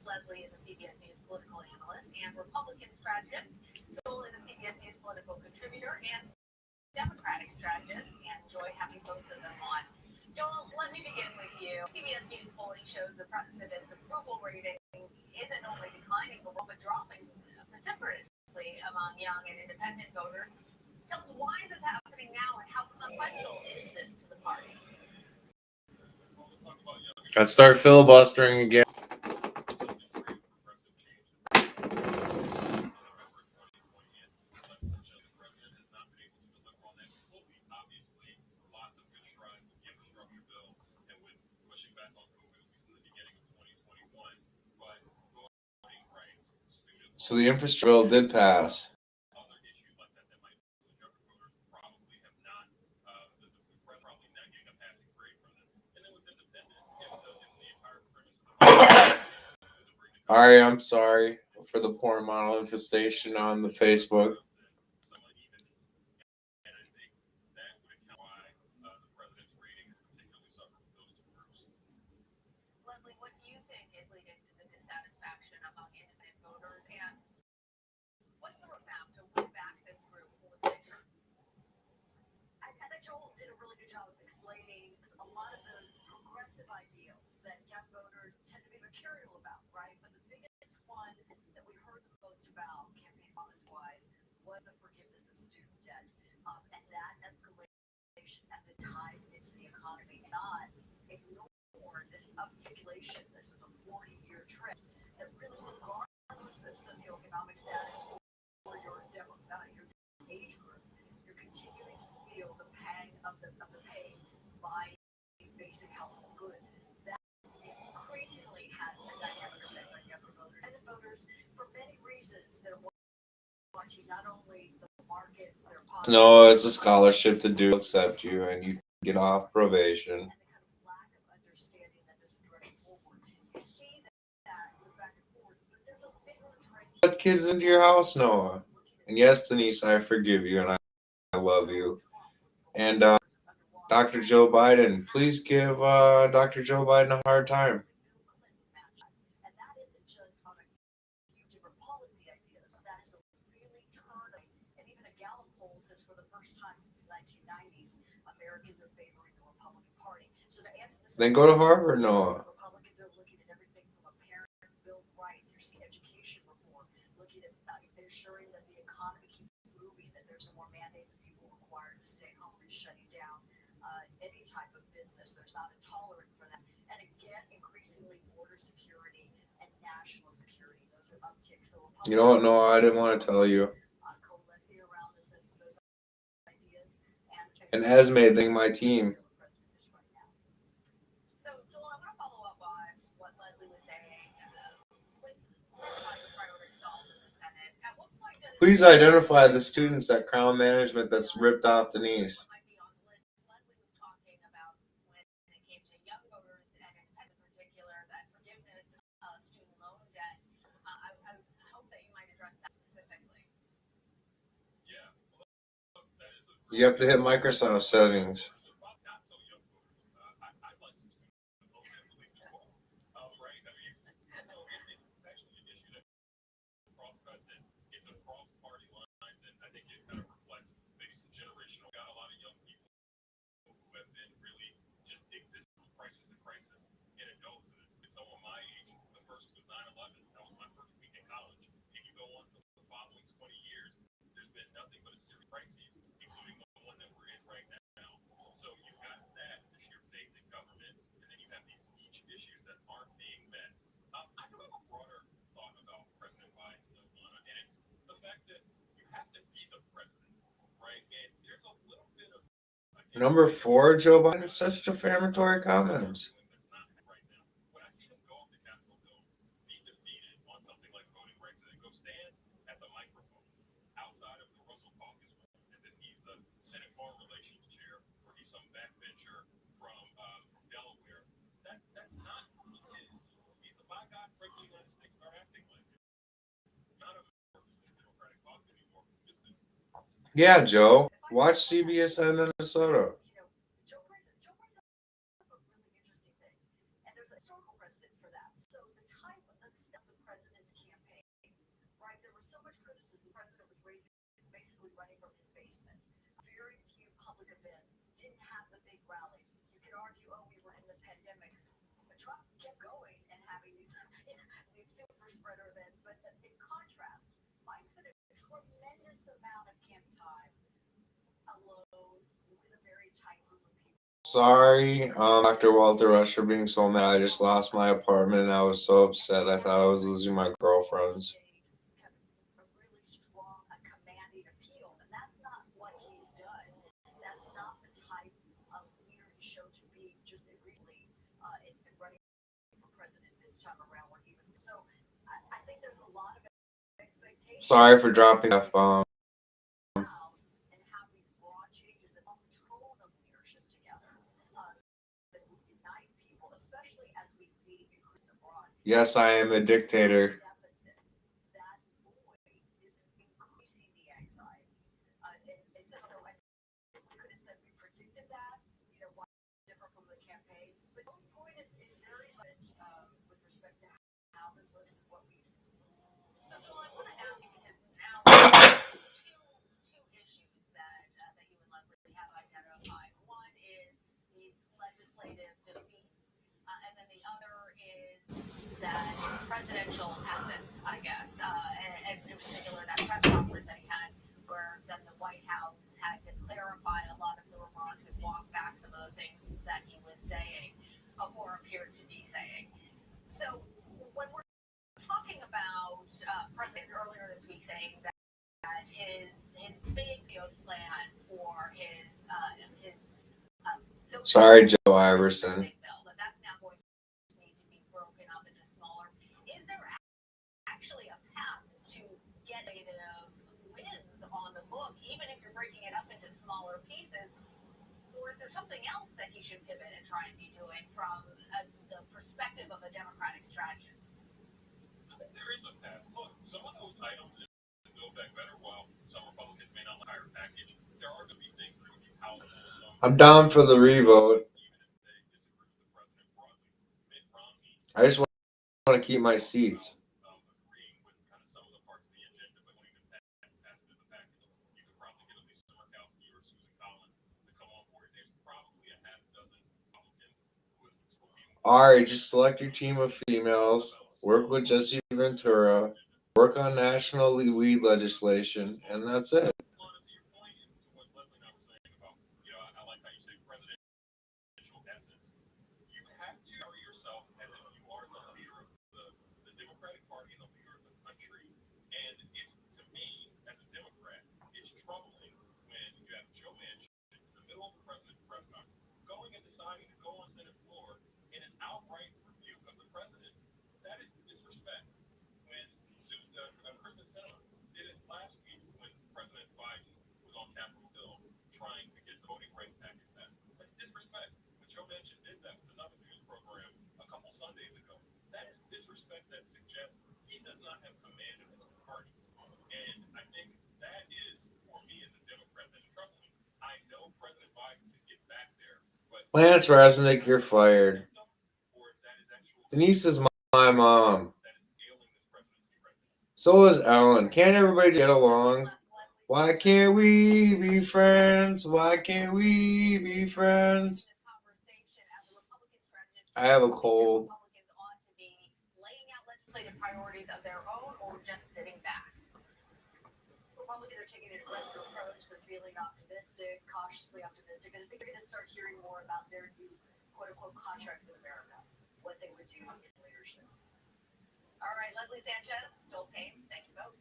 Leslie is a CBS News political analyst and Republican strategist. Joel is a CBS News political contributor and Democratic strategist, and enjoy having both of them on. Joel, let me begin with you. CBS News polling shows the president's approval rating isn't only declining, but dropping precipitously among young and independent voters. Tell us, why is this happening now, and how consequential is this to the party? I start filibustering again. So the infrastructure bill did pass. Ari, I'm sorry for the poor model infestation on the Facebook. Leslie, what do you think is leading to the dissatisfaction among independent voters, and what's the roadmap to win back this group for the future? I think Joel did a really good job of explaining a lot of those progressive ideals that young voters tend to be mercurial about, right? But the biggest one that we heard the most about, campaign promise-wise, was the forgiveness of student debt, and that escalation as it ties into the economy, not ignore this articulation. This is a 40-year trend that really, regardless of socioeconomic status or your age group, you're continuing to feel the pang of the pain buying basic household goods. That increasingly has a dynamic effect on younger voters. And voters, for many reasons, they're watching not only the market, their policy. No, it's a scholarship to do accept you, and you get off probation. Let kids into your house, Noah. And yes, Denise, I forgive you and I love you. And Dr. Joe Biden, please give Dr. Joe Biden a hard time. And that isn't just on a few different policy ideas. That is a really turning, and even a Gallup poll says for the first time since the 1990s, Americans are favoring the Republican Party. So to answer this, then go to Harvard, Noah. Republicans are looking at everything from a parent's bill of rights, or education reform, looking at ensuring that the economy keeps moving, that there's no more mandates of people required to stay home and shutting down any type of business. There's not a tolerance for that. And again, increasingly border security and national security. Those are upticks. So you know what, Noah? I didn't want to tell you. Coalescing around the sense of those ideas. And Esme, they my team. So, Joel, I want to follow up on what Leslie was saying. With the priority stalled in the Senate, at what point does Please identify the students at Crown Management that's ripped off Denise. Leslie was talking about when it came to young voters and in particular that forgiveness of student loan debt. I hope that you might address that specifically. You have to hit Microsoft settings. Number 4, Joe Biden, such defamatory comments. Yeah, Joe. Watch cbsn Minnesota. Joe brings up a really interesting thing, and there's a historical precedent for that. was so much criticism. The president was raising, basically running from his basement. Very few public events didn't have the big rallies. You could argue, oh, we were in the pandemic, but Trump kept going and having these super spreader events. But in contrast, Biden spent a tremendous amount of camp time alone with a very tight group of people. Sorry, Dr. Walter Rush for being so mad. I just lost my apartment and I was so upset. I thought I was losing my girlfriends. A really strong, commanding appeal, and that's not what he's done. That's not the type of leader he showed to be just really in running for president this time around when he was. So I think there's a lot of expectations. Sorry for dropping the F-bomb. And how these broad changes in tone of leadership together that will unite people, especially as we see increase abroad. Yes, I am a dictator. That void is increasing the anxiety. So I could have said we predicted that, why it's different from the campaign. But this point is very much with respect to how this looks and what we've seen. So, Bill, I want to ask you because now two issues that you and Leslie have identified. One is these legislative defeats, and then the other is that presidential essence, I guess, and in particular that press conference that he had, where then the White House had to clarify a lot of the remarks and walk back some of the things that he was saying or appeared to be saying. So when we're talking about President earlier this week saying that his big plan for his Sorry, Joe Iverson. bill, that's now going to need to be broken up into smaller. Is there actually a path to get wins on the book, even if you're breaking it up into smaller pieces? Or is there something else that he should pivot and try and be doing from the perspective of a Democratic strategist? There is a path. Look, some of those items in Build Back Better, while some Republicans may not like the entire package, there are going to be things that are going to be palatable to some. I'm down for the revote. Even if they disagree with the president broadly. Mitt Romney. I just want to keep my seats. Agreeing with kind of some of the parts of the agenda, but when even pass it as a package, you could probably get at least Murkowski or Susan Collins to come on board. There's probably a half dozen Republicans who would be. Alright, just select your team of females. Work with Jesse Ventura. Work on national weed legislation, and that's it. To your point, and to what Leslie and I were saying about, I like how you say presidential essence. You have to carry yourself as if you are the leader of the Democratic Party and the leader of the country. And it's, to me, as a Democrat, it's troubling when you have Joe Manchin in the middle of the president's press conference going and deciding to go on Senate floor in an outright rebuke of the president. That is disrespect. When Kristen Sinema did it last week when President Biden was on Capitol Hill trying to get the voting rights package passed. That's disrespect. When Joe Manchin did that with another news program a couple Sundays ago, that is disrespect that suggests he does not have command of his party. And I think that is, for me as a Democrat, that's troubling. I know President Biden can get back there, but Lance Resnick, you're fired. Denise is my mom. So is Ellen. Can't everybody get along? Why can't we be friends? Why can't we be friends? I have a cold. Republicans ought to be laying out legislative priorities of their own or just sitting back. Republicans are taking an aggressive approach. They're feeling optimistic, cautiously optimistic. And I think we're going to start hearing more about their new quote-unquote contract with America, what they would do in leadership. All right, Leslie Sanchez, Joel Payne, thank you both.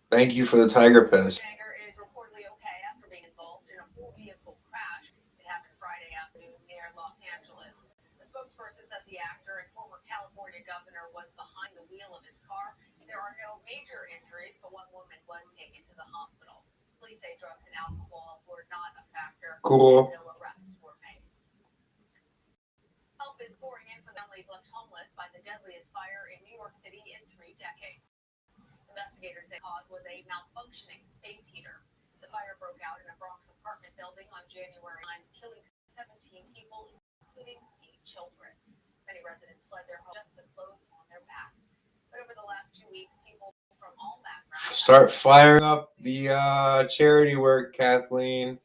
Thank you for the tiger piss. Sanger is reportedly okay after being involved in a full-vehicle crash. It happened Friday afternoon near Los Angeles. The spokesperson said the actor and former California governor was behind the wheel of his car. There are no major injuries, but one woman was taken to the hospital. Police say drugs and alcohol were not a factor. Cool. No arrests were made. Help is pouring in for families left homeless by the deadliest fire in New York City in 3 decades. Investigators say the cause was a malfunctioning space heater. The fire broke out in a Bronx apartment building on January 9, killing 17 people, including 8 children. Many residents fled their homes just with clothes on their backs. But over the last 2 weeks, Start firing up the charity work, Kathleen.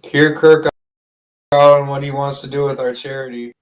Hear Kirk out on what he wants to do with our charity.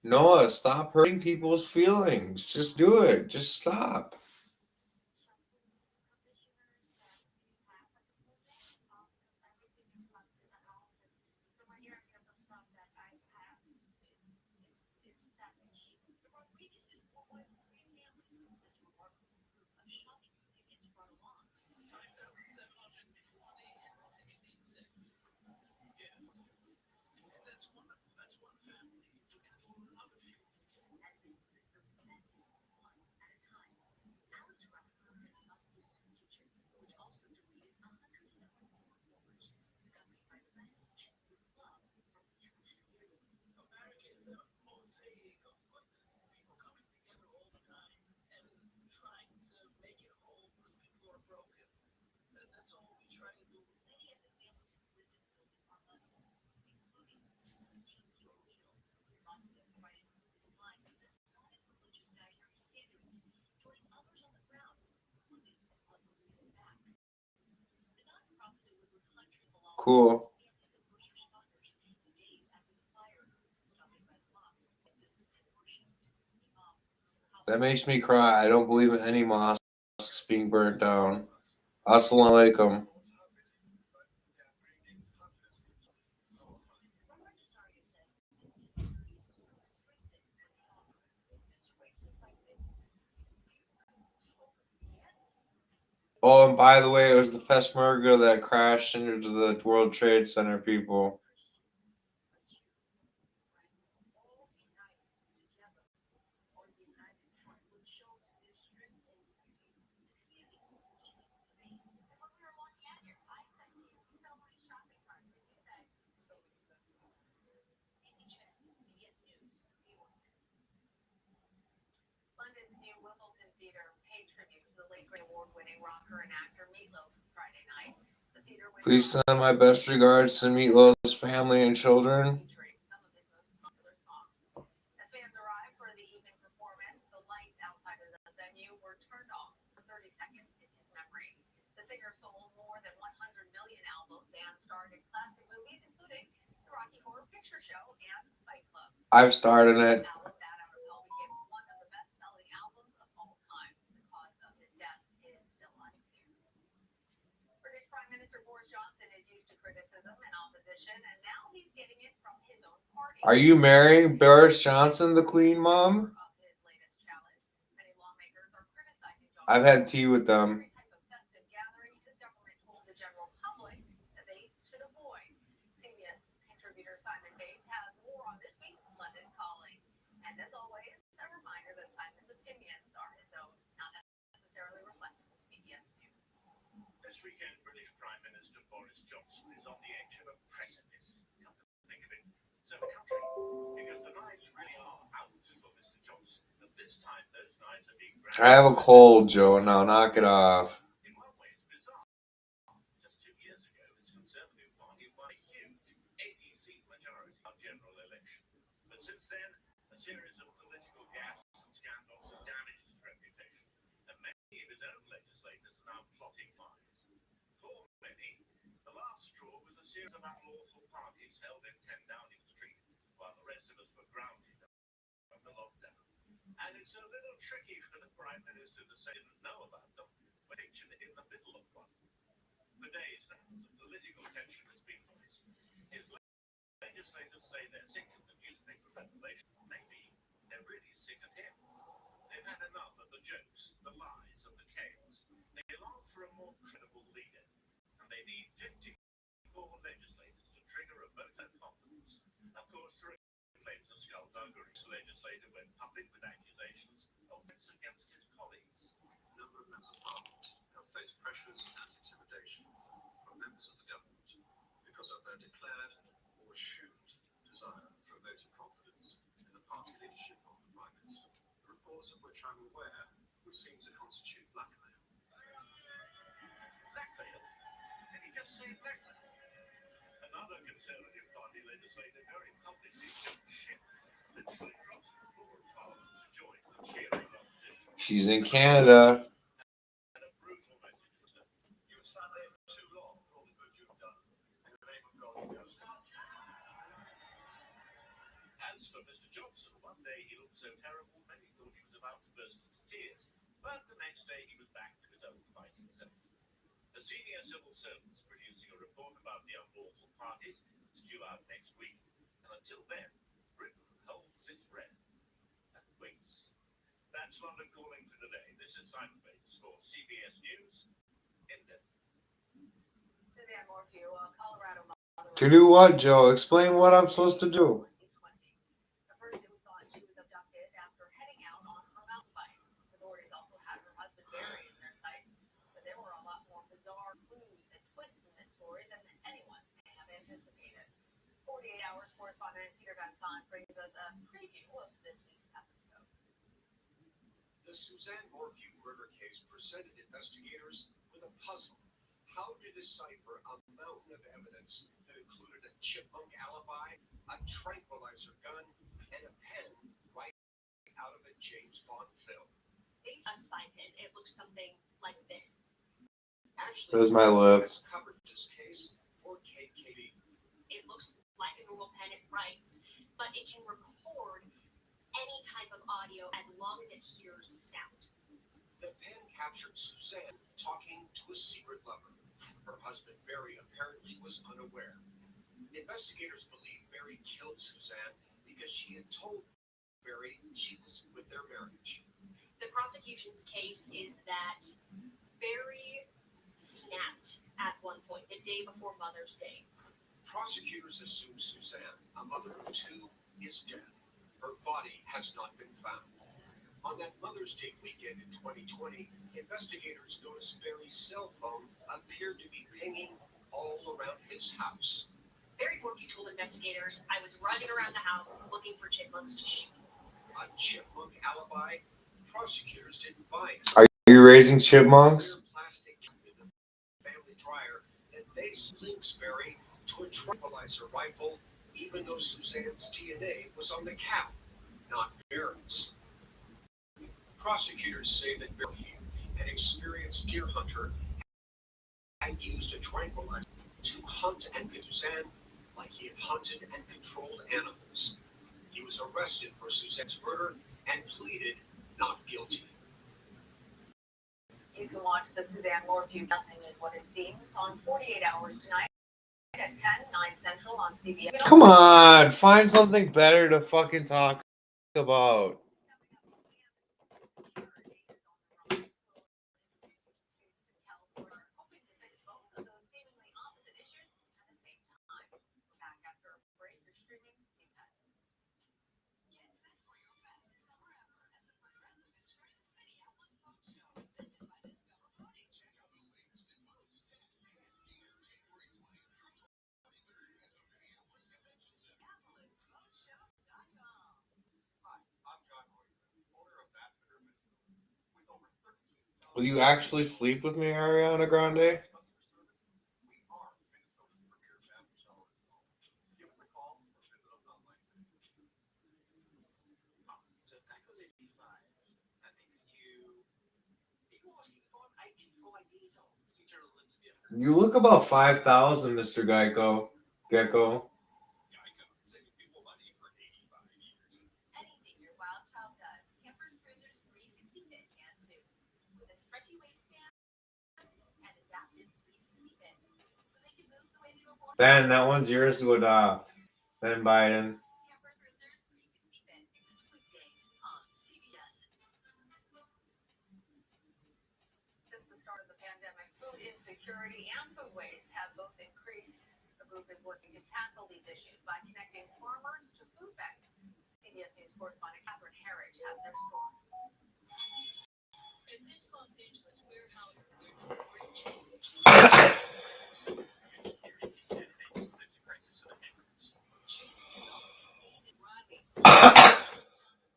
Noah, stop hurting people's feelings. Just do it. Just stop. Cool. That makes me cry. I don't believe in any mosques being burnt down. Assalamu alaikum. Oh, and by the way, it was the Peshmerga that crashed into the World Trade Center, people. London's new Wimbledon Theatre paid tribute to the late great award-winning rocker and actor Meatloaf Friday night. The theater Please send my best regards to Meatloaf's family and children. featuring some of his most popular songs. As fans arrived for the evening performance, the lights outside of the venue were turned off for 30 seconds in his memory. The singer sold more than 100 million albums and starred in classic movies, including the Rocky Horror Picture Show and Fight Club. I've starred in it. Album Bad Out of Hell became one of the best-selling albums of all time. The cause of his death is still unclear. British Prime Minister Boris Johnson is used to criticism and opposition, and now he's getting it from his own party. Are you marrying Boris Johnson, the Queen Mom? Of his latest challenge, many lawmakers are criticizing Johnson. I've had tea with them. Every type of festive gathering, the government told the general public that they should avoid. CBS contributor Simon Bates has more on this week's London Calling. And as always, a reminder that Simon's opinions are his own, not necessarily reflective of CBS News. This weekend, British Prime Minister Boris Johnson is on the edge of a precipice. Come to think of it, so country, because the knives really are out for Mr. Johnson. But this time, those knives are being grabbed. I have a cold, Joe. Now knock it off. In one way, it's bizarre. Just 2 years ago, his Conservative Party won a huge 80-seat majority on general election. But since then, a series of political gaffes and scandals have damaged his reputation, and many of his own legislators are now plotting lies. For many, the last straw was a series of unlawful parties held in 10 Downing Street, while the rest of us were grounded under lockdown. And it's a little tricky for the Prime Minister to say he didn't know about them, but pictured in the middle of one. For days now, the political tension has been rising. His legislators say they're sick of the newspaper revelation. Maybe they're really sick of him. They've had enough of the jokes, the lies, and the chaos. legislator went public with accusations of threats against his colleagues. A number of members of Parliament have faced pressures and intimidation from members of the government because of their declared or assumed desire for voter confidence in the party leadership of the Prime Minister. Reports of which I'm aware would seem to constitute blackmail. Blackmail? Did he just say blackmail? Another Conservative Party legislator very publicly jumped ship, literally crossed the floor of Parliament to join the cheering opposition. She's in Canada. And a brutal message was that you have sat there for too long for all the good you've done. In the name of God, go. As for Mr. Johnson, one day he looked so terrible many thought he was about to burst into tears, but the next day he was back to his old fighting self. The senior civil servant's producing a report about the unlawful parties. It's due out next week, and until then, Britain holds its breath and waits. That's London Calling for today. This is Simon Bates for CBS News in Denver. Suzanne Morview, Colorado mother. To do what, Joe? Explain what I'm supposed to do. At first, it was thought she was abducted after heading out on her mountain bike. Authorities also had her husband buried in their sight, but there were a lot more bizarre clues and twists in this story than anyone may have anticipated. 48 Hours correspondent Peter Van Sant brings us a preview of this week's episode. The Suzanne Morview murder case presented investigators with a puzzle. How to decipher a mountain of evidence that included a chipmunk alibi, a tranquilizer gun, and a pen right out of a James Bond film. A spy pen. It looks something like this. Ashley There's my lip. has covered this case for KKD. It looks like a normal pen. It writes, but it can record any type of audio as long as it hears sound. The pen captured Suzanne talking to a secret lover. Her husband, Barry, apparently was unaware. Investigators believe Barry killed Suzanne because she had told Barry she was with their marriage. The prosecution's case is that Barry snapped at one point the day before Mother's Day. Prosecutors assume Suzanne, a mother of two, is dead. Her body has not been found. On that Mother's Day weekend in 2020, investigators noticed Barry's cell phone appeared to be pinging all around his house. Barry Morview told investigators, I was running around the house looking for chipmunks to shoot. A chipmunk alibi? Prosecutors didn't buy it. Are you raising chipmunks? Plastic in the family dryer that they links Barry to a tranquilizer rifle, even though Suzanne's DNA was on the cap, not Barry's. Prosecutors say that Morview, an experienced deer hunter, had used a tranquilizer to hunt and get Suzanne like he had hunted and controlled animals. He was arrested for Suzanne's murder and pleaded not guilty. You can watch the Suzanne Morview Nothing Is What It Seems on 48 Hours tonight at 10, 9 Central on CBS. Come on, find something better to fucking talk about. Will you actually sleep with me, Ariana Grande? You look about 5,000, Mr. Gecko. Anything your wild child does, Campers Cruisers 360 Fit can too. With a stretchy waistband and adaptive 360 Fit, so they can move the way they were born. Ben, that one's yours to adopt. Ben Biden. Campers Cruisers 360 Fit. Weekdays on CBS. Since the start of the pandemic, food insecurity and food waste have both increased. The group is working to tackle these issues by connecting farmers to food banks. CBS News correspondent Catherine Herridge has their story. In this Los Angeles warehouse, they're doing great change.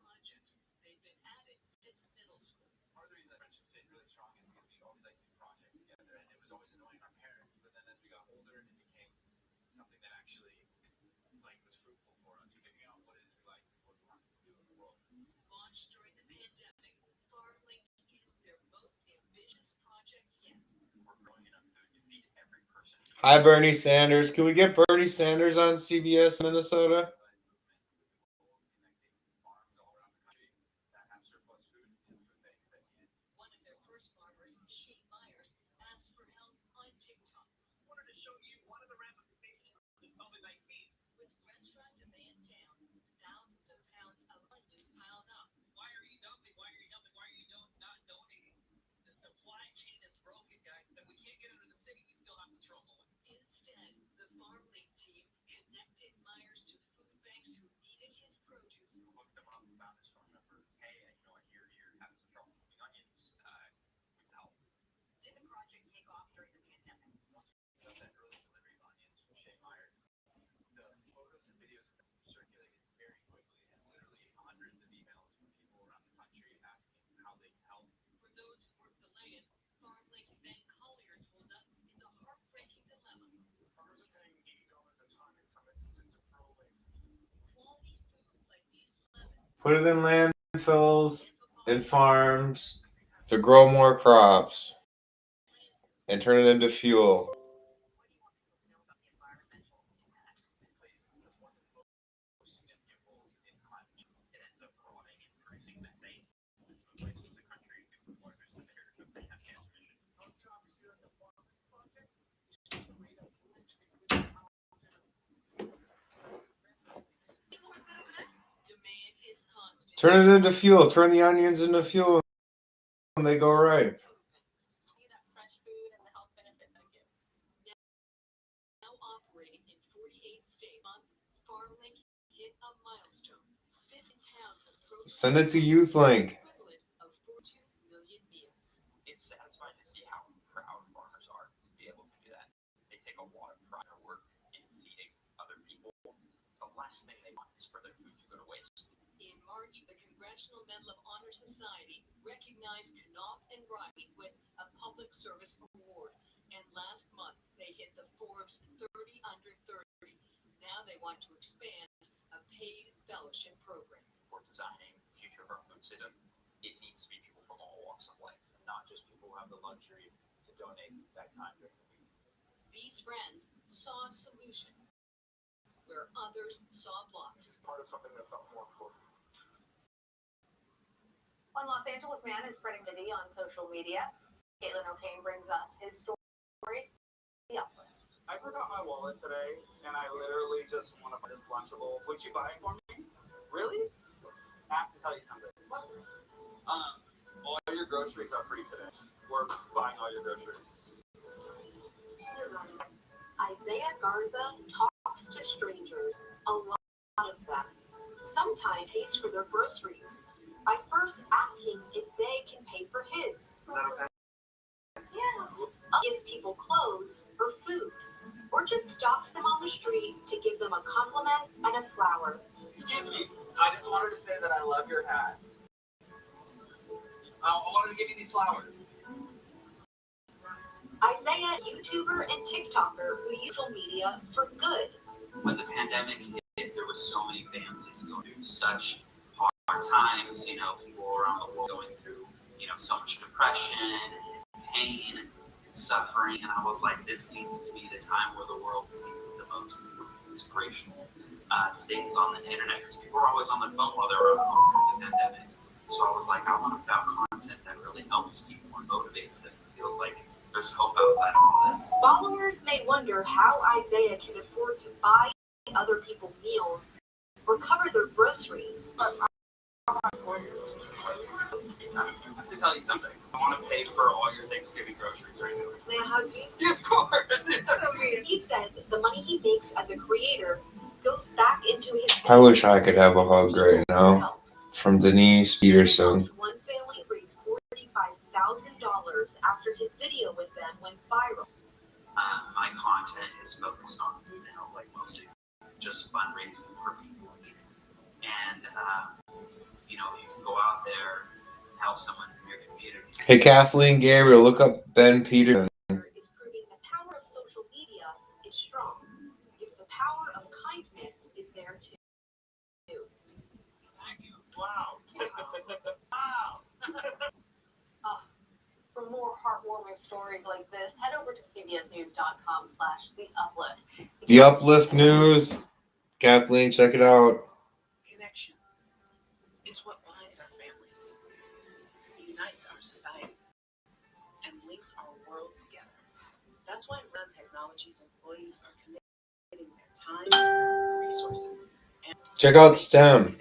Projects. They've been at it since middle school. Part of the reason that friendship stayed really strong is because we always liked to do projects together, and it was always annoying our parents. But then as we got older, it became something that actually like was fruitful for us, figuring out what it is we like, what we want to do in the world. Launched during the pandemic, FarmLink is their most ambitious project yet. We're growing enough food to feed every person. Hi, Bernie Sanders. Can we get Bernie Sanders on CBS Minnesota? One of their first farmers, Shane Myers, asked for help on TikTok. Wanted to show you one of the ramifications of COVID-19. With restaurant demand down, thousands of pounds of onions piled up. Why are you dumping? Why are you dumping? Why are you not donating? The supply chain is broken, guys. If we can't get into the city, we still have to throw them away. Instead, the FarmLink team connected Myers to food banks who needed his produce. I looked them up and found this phone number. Hey, you know what? You're having some trouble moving onions. We can help. Did the project take off during the pandemic? Got that early delivery of onions from Shane Myers. The photos and videos circulated very quickly, and literally hundreds of emails from people around the country asking how they can help. For those who work the land, FarmLink's Ben Collier told us it's a heartbreaking dilemma. Farmers are paying $80 a ton in some instances to throw away. Quality foods like these lemons, Put it in landfills and farms to grow more crops and turn it into fuel. What do you want people to know about the environmental impact? It plays one of the most significant roles in climate change. It ends up growing and producing methane. The food waste of the country is largest in the area of greenhouse gas emissions. Our job is here as a farm project is to create a connection with our demand is constant. Turn it into fuel. Turn the onions into fuel when they go ripe. See that fresh food and the health benefit that it gives. Now operating in 48 states, FarmLink hit a milestone. 50 pounds of protein. Send it to YouthLink. Equivalent of 42 million meals. It's satisfying to see how proud farmers are to be able to do that. They take a lot of pride in their work in feeding other people. The last thing they want is for their food to go to waste. In March, the Congressional Medal of Honor Society recognized Knopf and Riley with a public service award. And last month, they hit the Forbes 30 under 30. Now they want to expand a paid fellowship program. We're designing the future of our food system. It needs to be people from all walks of life, not just people who have the luxury to donate that time during the week. These friends saw a solution where others saw blocks. Part of something that felt more important. One Los Angeles man is spreading pity on social media. Caitlin O'Kane brings us his story. Yeah. I forgot my wallet today, and I literally just want to buy this Lunchable. Would you buy it for me? Really? I have to tell you something. All your groceries are free today. We're buying all your groceries. Isaiah Garza talks to strangers, a lot of them. Sometimes pays for their groceries by first asking if they can pay for his. Is that okay? Yeah. Gives people clothes or food, or just stops them on the street to give them a compliment and a flower. Excuse me. I just wanted to say that I love your hat. I wanted to give you these flowers. Isaiah, YouTuber and TikToker who use social media for good. When the pandemic hit, there was so many families going through such hard times, people around the world going through, so much depression and pain and suffering. And I was like, this needs to be the time where the world sees the most inspirational things on the internet, because people are always on their phone while they're at home during the pandemic. So I was like, I want to put out content that really helps people and motivates them. It feels like there's hope outside of all this. Followers may wonder how Isaiah can afford to buy other people meals or cover their groceries. I have to tell you something. I want to pay for all your Thanksgiving groceries right now. May I hug you? Yeah, of course. He says the money he makes as a creator goes back into his I wish I could have a hug right now from Denise Peterson. One family raised $45,000 after his video with them went viral. My content is focused on, like mostly just fundraising for people. And, if you can go out there, help someone in your community. Hey, Kathleen Gabriel, look up Ben Peterson. Is proving the power of social media is strong. If the power of kindness is there too. Thank you. Wow. For more heartwarming stories like this, head over to cbsnews.com/theuplift. The Uplift News. Kathleen, check it out. Connection is what binds our families, unites our society, and links our world together. That's why Run Technologies employees are committing their time, resources, and Check out STEM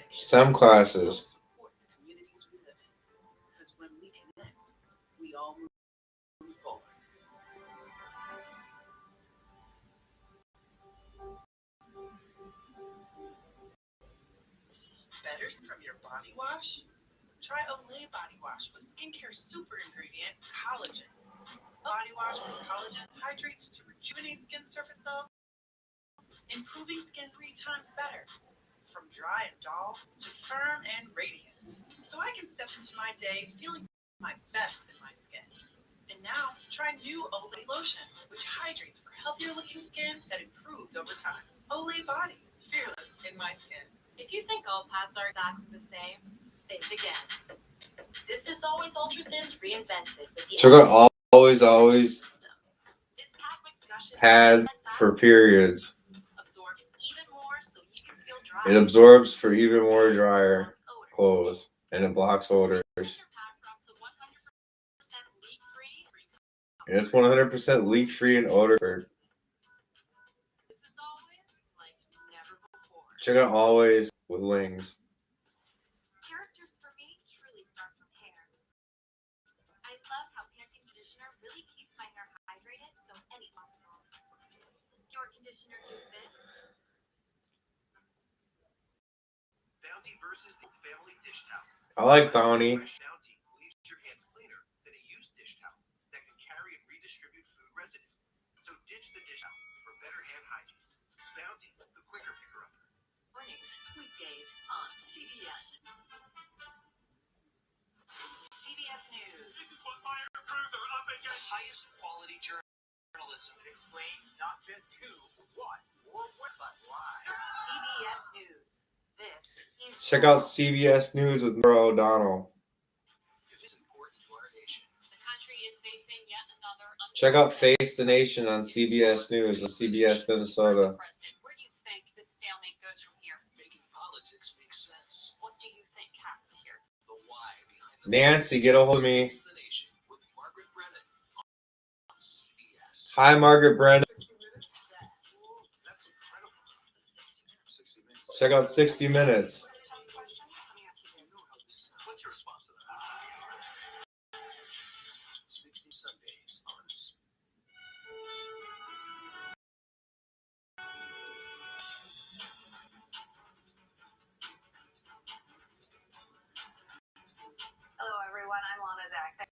classes. support the communities we live in. Because when we connect, we all move forward. Better from your body wash? Try Olay body wash with skincare super ingredient collagen. Body wash with collagen hydrates to rejuvenate skin surface cells, improving skin 3 times better. From dry and dull to firm and radiant. So I can step into my day feeling my best in my skin. And now, try new Olay lotion, which hydrates for healthier looking skin that improves over time. Olay Body, fearless in my skin. If you think all pads are exactly the same, think again. This is Always Ultra Thins reinvented with the Check out Always system. This pad mix gushes pads for periods. absorbs even more so you can feel dry. It absorbs for even more drier clothes, and it blocks odors. And it's 100% leak-free and odor-free. This is always like never before. Check out Always with wings. Characters for me truly start from hair. I love how Panty conditioner really keeps my hair hydrated so any possible. Your conditioner do this. Bounty versus the family dish towel. I like Bounty. Fresh Bounty leaves your hands cleaner than a used dish towel that can carry and redistribute food residue. So ditch the dish towel for better hand hygiene. Bounty, the quicker picker-upper. Mornings, weekdays on CBS. CBS News. This is what fire crews are up The against. highest quality journalism explains not just who, what, or what, but why. CBS News. This is Check out CBS News with Nora O'Donnell. If it's important to our nation. The country is facing yet another. Check out Face the Nation on CBS News with CBS Minnesota. President, where do you think this stalemate goes from here? Making politics make sense. What do you think happened here? The why behind the Nancy, get a hold of me. Face the Nation with Margaret Brennan on CBS. Hi, Margaret Brennan. 60 minutes? That's incredible. 60 minutes. Check out 60 Minutes. What's your response to that? 60 Sundays on Hello, everyone. I'm Lana Zach.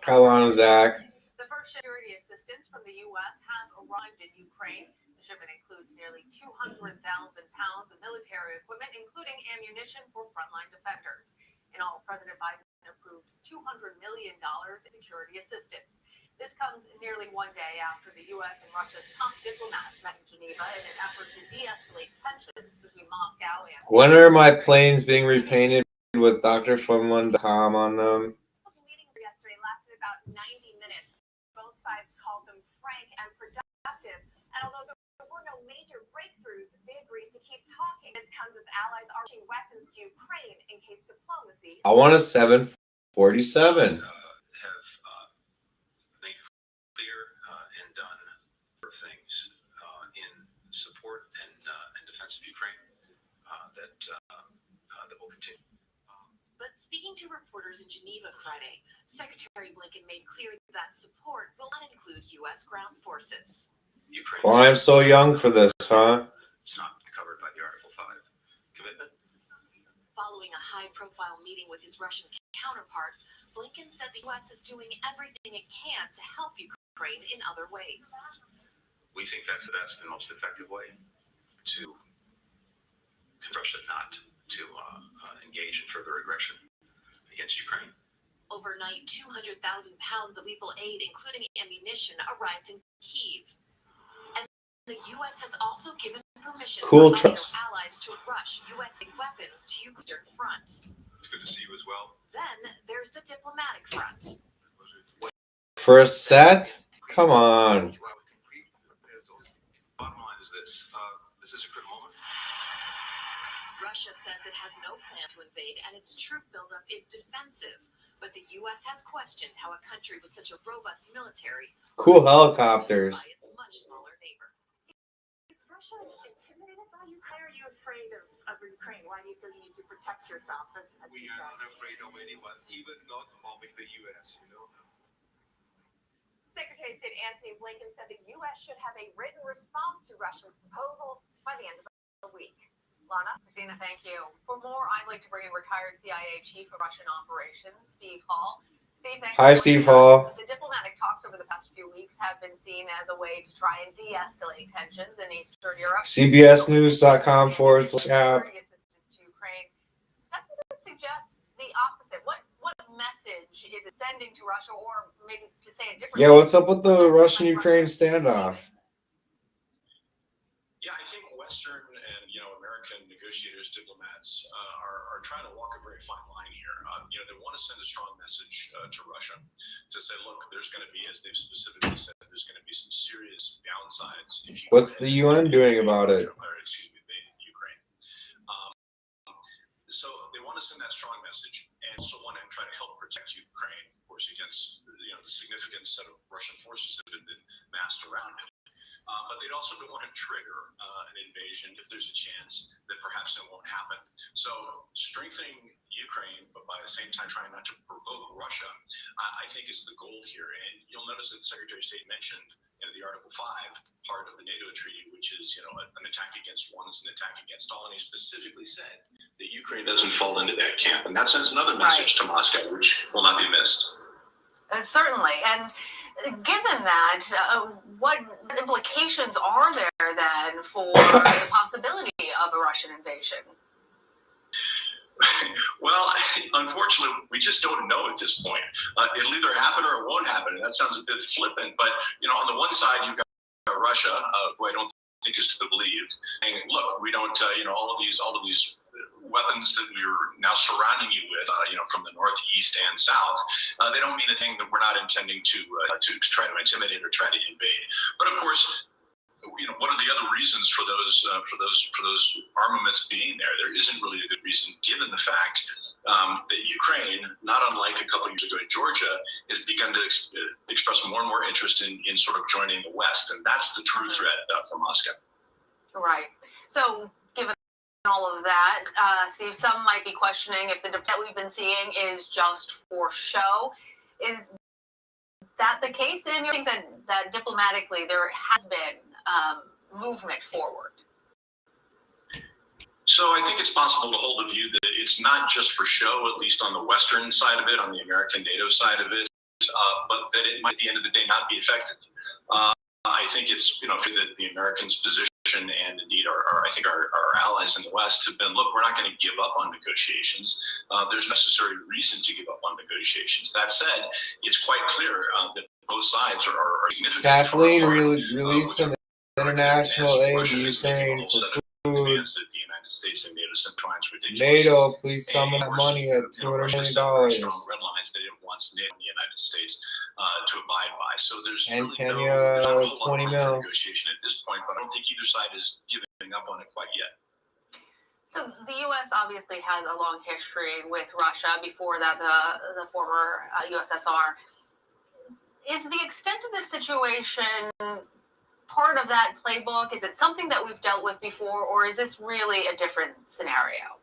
Hi, Lana Zach. The first security assistance from the U.S. has arrived in Ukraine. The shipment includes nearly 200,000 pounds of military equipment, including ammunition for frontline defenders. In all, President Biden approved $200 million in security assistance. This comes nearly one day after the U.S. and Russia's top diplomats met in Geneva in an effort to de-escalate tensions between Moscow and... When are my planes being repainted with drfun1.com on them? The meeting yesterday lasted about 90 minutes. Both sides called them frank and productive. And although there were no major breakthroughs, they agreed to keep talking. This comes as allies are pushing weapons to Ukraine in case diplomacy. I want a 747. Have made clear and done things in support and defense of Ukraine that will continue. But speaking to reporters in Geneva Friday, Secretary Blinken made clear that support will not include U.S. ground forces. Ukraine. Well, I'm so young for this, huh? It's not covered Following a high-profile meeting with his Russian counterpart, Blinken said the U.S. is doing everything it can to help Ukraine in other ways. We think that's the most effective way to Russia not to engage in further aggression against Ukraine. Overnight, 200,000 pounds of lethal aid, including ammunition, arrived in Kyiv. And the U.S. has also given permission Cool for NATO trucks. allies to rush U.S. weapons to Ukraine's front. It's good to see you as well. Then there's the diplomatic front. First set? Come on. Bottom line is this. This is a critical moment. Russia says it has no plan to invade and its troop buildup is defensive. But the U.S. has questioned how a country with such a robust military Cool helicopters. by its much smaller neighbor. Is Russia intimidated by Ukraine? Why are you afraid of Ukraine? Why do you feel you need to protect yourself? As We you are said? not afraid of anyone, even not harming the U.S., you know. Secretary of State Antony Blinken said the U.S. should have a written response to Russia's proposal by the end of the week. Lana? Christina, thank you. For more, I'd like to bring in retired CIA Chief of Russian Operations, Steve Hall. Steve, thanks. Hi, Steve Hall. The diplomatic talks over the past few weeks have been seen as a way to try and de-escalate tensions in Eastern Europe. cbsnews.com/app. Assistance to Ukraine. Doesn't this suggest the opposite? What message is it sending to Russia, or maybe to say it differently? Yeah, what's up with the Russian-Ukraine standoff? Yeah, I think Western and American negotiators, diplomats are trying to walk a very fine line here. They want to send a strong message to Russia to say, look, there's going to be, as they've specifically said, there's going to be some serious downsides. If you What's the UN doing about it? Ukraine. So they want to send that strong message, and also want to try to help protect Ukraine, of course, against the significant set of Russian forces that have been massed around it. But they'd also don't want to trigger an invasion if there's a chance that perhaps it won't happen. So strengthening Ukraine, but by the same time trying not to provoke Russia, I think is the goal here. And you'll notice that the Secretary of State mentioned the Article 5 part of the NATO treaty, which is an attack against one is an attack against all. And he specifically said that Ukraine doesn't fall into that camp. And that sends another message to Moscow, which will not be missed. Certainly. And given that, what implications are there then for the possibility of a Russian invasion? Well, unfortunately, we just don't know at this point. It'll either happen or it won't happen. And that sounds a bit flippant. But, on the one side, you've got Russia, who I don't think is to be believed, saying, look, we don't, all of these weapons that we're now surrounding you with, from the north, east, and south, they don't mean a thing that we're not intending to try to intimidate or try to invade. But of course, what are the other reasons for those armaments being there? There isn't really a good reason, given the fact that Ukraine, not unlike a couple of years ago in Georgia, has begun to express more and more interest in sort of joining the West, and that's the true threat for Moscow. Right. So, given all of that, Steve, some might be questioning if the debate we've been seeing is just for show. Is that the case? And you think that diplomatically there has been movement forward? So I think it's possible to hold the view that it's not just for show, at least on the Western side of it, on the American NATO side of it, but that it might, at the end of the day, not be effective. I think it's, that the Americans' position and indeed our allies in the West have been, look, we're not going to give up on negotiations. There's necessary reason to give up on negotiations. That said, it's quite clear that both sides are significant. Kathleen released some international aid to Ukraine for food. States and NATO centralized ridiculous. NATO, please summon that money at $200 million. Red lines that it wants NATO in the United States to abide by. So there's And really Kenya, no 20 mil. negotiation at this point, but I don't think either side is giving up on it quite yet. So the U.S. obviously has a long history with Russia. Before that, the former USSR. Is the extent of the situation part of that playbook? Is it something that we've dealt with before, or is this really a different scenario?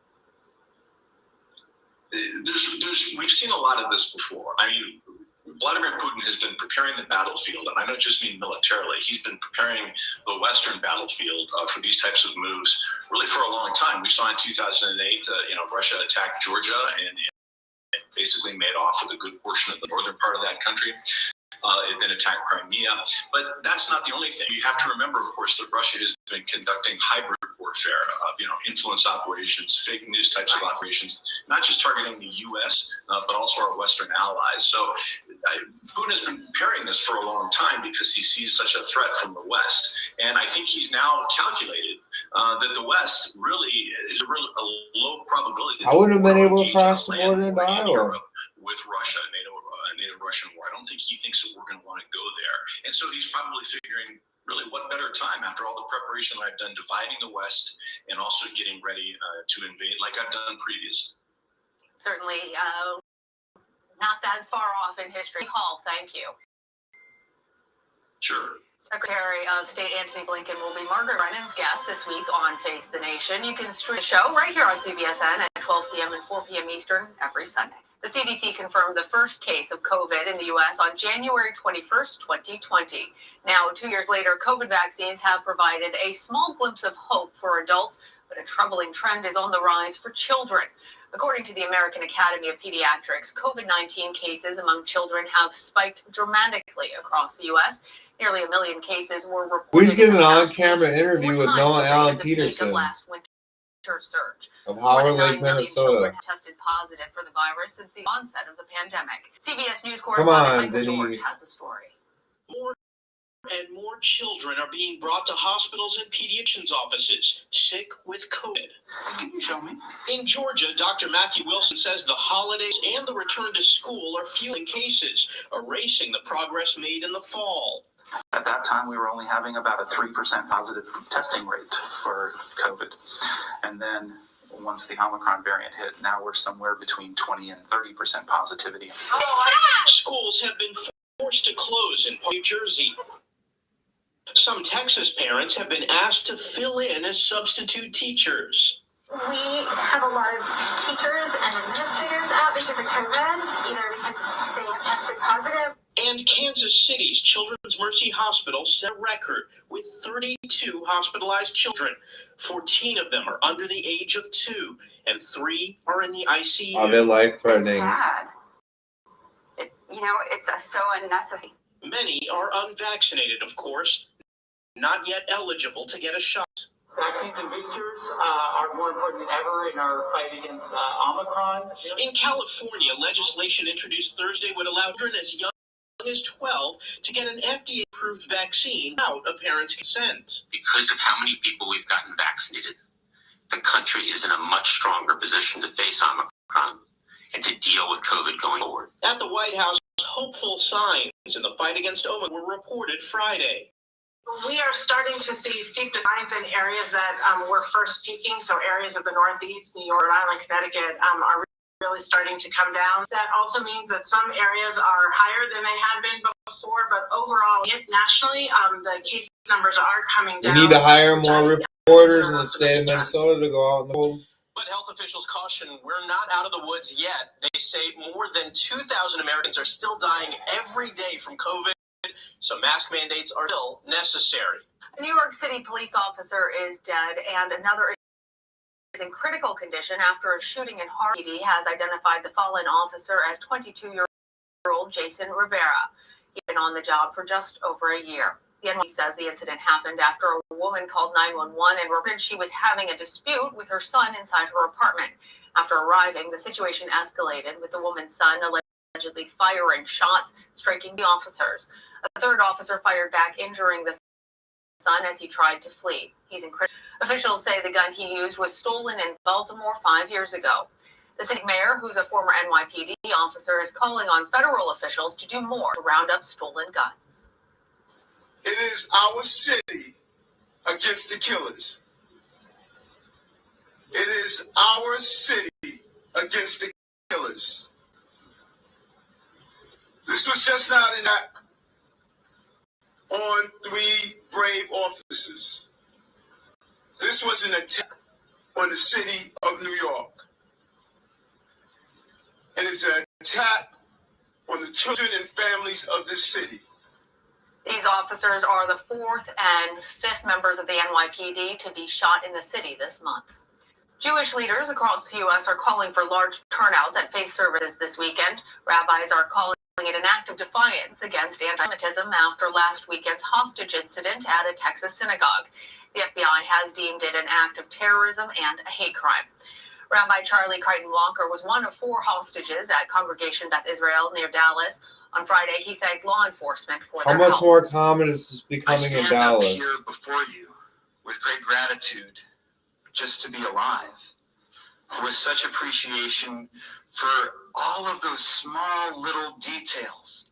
We've seen a lot of this before. I mean, Vladimir Putin has been preparing the battlefield, and I don't just mean militarily. He's been preparing the Western battlefield for these types of moves really for a long time. We saw in 2008, Russia attacked Georgia and basically made off with a good portion of the northern part of that country. It then attacked Crimea. But that's not the only thing. You have to remember, of course, that Russia has been conducting hybrid warfare, influence operations, fake news types of operations, not just targeting the U.S., but also our Western allies. So Putin has been preparing this for a long time because he sees such a threat from the West. And I think he's now calculated that the West really is a low probability. I wouldn't have been able to cross the border into Iowa with Russia, NATO-Russian war. I don't think he thinks that we're going to want to go there. And so he's probably figuring, really, what better time after all the preparation that I've done dividing the West and also getting ready to invade like I've done previously. Certainly not that far off in history. Hall, thank you. Sure. Secretary of State Antony Blinken will be Margaret Brennan's guest this week on Face the Nation. You can stream the show right here on CBSN at 12 p.m. and 4 p.m. Eastern every Sunday. The CDC confirmed the first case of COVID in the U.S. on January 21st, 2020. Now, 2 years later, COVID vaccines have provided a small glimpse of hope for adults, but a troubling trend is on the rise for children. According to the American Academy of Pediatrics, COVID-19 cases among children have spiked dramatically across the U.S. Nearly 1 million cases were reported. Please get an on-camera interview with Noah Allen Peterson surge of Howard Lake, Minnesota. Tested positive for the virus since the onset of the pandemic. CBS News Come correspondent on, Michael George Denise. has the story. More and more children are being brought to hospitals and pediatricians' offices sick with COVID. Can you show me? In Georgia, Dr. Matthew Wilson says the holidays and the return to school are fueling cases, erasing the progress made in the fall. At that time, we were only having about a 3% positive testing rate for COVID. And then once the Omicron variant hit, now we're somewhere between 20 and 30% positivity. Schools have been forced to close in New Jersey. Some Texas parents have been asked to fill in as substitute teachers. We have a lot of teachers and administrators out because of COVID, either because they have tested positive. And Kansas City's Children's Mercy Hospital set a record with 32 hospitalized children. 14 of them are under the age of 2, and 3 are in the ICU. Are they life-threatening? It's sad. It's so unnecessary. Many are unvaccinated, of course, not yet eligible to get a shot. Vaccines and boosters are more important than ever in our fight against Omicron. In California, legislation introduced Thursday would allow children as young as 12 to get an FDA-approved vaccine without a parent's consent. Because of how many people we've gotten vaccinated, the country is in a much stronger position to face Omicron and to deal with COVID going forward. At the White House, hopeful signs in the fight against Omicron were reported Friday. We are starting to see steep declines in areas that were first peaking, so areas of the Northeast, New York, Rhode Island, Connecticut are really starting to come down. That also means that some areas are higher than they had been before, but overall, nationally, the case numbers are coming down. We need to hire more reporters in the state of Minnesota to go out in the cold. But health officials caution we're not out of the woods yet. They say more than 2,000 Americans are still dying every day from COVID, so mask mandates are still necessary. A New York City police officer is dead, and another is in critical condition after a shooting in Harvard. PD has identified the fallen officer as 22-year-old Jason Rivera. He'd been on the job for just over a year. The NYPD says the incident happened after a woman called 911 and reported she was having a dispute with her son inside her apartment. After arriving, the situation escalated, with the woman's son allegedly firing shots, striking the officers. A third officer fired back, injuring the son as he tried to flee. He's in critical. Officials say the gun he used was stolen in Baltimore 5 years ago. The city's mayor, who's a former NYPD officer, is calling on federal officials to do more to round up stolen guns. It is our city against the killers. It is our city against the killers. This was just not an attack on 3 brave officers. This was an attack on the city of New York. It is an attack on the children and families of this city. These officers are the 4th and 5th members of the NYPD to be shot in the city this month. Jewish leaders across the U.S. are calling for large turnouts at faith services this weekend. Rabbis are calling it an act of defiance against anti-Semitism after last weekend's hostage incident at a Texas synagogue. The FBI has deemed it an act of terrorism and a hate crime. Rabbi Charlie Crichton Walker was one of 4 hostages at Congregation Beth Israel near Dallas. On Friday, he thanked law enforcement for How their much help. more common is this becoming I stand in Dallas? up here before you with great gratitude just to be alive, with such appreciation for all of those small little details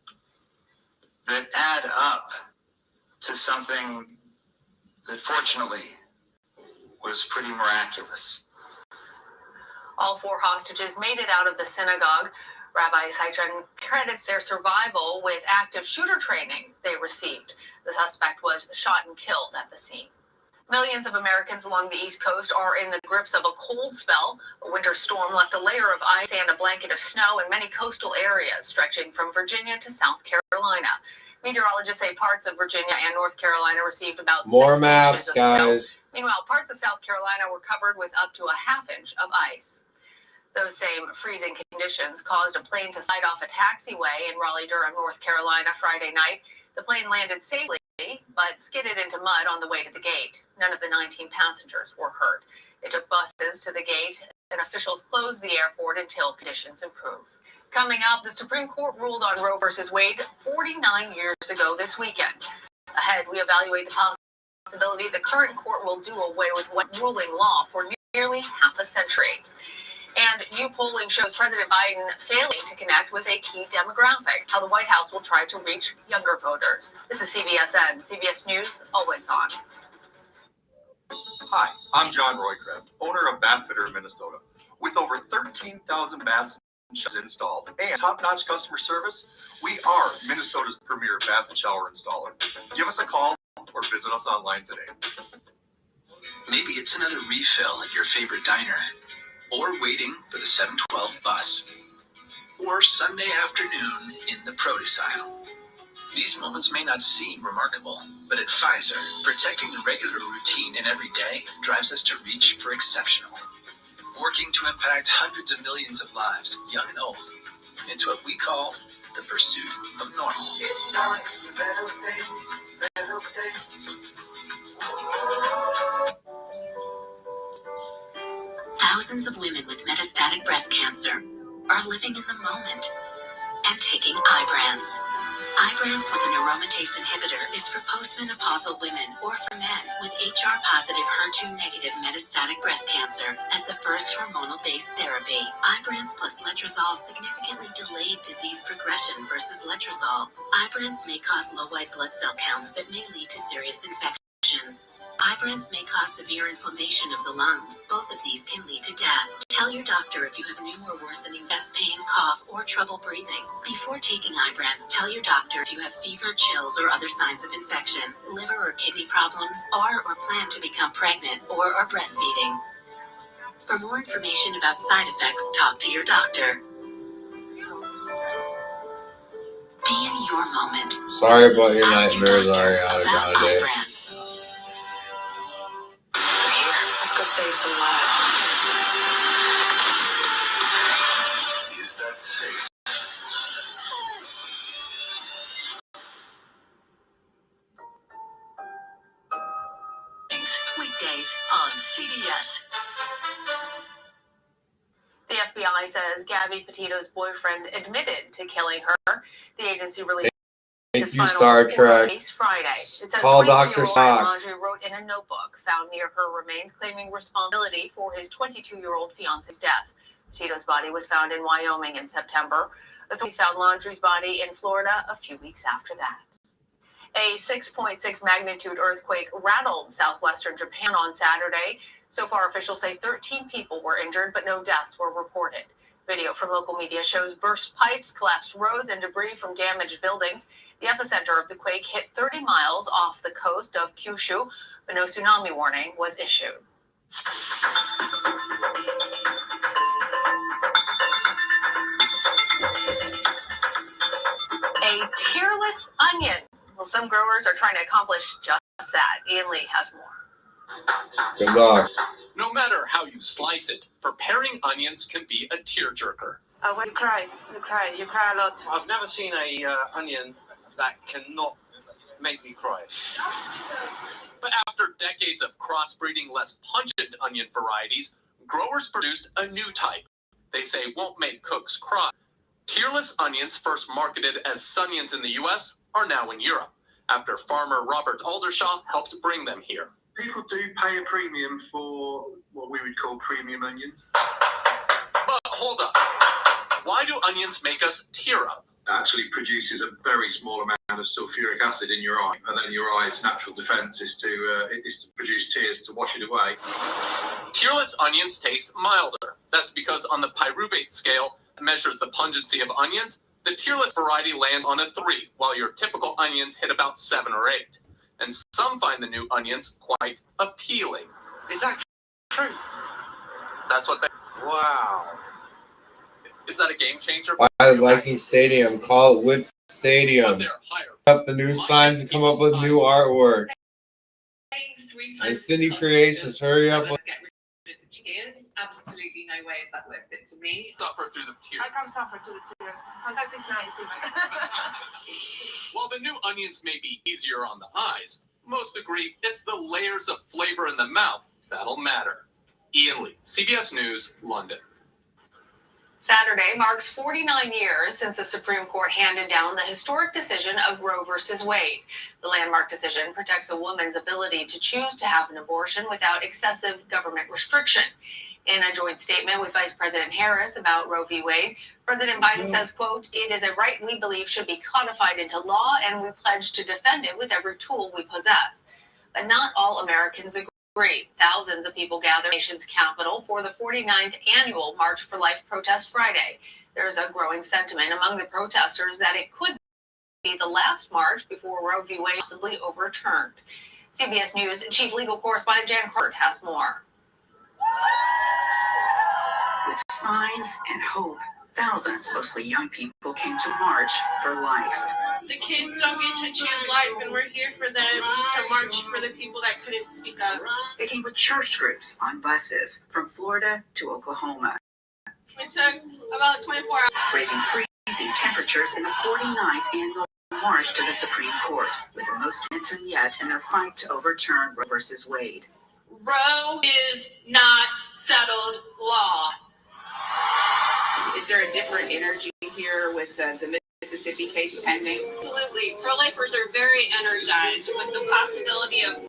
that add up to something that fortunately was pretty miraculous. All 4 hostages made it out of the synagogue. Rabbi Seichen credits their survival with active shooter training they received. The suspect was shot and killed at the scene. Millions of Americans along the East Coast are in the grips of a cold spell. A winter storm left a layer of ice and a blanket of snow in many coastal areas, stretching from Virginia to South Carolina. Meteorologists say parts of Virginia and North Carolina received about More 6 maps, inches of guys. snow. Meanwhile, parts of South Carolina were covered with up to a ½ inch of ice. Those same freezing conditions caused a plane to slide off a taxiway in Raleigh-Durham, North Carolina, Friday night. The plane landed safely, but skidded into mud on the way to the gate. None of the 19 passengers were hurt. They took buses to the gate, and officials closed the airport until conditions improve. Coming up, the Supreme Court ruled on Roe v. Wade 49 years ago this weekend. Ahead, we evaluate the possibility the current court will do away with what ruling law for nearly half a century. And new polling shows President Biden failing to connect with a key demographic, how the White House will try to reach younger voters. This is CBSN, CBS News, always on. Hi, I'm John Roycraft, owner of Bath Fitter in Minnesota. With over 13,000 baths and showers installed and top-notch customer service, we are Minnesota's premier bath and shower installer. Give us a call or visit us online today. Maybe it's another refill at your favorite diner, or waiting for the 7:12 bus, or Sunday afternoon in the produce aisle. These moments may not seem remarkable, but at Pfizer, protecting the regular routine in every day drives us to reach for exceptional. Working to impact hundreds of millions of lives, young and old, into what we call the pursuit of normal. It starts with better things, better things. Thousands of women with metastatic breast cancer are living in the moment and taking Ibrance. Ibrance with an aromatase inhibitor is for postmenopausal women or for men with HR-positive, HER2-negative metastatic breast cancer as the first hormonal-based therapy. Ibrance plus letrozole significantly delayed disease progression versus letrozole. Ibrance may cause low white blood cell counts that may lead to serious infections. Ibrance may cause severe inflammation of the lungs. Both of these can lead to death. Tell your doctor if you have new or worsening chest pain, cough, or trouble breathing. Before taking Ibrance, tell your doctor if you have fever, chills, or other signs of infection, liver or kidney problems, or plan to become pregnant or are breastfeeding. For more information about side effects, talk to your doctor. Be in your moment. Sorry about your Ask your nightmares, doctor Ariana about Grande. Ibrance. Let's go save some lives. Is that safe? Weekdays on CBS. The FBI says Gabby Petito's boyfriend admitted to killing her. The agency released Thank its you, final Star report Trek. case Friday. It says Call 23-year-old Dr. Spock. Landry wrote in a notebook found near her remains claiming responsibility for his 22-year-old fiance's death. Petito's body was found in Wyoming in September. Authorities found Landry's body in Florida a few weeks after that. A 6.6 magnitude earthquake rattled southwestern Japan on Saturday. So far, officials say 13 people were injured, but no deaths were reported. Video from local media shows burst pipes, collapsed roads, and debris from damaged buildings. The epicenter of the quake hit 30 miles off the coast of Kyushu, but no tsunami warning was issued. a tearless onion. Well, some growers are trying to accomplish just that. Ian Lee has more. Good luck. No matter how you slice it, preparing onions can be a tearjerker. When you cry a lot. I've never seen a onion that cannot make me cry. But after decades of crossbreeding less pungent onion varieties, growers produced a new type they say won't make cooks cry. Tearless onions, first marketed as Sunions in the U.S., are now in Europe, after farmer Robert Aldershaw helped bring them here. People do pay a premium for what we would call premium onions. But hold up. Why do onions make us tear up? It actually produces a very small amount of sulfuric acid in your eye, and then your eye's natural defense is to produce tears to wash it away. Tearless onions taste milder. That's because on the pyruvate scale that measures the pungency of onions, the tearless variety lands on a 3, while your typical onions hit about 7 or 8. And some find the new onions quite appealing. Is that true? That's what they... Wow. Is that a game changer? Why Viking Stadium? Call it Wood Stadium. Up the new signs and come up with new artwork. And Cindy Creations, hurry up. Tears, absolutely no way is that worth it to me. Suffer through the tears. I can suffer through the tears. Sometimes it's nice even. While the new onions may be easier on the eyes, most agree it's the layers of flavor in the mouth that'll matter. Ian Lee, CBS News, London. Saturday marks 49 years since the Supreme Court handed down the historic decision of Roe v. Wade. The landmark decision protects a woman's ability to choose to have an abortion without excessive government restriction. In a joint statement with Vice President Harris about Roe v. Wade, President Biden says, quote, "It is a right we believe should be codified into law, and we pledge to defend it with every tool we possess." But not all Americans agree. Thousands of people gathered in the nation's capital for the 49th annual March for Life protest Friday. There's a growing sentiment among the protesters that it could be the last march before Roe v. Wade possibly overturned. CBS News Chief Legal Correspondent Jan Hurt has more. With signs and hope, thousands, mostly young people, came to March for Life. The kids don't get to choose life, and we're here for them to march for the people that couldn't speak up. They came with church groups on buses from Florida to Oklahoma. It took about 24 hours. Braving freezing temperatures in the 49th annual march to the Supreme Court, with the most momentum yet in their fight to overturn Roe v. Wade. Roe is not settled law. Is there a different energy here with the Mississippi case pending? Absolutely. Pro-lifers are very energized with the possibility of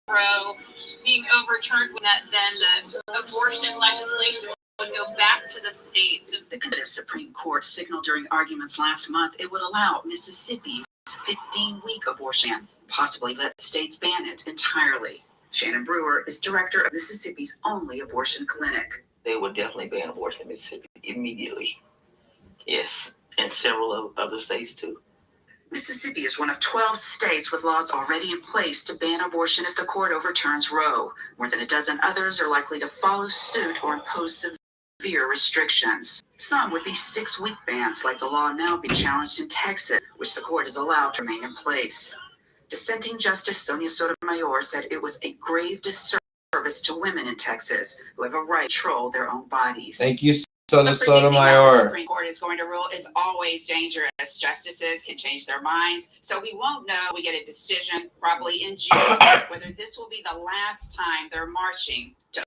Roe being overturned, when that then the abortion legislation would go back to the states. The conservative Supreme Court signaled during arguments last month it would allow Mississippi's 15-week abortion ban, possibly let states ban it entirely. Shannon Brewer is director of Mississippi's only abortion clinic. They would definitely ban abortion in Mississippi immediately. Yes, and several other states too. Mississippi is one of 12 states with laws already in place to ban abortion if the court overturns Roe. More than a dozen others are likely to follow suit or impose severe restrictions. Some would be 6-week bans, like the law now being challenged in Texas, which the court has allowed to remain in place. Dissenting Justice Sonia Sotomayor said it was a grave disservice to women in Texas who have a right to control their own bodies. Thank you, Predicting how the Sotomayor. Supreme Court is going to rule is always dangerous. Justices can change their minds, so we won't know. We get a decision probably in June whether this will be the last time they're marching to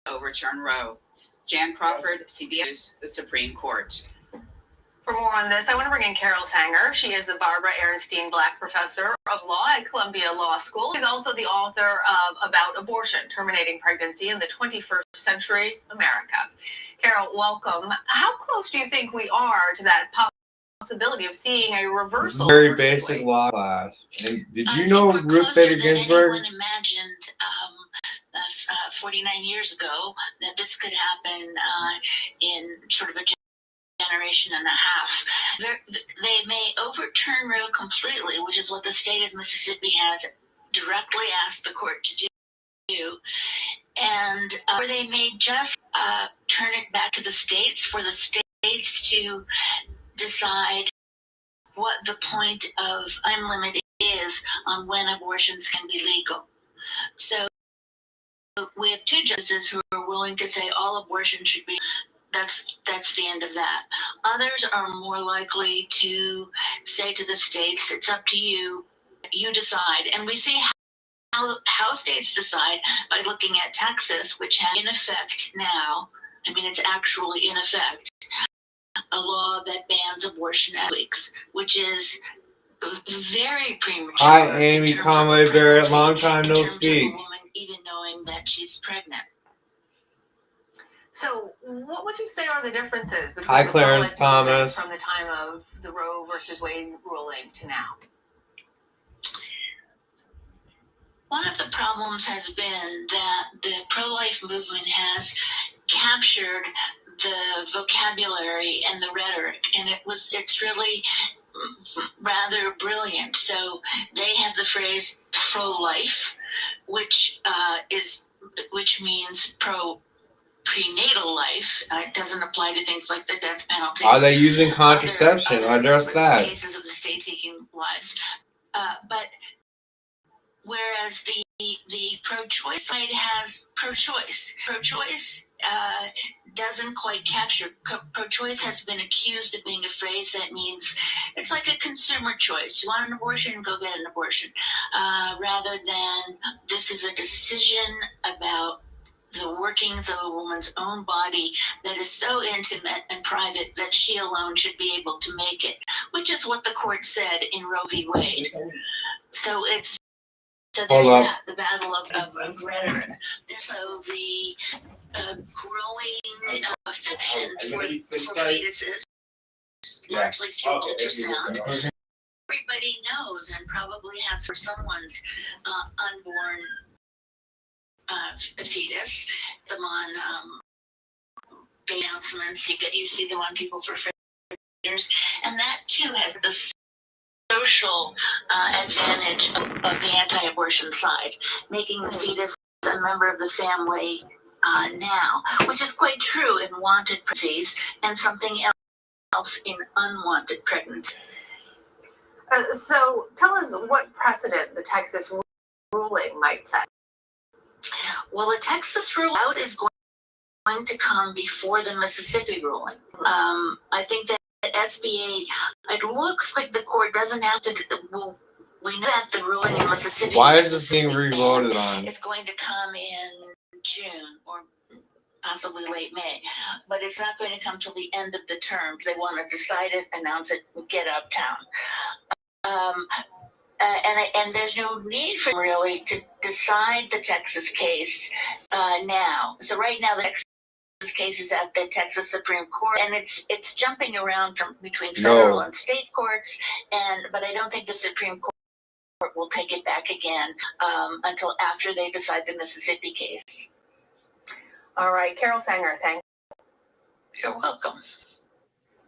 overturn Roe. Jan Crawford, CBS, the Supreme Court. For more on this, I want to bring in Carol Tanger. She is the Barbara Ehrenstein Black Professor of Law at Columbia Law School. She's also the author of About Abortion, Terminating Pregnancy in the 21st Century America. Carol, welcome. How close do you think we are to that possibility of seeing a reversal? This is a very basic law class. And did you know Ruth Bader Ginsburg? Anyone imagined 49 years ago that this could happen in sort of a generation and a half. They may overturn Roe completely, which is what the state of Mississippi has directly asked the court to do, and or they may just turn it back to the states for the states to decide what the point of time limit is on when abortions can be legal. So we have two justices who are willing to say all abortion should be. That's the end of that. Others are more likely to say to the states, it's up to you, you decide. And we see how states decide by looking at Texas, which has in effect now, I mean, it's actually in effect, a law that bans abortion at weeks, which is very premature. Hi, Amy Conway Barrett. Long time no speak. Even knowing that she's pregnant. So, what would you say are the differences between Hi, Clarence Thomas. from the time of the Roe versus Wade ruling to now? One of the problems has been that the pro-life movement has captured the vocabulary and the rhetoric, and it's really rather brilliant. So they have the phrase pro-life, which means prenatal life. It doesn't apply to things like the death penalty. Are they using contraception? Address that. Cases of the state taking lives. But whereas the pro-choice side has pro-choice. Pro-choice doesn't quite capture. Pro-choice has been accused of being a phrase that means it's like a consumer choice. You want an abortion, go get an abortion. Rather than this is a decision about the workings of a woman's own body that is so intimate and private that she alone should be able to make it, which is what the court said in Roe v. Wade. So there's the battle of rhetoric. So the growing affection for fetuses, largely through ultrasound. Everybody knows and probably has for someone's unborn fetus. Them on announcements, you see them on people's refrigerators, and that too has the social advantage of the anti-abortion side, making the fetus a member of the family now, which is quite true in wanted pregnancies and something else in unwanted pregnancies. So tell us what precedent the Texas ruling might set. Well, the Texas ruling is going to come before the Mississippi ruling. I think that SB 8, it looks like the court doesn't have to. Well, we know that the ruling in Mississippi. Why is this being re-voted on? It's going to come in June or possibly late May, but it's not going to come till the end of the term. They want to decide it, announce it, get uptown. And there's no need for really to decide the Texas case now. So right now the Texas case is at the Texas Supreme Court, and it's jumping around from between federal and state courts. But I don't think the Supreme Court will take it back again until after they decide the Mississippi case. All right, Carol Sanger, thank you. You're welcome.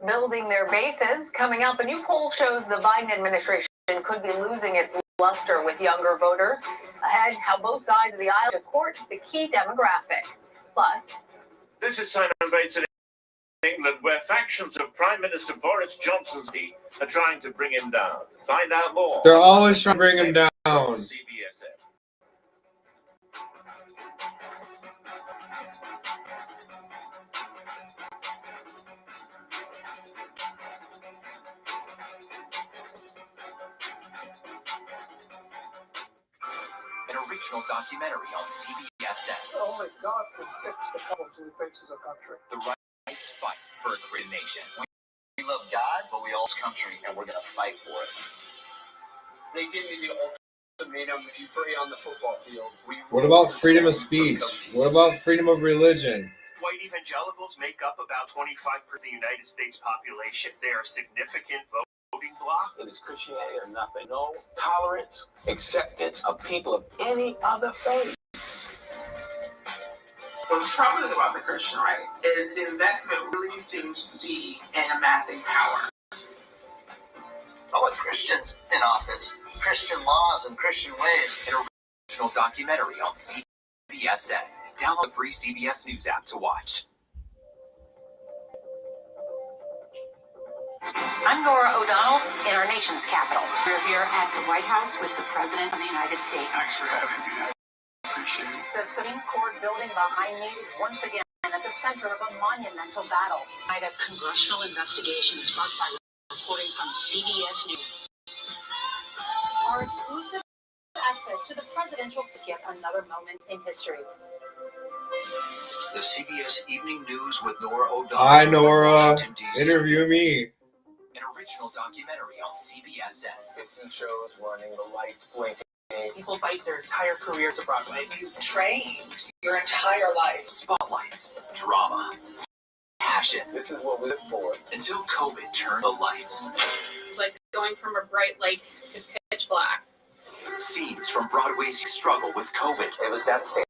Building their bases coming up. A new poll shows the Biden administration could be losing its luster with younger voters. Ahead, how both sides of the aisle to court the key demographic. Plus, this is Simon Bates in England, where factions of Prime Minister Boris Johnson's team are trying to bring him down. Find out more. They're always trying to bring him down. cbsn. An original documentary on CBSN. Only God can fix the problems we face as a country. The right's fight for a great nation. We love God, but we also country, and we're going to fight for it. They give me the ultimatum: if you pray on the football field, What about freedom of speech? What about freedom of religion? White evangelicals make up about 25% of the United States population. They are a significant voting bloc. It is Christianity or nothing. No tolerance, acceptance of people of any other faith. What's troubling about the Christian right is the investment really seems to be in amassing power. I want Christians in office, Christian laws and Christian ways. An original documentary on CBSN. Download the free CBS News app to watch. I'm Nora O'Donnell in our nation's capital. We're here at the White House with the President of the United States. Thanks for having me. I appreciate it. The Supreme Court building behind me is once again at the center of a monumental battle. A congressional investigation sparked by reporting from CBS News. Our exclusive access to the presidential is yet another moment in history. The CBS Evening News with Nora O'Donnell. Hi, from Nora. Washington, D.C. Interview me. An original documentary on CBSN. 50 shows running, the lights blinking. People fight their entire career to Broadway. You trained your entire life. Spotlights, drama, passion. This is what we live for. Until COVID turned the lights. It's like going from a bright light to pitch black. Scenes from Broadway's struggle with COVID. It was devastating.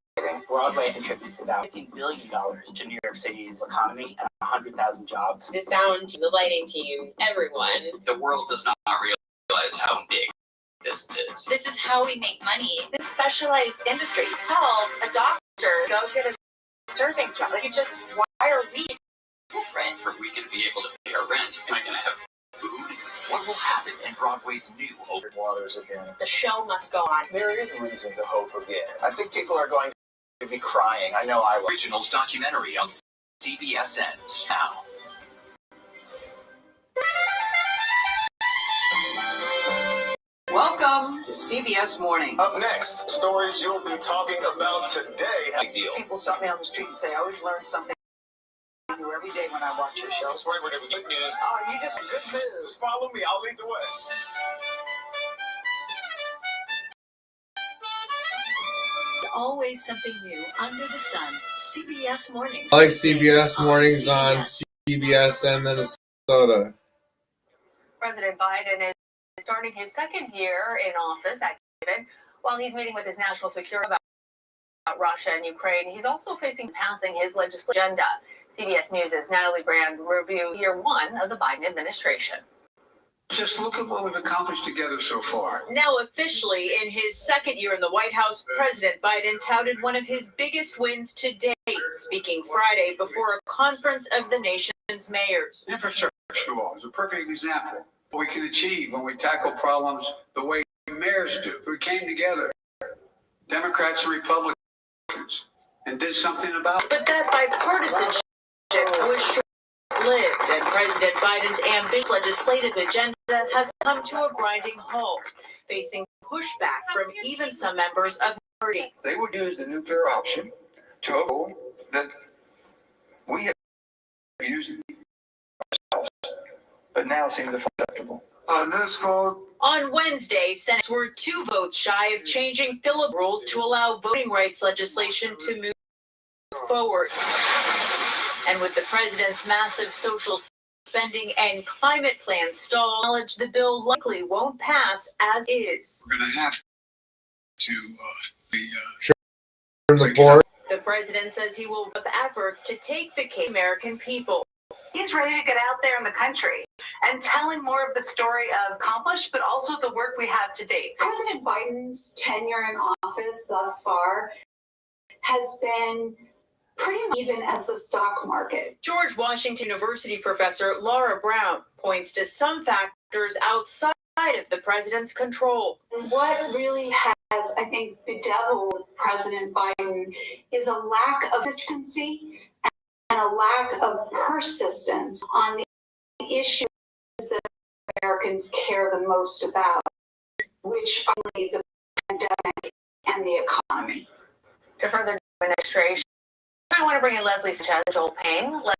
Broadway contributes about $50 billion to New York City's economy and 100,000 jobs. The sound team, the lighting team, everyone. The world does not realize how big this is. This is how we make money. This specialized industry. Tell a doctor, go get a serving job. Like, why are we different? Are we going to be able to pay our rent? Am I going to have food? What will happen in Broadway's new open waters again? The show must go on. There is reason to hope again. I think people are going to be crying. I know I will. Originals documentary on CBSN now. Welcome to CBS Mornings. Up next, stories you'll be talking about today. Big deal. People stop me on the street and say, I always learn something new every day when I watch your show. This morning we're going to be good news. Oh, you just good news. Just follow me. I'll lead the way. Always something new under the sun. CBS Mornings. I like CBS Mornings on CBSN Minnesota. President Biden is starting his second year in office while he's meeting with his national security about Russia and Ukraine. He's also facing passing his legislative agenda. CBS News' Natalie Brand review year one of the Biden administration. Just look at what we've accomplished together so far. Now officially in his second year in the White House, President Biden touted one of his biggest wins to date, speaking Friday before a conference of the nation's mayors. Infrastructure law is a perfect example of what we can achieve when we tackle problems the way mayors do. We came together, Democrats and Republicans, and did something about it. But that bipartisanship was short-lived, and President Biden's ambitious legislative agenda has come to a grinding halt, facing pushback from even some members of the party. They would use the nuclear option to avoid that we have used ourselves, but now seem to find acceptable. On this vote. On Wednesday, Senators were 2 votes shy of changing filibuster rules to allow voting rights legislation to move forward. And with the president's massive social spending and climate plan stalled, the bill likely won't pass as is. We're going to have to Turn the board. The president says he will have efforts to take the case to American people. He's ready to get out there in the country and telling more of the story of accomplished, but also the work we have to date. President Biden's tenure in office thus far has been pretty much even as the stock market. George Washington University professor Laura Brown points to some factors outside of the president's control. What really has, I think, bedeviled President Biden is a lack of consistency and a lack of persistence on the issues that Americans care the most about, which are the pandemic and the economy. To further administration, I want to bring in Leslie Sanchez, Joel Payne. Leslie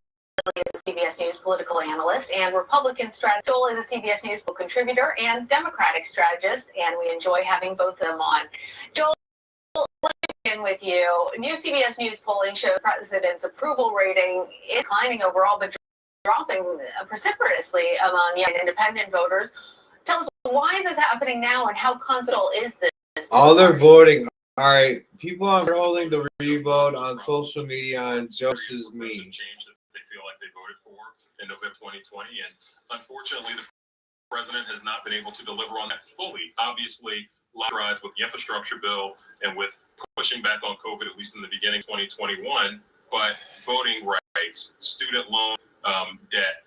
is a CBS News political analyst and Republican strategist. Joel is a CBS News contributor and Democratic strategist, and we enjoy having both of them on. Joel, let me begin with you. New CBS News polling shows the president's approval rating is declining overall, but dropping precipitously among young independent voters. Tell us, why is this happening now, and how consequential is this? All they're voting. All right, people are holding the revote on social media on Jose's me. Change that they feel like they voted for in November 2020, and unfortunately, the president has not been able to deliver on that fully. Obviously, strides with the infrastructure bill and with pushing back on COVID, at least in the beginning of 2021. But voting rights, student loan debt,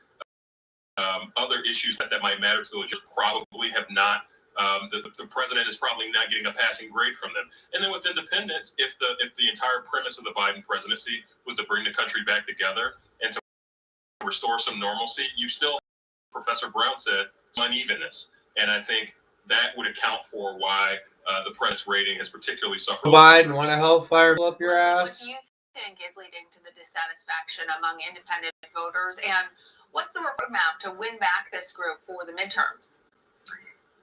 other issues that might matter to the just probably have not. The president is probably not getting a passing grade from them. And then with independents, if the entire premise of the Biden presidency was to bring the country back together and to restore some normalcy, you still, Professor Brown said, unevenness. And I think that would account for why the president's rating has particularly suffered. Biden, want a hellfire up your ass? What do you think is leading to the dissatisfaction among independent voters, and what's the roadmap to win back this group for the midterms?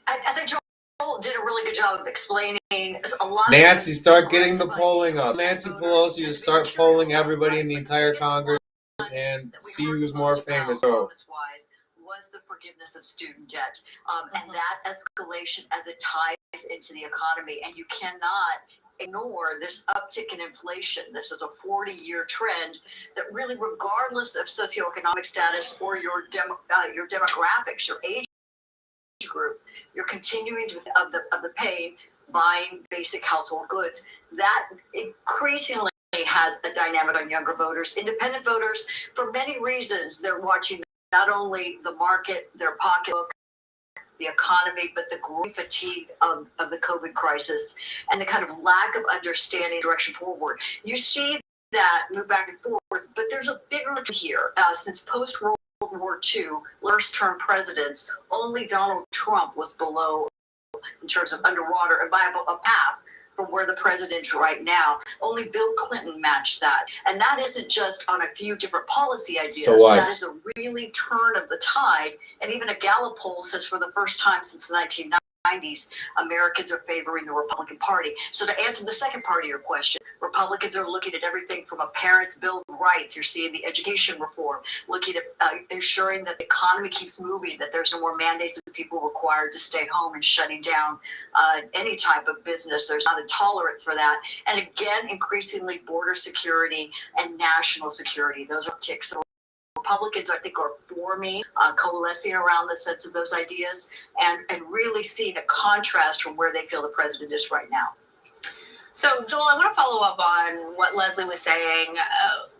I think Joel did a really good job of explaining a lot. Nancy, start getting the polling up. Nancy Pelosi, just start polling everybody in the entire Congress and see who's more famous. Was the forgiveness of student debt, and that escalation as it ties into the economy, and you cannot ignore this uptick in inflation. This is a 40-year trend that really, regardless of socioeconomic status or your demographics, your age group, you're continuing to of the pain buying basic household goods. That increasingly has a dynamic on younger voters, independent voters. For many reasons, they're watching not only the market, their pocketbook, the economy, but the growing fatigue of the COVID crisis and the kind of lack of understanding direction forward. You see that move back and forth, but there's a bigger here. Since post-World War II, first-term presidents, only Donald Trump was below in terms of underwater and by a path from where the president is right now. Only Bill Clinton matched that. And that isn't just on a few different policy ideas. So what? That is a really turn of the tide. And even a Gallup poll says for the first time since the 1990s, Americans are favoring the Republican Party. So to answer the second part of your question, Republicans are looking at everything from a parent's Bill of Rights. You're seeing the education reform, looking at ensuring that the economy keeps moving, that there's no more mandates of people required to stay home and shutting down any type of business. There's not a tolerance for that. And again, increasingly border security and national security. Those are ticks. So Republicans, I think, are forming, coalescing around the sense of those ideas and really seeing a contrast from where they feel the president is right now. So, Joel, I want to follow up on what Leslie was saying.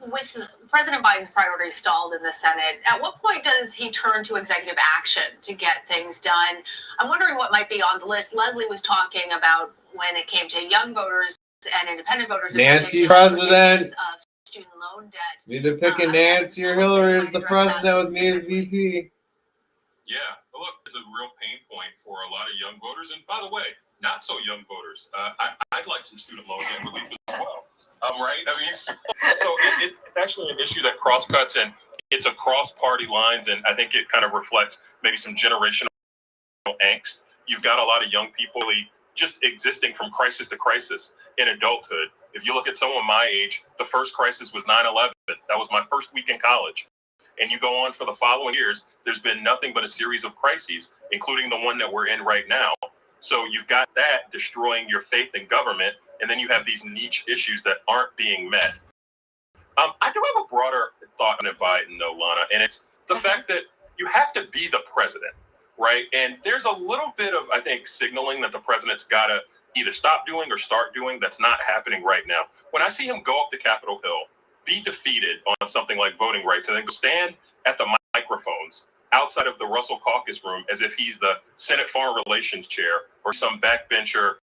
With President Biden's priorities stalled in the Senate, at what point does he turn to executive action to get things done? I'm wondering what might be on the list. Leslie was talking about when it came to young voters and independent voters. Nancy's president. Student loan debt. Either picking Nancy or Hillary as the president with me as VP. Yeah, look, it's a real pain point for a lot of young voters, and by the way, not so young voters. I'd like some student loan debt relief as well. Right? I mean, so it's actually an issue that cross-cuts, and it's across party lines, and I think it kind of reflects maybe some generational angst. You've got a lot of young people just existing from crisis to crisis in adulthood. If you look at someone my age, the first crisis was 9/11. That was my first week in college. And you go on for the following years, there's been nothing but a series of crises, including the one that we're in right now. So you've got that destroying your faith in government, and then you have these niche issues that aren't being met. I do have a broader thought on Biden, though, Lana, and it's the fact that you have to be the president, right? And there's a little bit of, I think, signaling that the president's got to either stop doing or start doing that's not happening right now. When I see him go up to Capitol Hill, be defeated on something like voting rights, and then go stand at the microphones outside of the Russell Caucus room as if he's the Senate Foreign Relations chair or some backbencher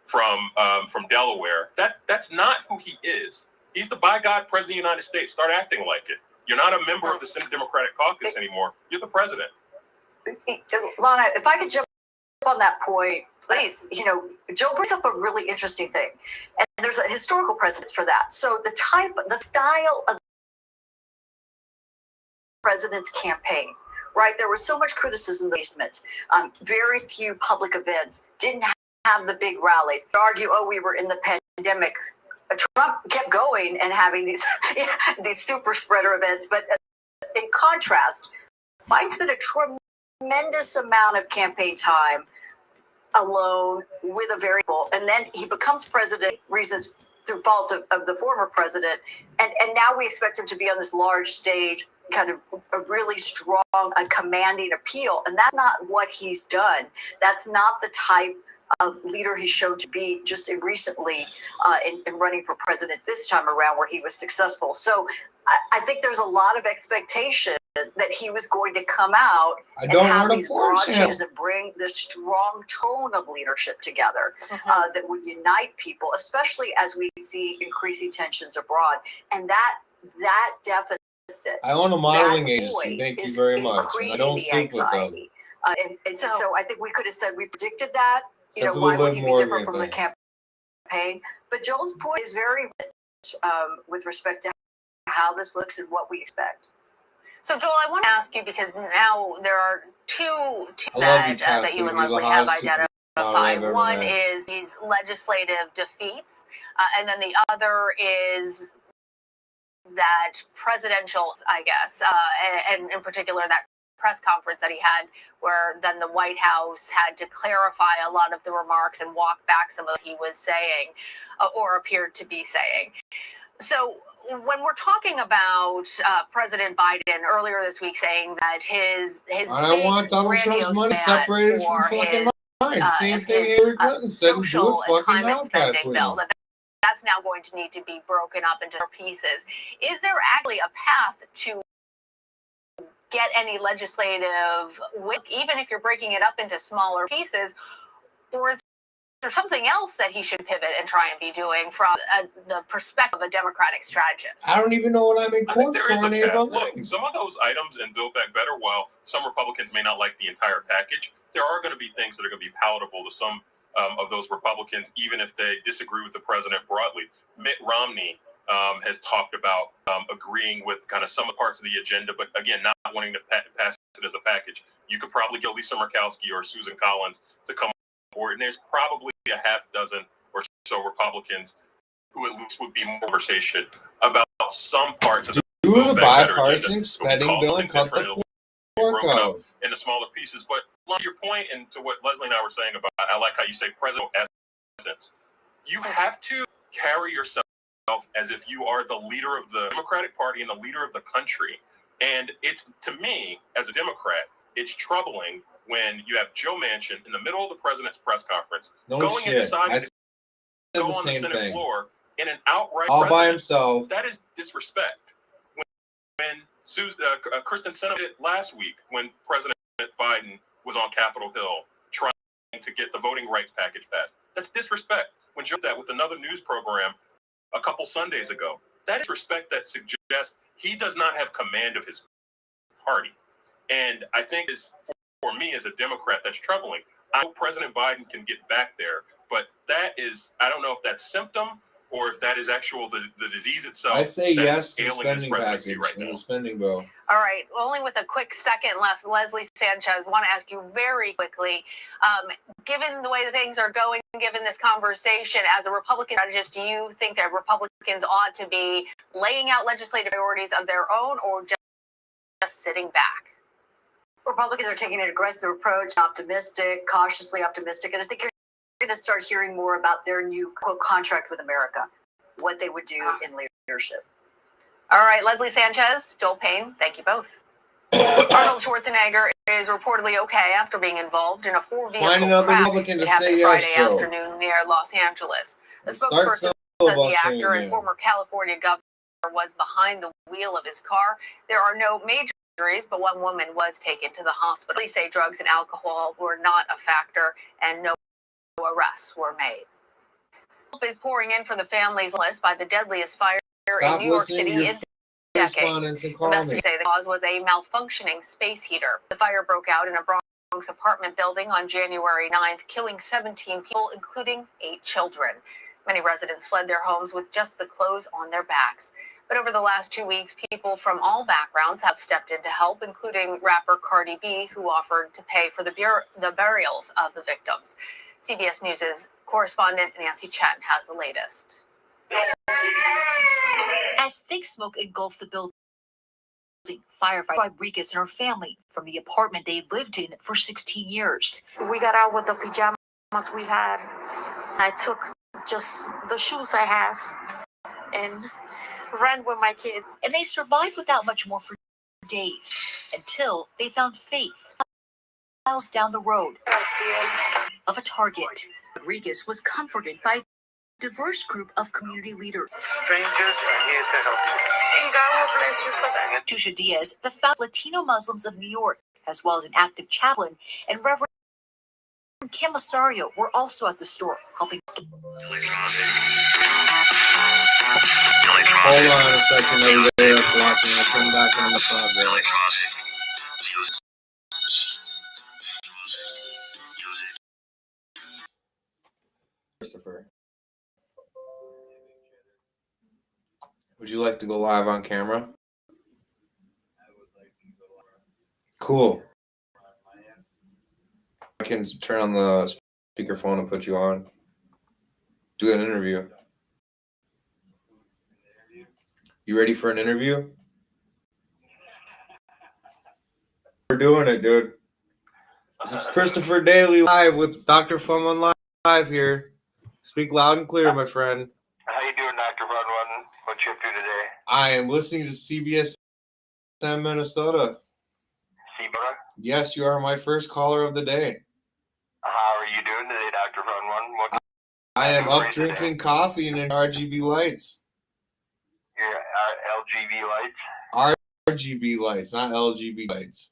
from Delaware, that's not who he is. He's the by God president of the United States. Start acting like it. You're not a member of the Senate Democratic Caucus anymore. You're the president. Lana, if I could jump on that point, please. Joe brings up a really interesting thing, and there's a historical precedent for that. So the style of the president's campaign, right? There was so much criticism in the basement. Very few public events, didn't have the big rallies. They'd argue, we were in the pandemic. Trump kept going and having these super spreader events. But in contrast, Biden spent a tremendous amount of campaign time alone with a variable, and then he becomes president reasons through faults of the former president, and now we expect him to be on this large stage, kind of a really strong, commanding appeal, and that's not what he's done. That's not the type of leader he's shown to be just recently in running for president this time around, where he was successful. So I think there's a lot of expectation that he was going to come out I and don't have want a these porn broad channel. changes and bring this strong tone of leadership together that would unite people, especially as we see increasing tensions abroad. And that deficit, I own a modeling that agency. void Thank you is very much. And I increasing don't the sleep with them. anxiety. And so I think we could have said we predicted that. You Except know, for why the would Liv he be different Morgan from the thing. campaign? But Joel's point is very rich with respect to how this looks and what we expect. So Joel, I want to ask you, because now there are two I love you, that you Kathleen. and You're the Leslie have hottest supermodel I've identified. ever One met. is these legislative defeats, and then the other is that presidential, I guess, and in particular that press conference that he had, where then the White House had to clarify a lot of the remarks and walk back some of what he was saying or appeared to be saying. So when we're talking about President Biden earlier this week saying that his I want Donald Trump's money separated from fucking mine. Same thing Hillary Clinton said. Do it social and fucking climate now, spending Kathleen. bill, that's now going to need to be broken up into pieces. Is there actually a path to get any legislative, even if you're breaking it up into smaller pieces, or is there something else that he should pivot and try and be doing from the perspective of a Democratic strategist? I don't even know what I'm in I court think there for is on a April path. Look, 9th. some of those items in Build Back Better, while some Republicans may not like the entire package, there are going to be things that are going to be palatable to some of those Republicans, even if they disagree with the president broadly. Mitt Romney has talked about agreeing with kind of some parts of the agenda, but again, not wanting to pass it as a package. You could probably get Lisa Murkowski or Susan Collins to come board, and there's probably a half dozen or so Republicans who at least would be more conversation about some parts of the Do the bipartisan spending bill and cut the pork out. into smaller pieces. But to your point and to what Leslie and I were saying about, I like how you say president essence. You have to carry yourself as if you are the leader of the Democratic Party and the leader of the country. And it's, to me, as a Democrat, it's troubling when you have Joe Manchin in the middle of the president's press conference going and deciding I to said go the on the same Senate thing. floor in an outright All by precedent. himself. That is disrespect. When Kristen Sinema did last week, when President Biden was on Capitol Hill trying to get the voting rights package passed, that's disrespect. When Joe did that with another news program a couple Sundays ago, that is respect that suggests he does not have command of his party. And I think for me as a Democrat, that's troubling. I hope President Biden can get back there, but that is, I don't know if that's symptom or if that is actual the disease itself. I say that yes is to the ailing his spending presidency package right and now. the spending bill. All right, only with a quick second left, Leslie Sanchez, want to ask you very quickly, given the way that things are going, given this conversation, as a Republican strategist, do you think that Republicans ought to be laying out legislative priorities of their own or just sitting back? Republicans are taking an aggressive approach, optimistic, cautiously optimistic, and I think you're going to start hearing more about their new quote contract with America, what they would do in leadership. All right, Leslie Sanchez, Joel Payne, thank you both. Arnold Schwarzenegger is reportedly okay after being involved in a four-vehicle crash Republican to that happened say yes, Friday Joe. afternoon near Los Angeles. The Start spokesperson says the filibustering actor and again. former California governor was behind the wheel of his car. There are no major injuries, but one woman was taken to the hospital. Police say drugs and alcohol were not a factor and no arrests were made. Help is pouring in for the family's list by the deadliest fire in New York City in decades. Investigators say the cause was a malfunctioning space heater. The fire broke out in a Bronx apartment building on January 9th, killing 17 people, including 8 children. Many residents fled their homes with just the clothes on their backs. But over the last 2 weeks, people from all backgrounds have stepped in to help, including rapper Cardi B, who offered to pay for the burials of the victims. CBS News' correspondent Nancy Chen has the latest. As thick smoke engulfed the building, firefighter Rodriguez and her family from the apartment they lived in for 16 years. We got out with the pajamas we had. I took just the shoes I have and ran with my kid. And they survived without much more for days until they found Faith miles down the road of a Target. Rodriguez was comforted by a diverse group of community leaders. Strangers are here to help you. And God will bless you for that. Tusha Diaz, the founder of Latino Muslims of New York, as well as an active chaplain, and Reverend Kim Osorio were also at the store helping. Hold on a second, everybody that's watching. I'll come back on the project. Christopher, would you like to go live on camera? Cool. I can turn on the speakerphone and put you on. Do an interview. You ready for an interview? We're doing it, dude. This is Christopher Daly live with Dr. Fun1 live here. Speak loud and clear, my friend. How you doing, Dr. Fun1? What you up to today? I am listening to cbsn Minnesota. Seabra? Yes, you are my first caller of the day. How are you doing today, Dr. Fun1? What I am up today? drinking coffee and in RGB lights. Your LGB lights? RGB lights, not LGB lights.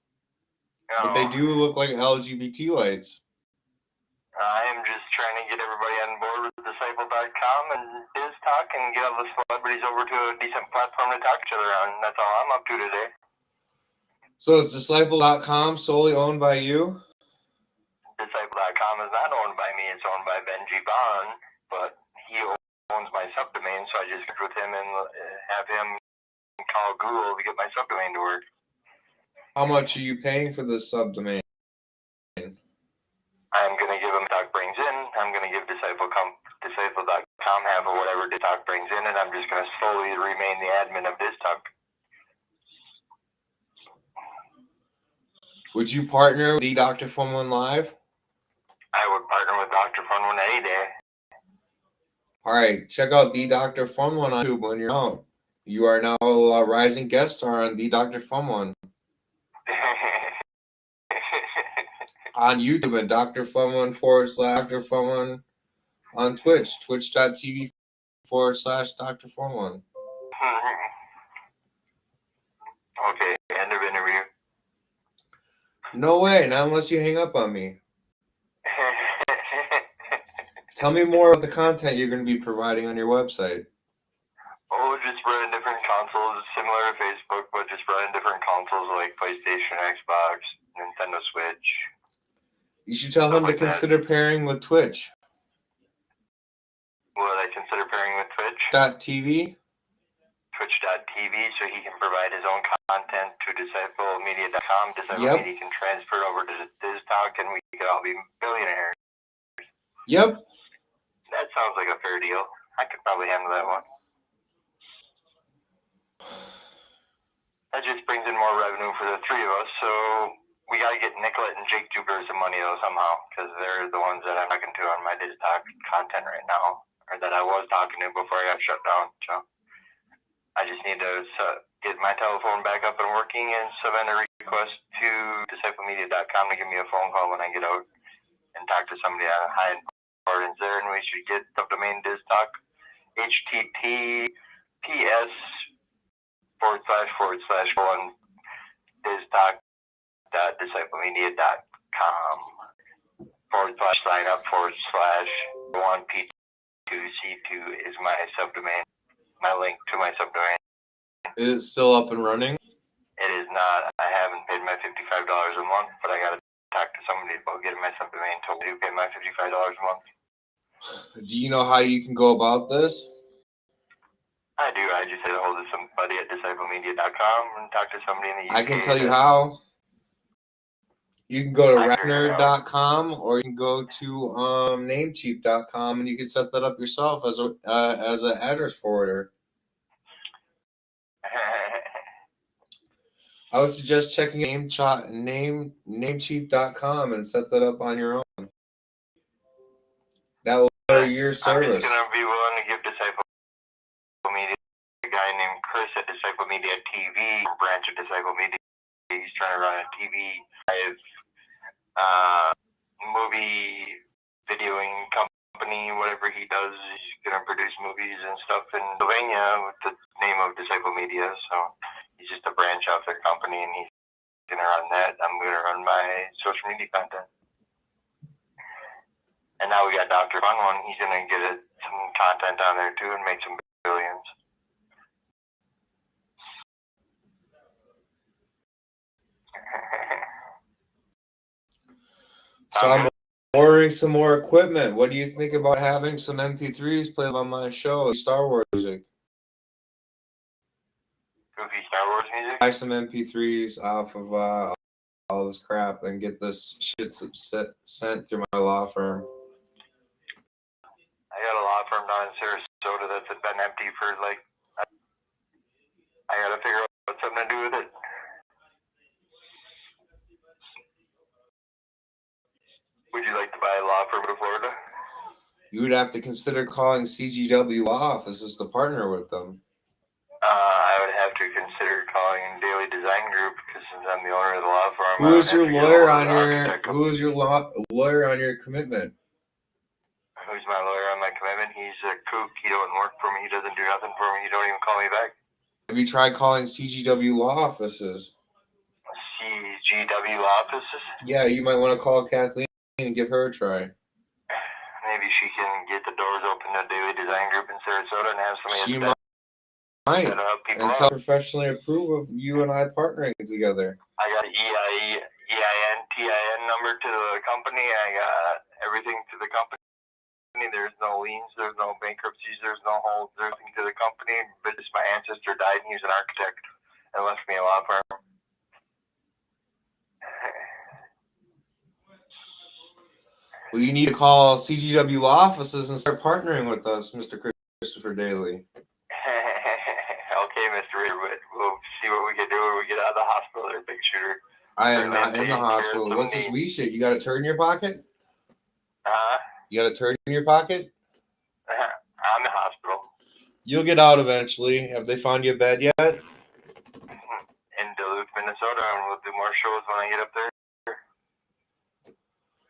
But they do look like LGBT lights. I am just trying to get everybody on board with Disciple.com and BizTalk and get all the celebrities over to a decent platform to talk to each other on. That's all I'm up to today. So is Disciple.com solely owned by you? Disciple.com is not owned by me. It's owned by Benji Bond, but he owns my subdomain, so I just get with him and have him call Google to get my subdomain to work. How much are you paying for this subdomain? I'm going to give him Talk Brings In. I'm going to give Disciple.com half of whatever Talk brings in, and I'm just going to slowly remain the admin of Talk. Would you partner with the Dr. Fun1 Live? I would partner with Dr. Fun1 any day. All right, check out the Dr. Fun1 on YouTube when you're out. You are now a rising guest star on the Dr. Fun1. On YouTube and Dr. Fun1 / Dr. Fun1 on Twitch, twitch.tv / Dr. Fun1. Okay, end of interview. No way, not unless you hang up on me. Tell me more about the content you're going to be providing on your website. Oh, just running different consoles, similar to Facebook, but just running different consoles like PlayStation, Xbox, Nintendo Switch. You should tell him to consider pairing with Twitch. Will I consider pairing with Twitch? .tv? Twitch.tv, so he can provide his own content to DiscipleMedia.com. Disciple Yep. Media can transfer it over to BizTalk, and we could all be billionaires. Yep. That sounds like a fair deal. I could probably handle that one. That just brings in more revenue for the three of us, so we got to get Nicolette and Jake Tuber some money, though, somehow, because they're the ones that I'm talking to on my BizTalk content right now, or that I was talking to before I got shut down, so I just need to get my telephone back up and working and submit a request to DiscipleMedia.com to give me a phone call when I get out and talk to somebody on high importance there, and we should get subdomain BizTalk, https // BizTalk.disciplemedia.com / sign up / 1p2c2 is my subdomain, my link to my subdomain. Is it still up and running? It is not. I haven't paid my $55 a month, but I got to talk to somebody about getting my subdomain told me to pay my $55 a month. Do you know how you can go about this? I do. I just had a hold of somebody at DiscipleMedia.com and talk to somebody in the UK. I can tell you how. You can go to Ratner.com or you can go to Namecheap.com and you can set that up yourself as an address forwarder. I would suggest checking Namecheap.com and set that up on your own. That will better your service. I'm just going to be willing to give Disciple Media a guy named Chris at Disciple Media TV, branch of Disciple Media. He's trying to run a TV live movie videoing company, whatever he does, he's going to produce movies and stuff in Pennsylvania with the name of Disciple Media. So he's just a branch off their company, and he's going to run that. I'm going to run my social media content. And now we got drfun1. He's going to get some content on there too and make some billions. So I'm ordering some more equipment. What do you think about having some MP3s played on my show, Star Wars music? Goofy Star Wars music? Buy some MP3s off of all this crap and get this shit sent through my law firm. I got a law firm down in Sarasota that's been empty for like, I got to figure out something to do with it. Would you like to buy a law firm in Florida? You would have to consider calling CGW Law Offices to partner with them. I would have to consider calling Daily Design Group because since I'm the owner of the law firm. Who is your lawyer on your commitment? Who's my lawyer on my commitment? He's a kook. He don't work for me. He doesn't do nothing for me. He don't even call me back. Have you tried calling CGW Law Offices? CGW offices? Yeah, you might want to call Kathleen and give her a try. Maybe she can get the doors open to Daily Design Group in Sarasota and have somebody. She might. Until professionally approve of you and I partnering together. I got EIN, TIN number to the company. I got everything to the company. There's no liens, there's no bankruptcies, there's no holds, there's nothing to the company. But just my ancestor died and he was an architect and left me a law firm. Well, you need to call CGW Law Offices and start partnering with us, Mr. Christopher Daly. Okay, Mr. Reader, but we'll see what we can do when we get out of the hospital there, big shooter. I am not in the hospital. What's this wee shit? You got a turd in your pocket? You got a turd in your pocket? I'm in the hospital. You'll get out eventually. Have they found you a bed yet? In Duluth, Minnesota, and we'll do more shows when I get up there.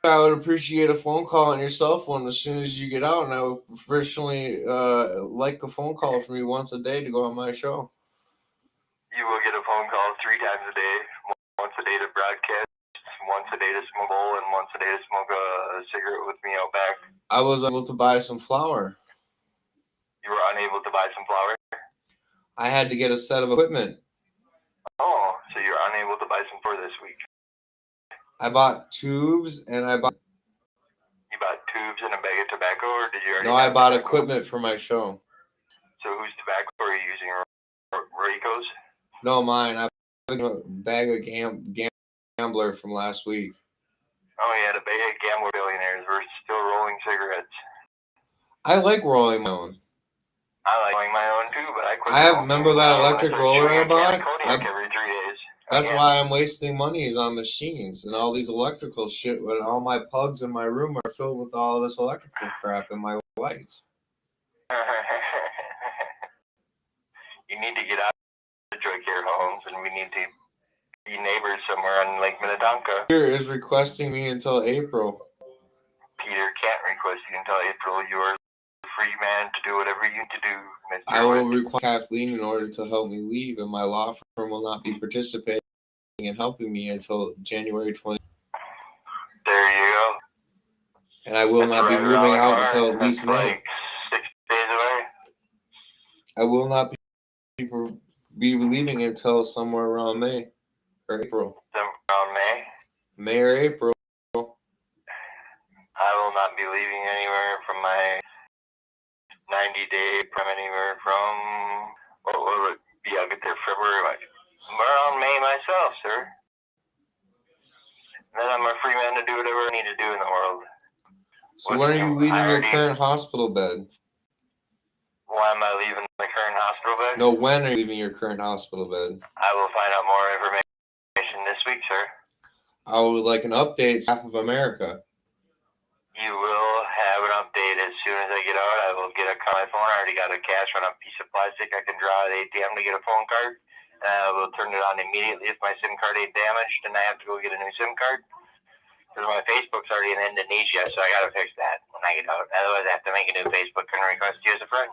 I would appreciate a phone call on your cell phone as soon as you get out, and I would professionally like a phone call from you once a day to go on my show. You will get a phone call 3 times a day, once a day to broadcast, once a day to smoke a bowl, and once a day to smoke a cigarette with me out back. I was able to buy some flour. You were unable to buy some flour? I had to get a set of equipment. Oh, so you're unable to buy some flour this week? I bought tubes and I bought. You bought tubes and a bag of tobacco, or did you already? No, I bought equipment for my show. So whose tobacco are you using? Rico's? No, mine. I bought a bag of Gambler from last week. Oh, yeah, the bag of Gambler billionaires. We're still rolling cigarettes. I like rolling my own. I like rolling my own too, but I quit. Remember that electric roller I bought? Every 3 days. That's why I'm wasting money is on machines and all these electrical shit when all my plugs in my room are filled with all this electrical crap in my lights. You need to get out of Joy Care Homes and we need to be neighbors somewhere on Lake Minnetonka. Peter is requesting me until April. Peter can't request you until April. You are a free man to do whatever you need to do, Mr. I will require Kathleen in order to help me leave, and my law firm will not be participating in helping me until January 20th. There you go. And I will not be moving out until at least May. Like 6 days away. I will not be leaving until somewhere around May or April. Around May? May or April. I will not be leaving anywhere from my 90-day from anywhere from, what will it be? I'll get there February, around May myself, sir. And then I'm a free man to do whatever I need to do in the world. So when are you leaving your current hospital bed? Why am I leaving the current hospital bed? No, when are you leaving your current hospital bed? I will find out more information this week, sir. I would like an update, half of America. You will have an update as soon as I get out. I will get a card on my phone. I already got a cash on a piece of plastic. I can draw at ATM to get a phone card. I will turn it on immediately if my SIM card ain't damaged and I have to go get a new SIM card. Because my Facebook's already in Indonesia, so I got to fix that. when I get out. Otherwise, I have to make a new Facebook and request you as a friend.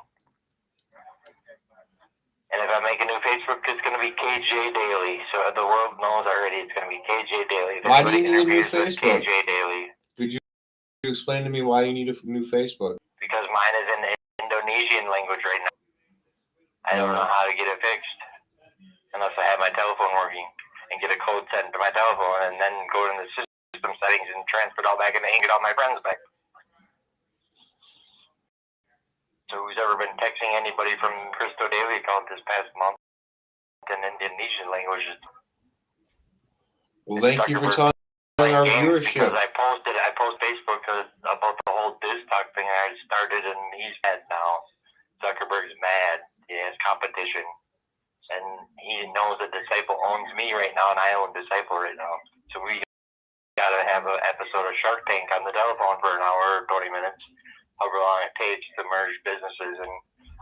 And if I make a new Facebook, it's going to be KJ Daily. So the world knows already it's going to be KJ Daily. If Why do you anybody need a new interferes with Facebook? KJ Daily. Could you explain to me why you need a new Facebook? Because mine is in Indonesian language right now. I don't know how to get it fixed unless I have my telephone working and get a code sent to my telephone and then go in the system settings and transfer it all back and get all my friends back. So who's ever been texting anybody from Cristo Daily account this past month in Indonesian language? Well, thank you for telling our viewership. Because I post Facebook about the whole diss talk thing I started, and he's mad now. Zuckerberg's mad. He has competition, and he knows that Disciple owns me right now, and I own Disciple right now. So we gotta have an episode of Shark Tank on the telephone for an hour or 20 minutes, however long it takes to merge businesses and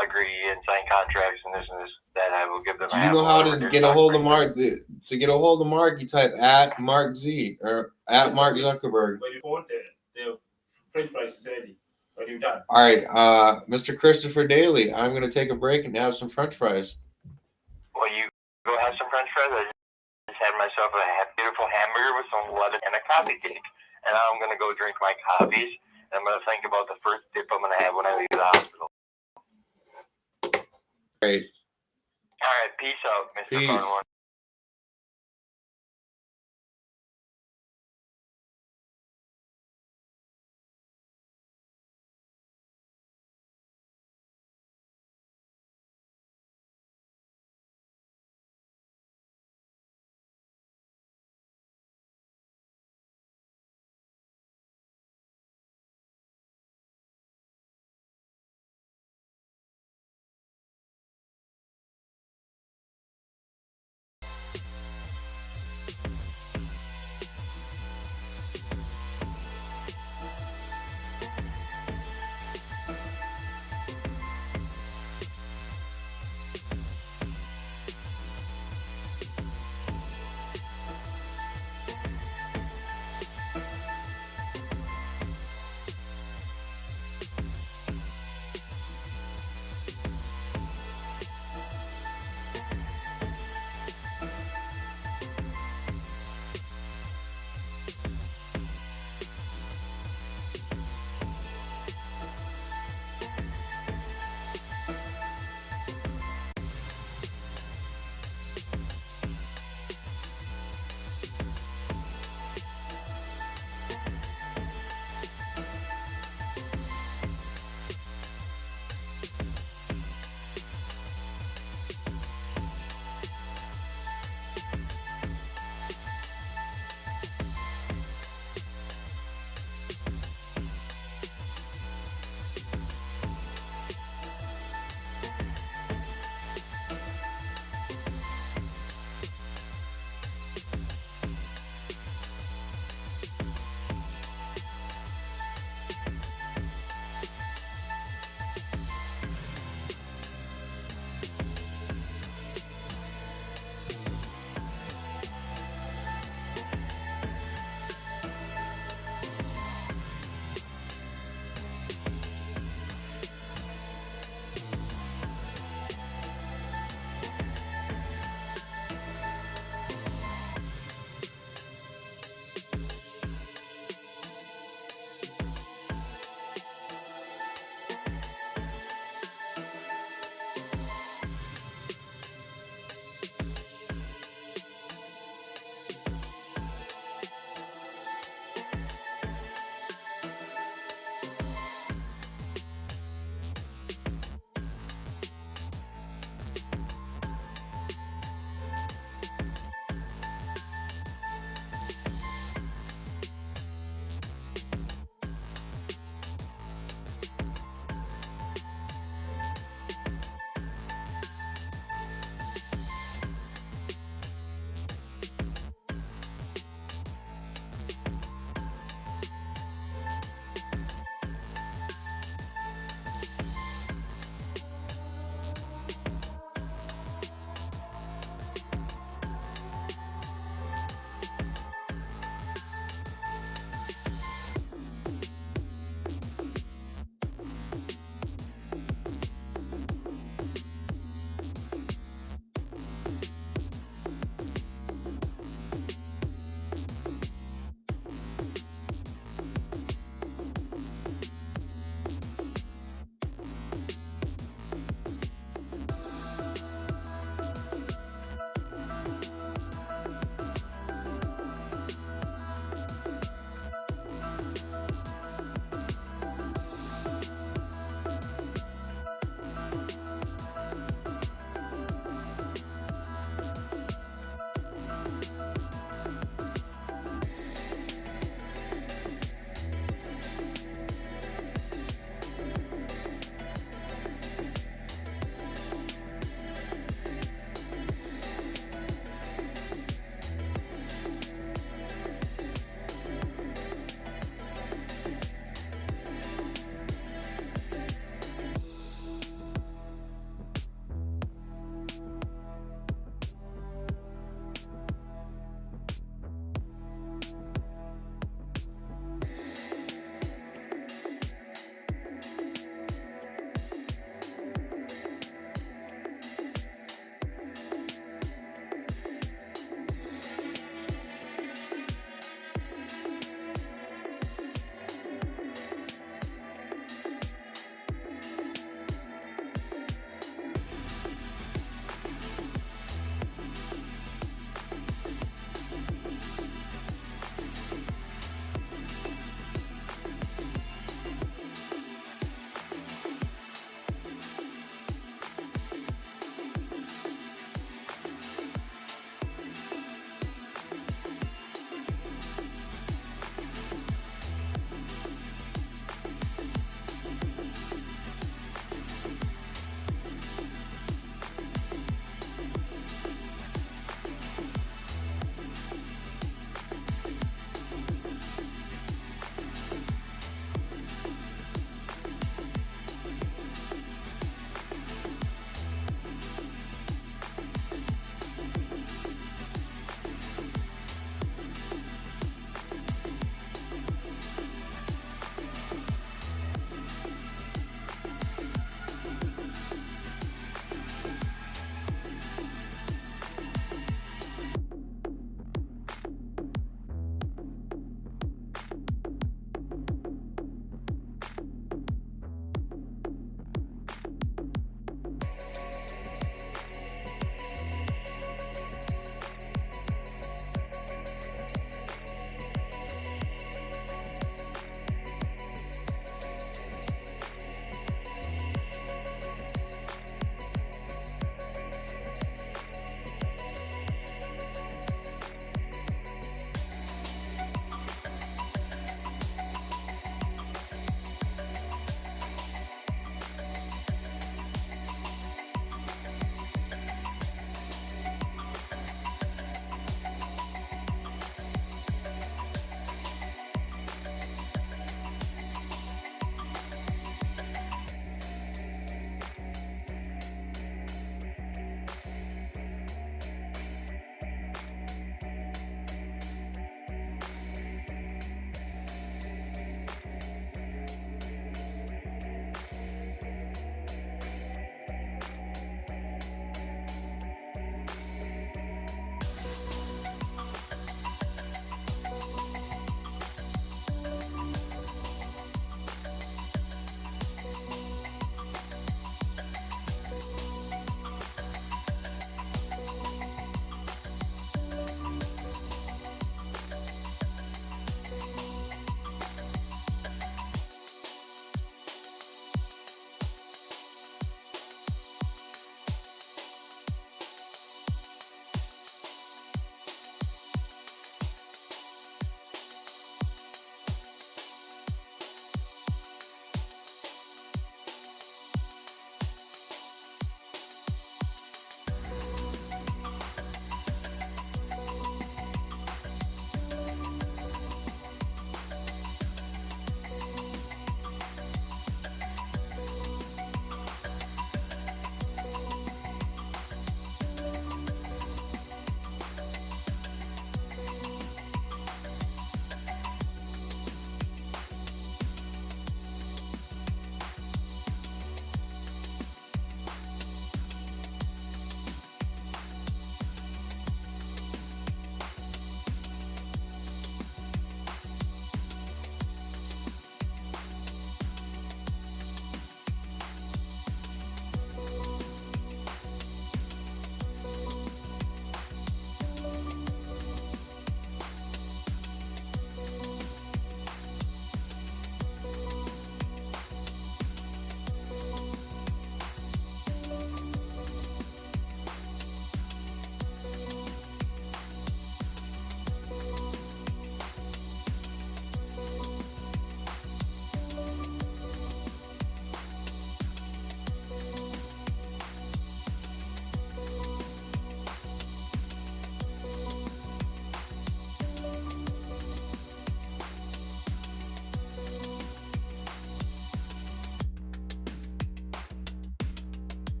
agree and sign contracts and this and this. That I will give them. Do you know how to get a hold of Mark? To get a hold of Mark, you type at Mark Z or at Mark Zuckerberg. When you put the French fries is ready. When you're done. All right, Mr. Christopher Daly, I'm going to take a break and have some French fries. Well, you go have some French fries. I just had myself a beautiful hamburger with some lettuce and a coffee cake. And now I'm going to go drink my coffees. And I'm going to think about the first dip I'm going to have when I leave the hospital. Great. All right, peace out, Mr. Peace. Fun One.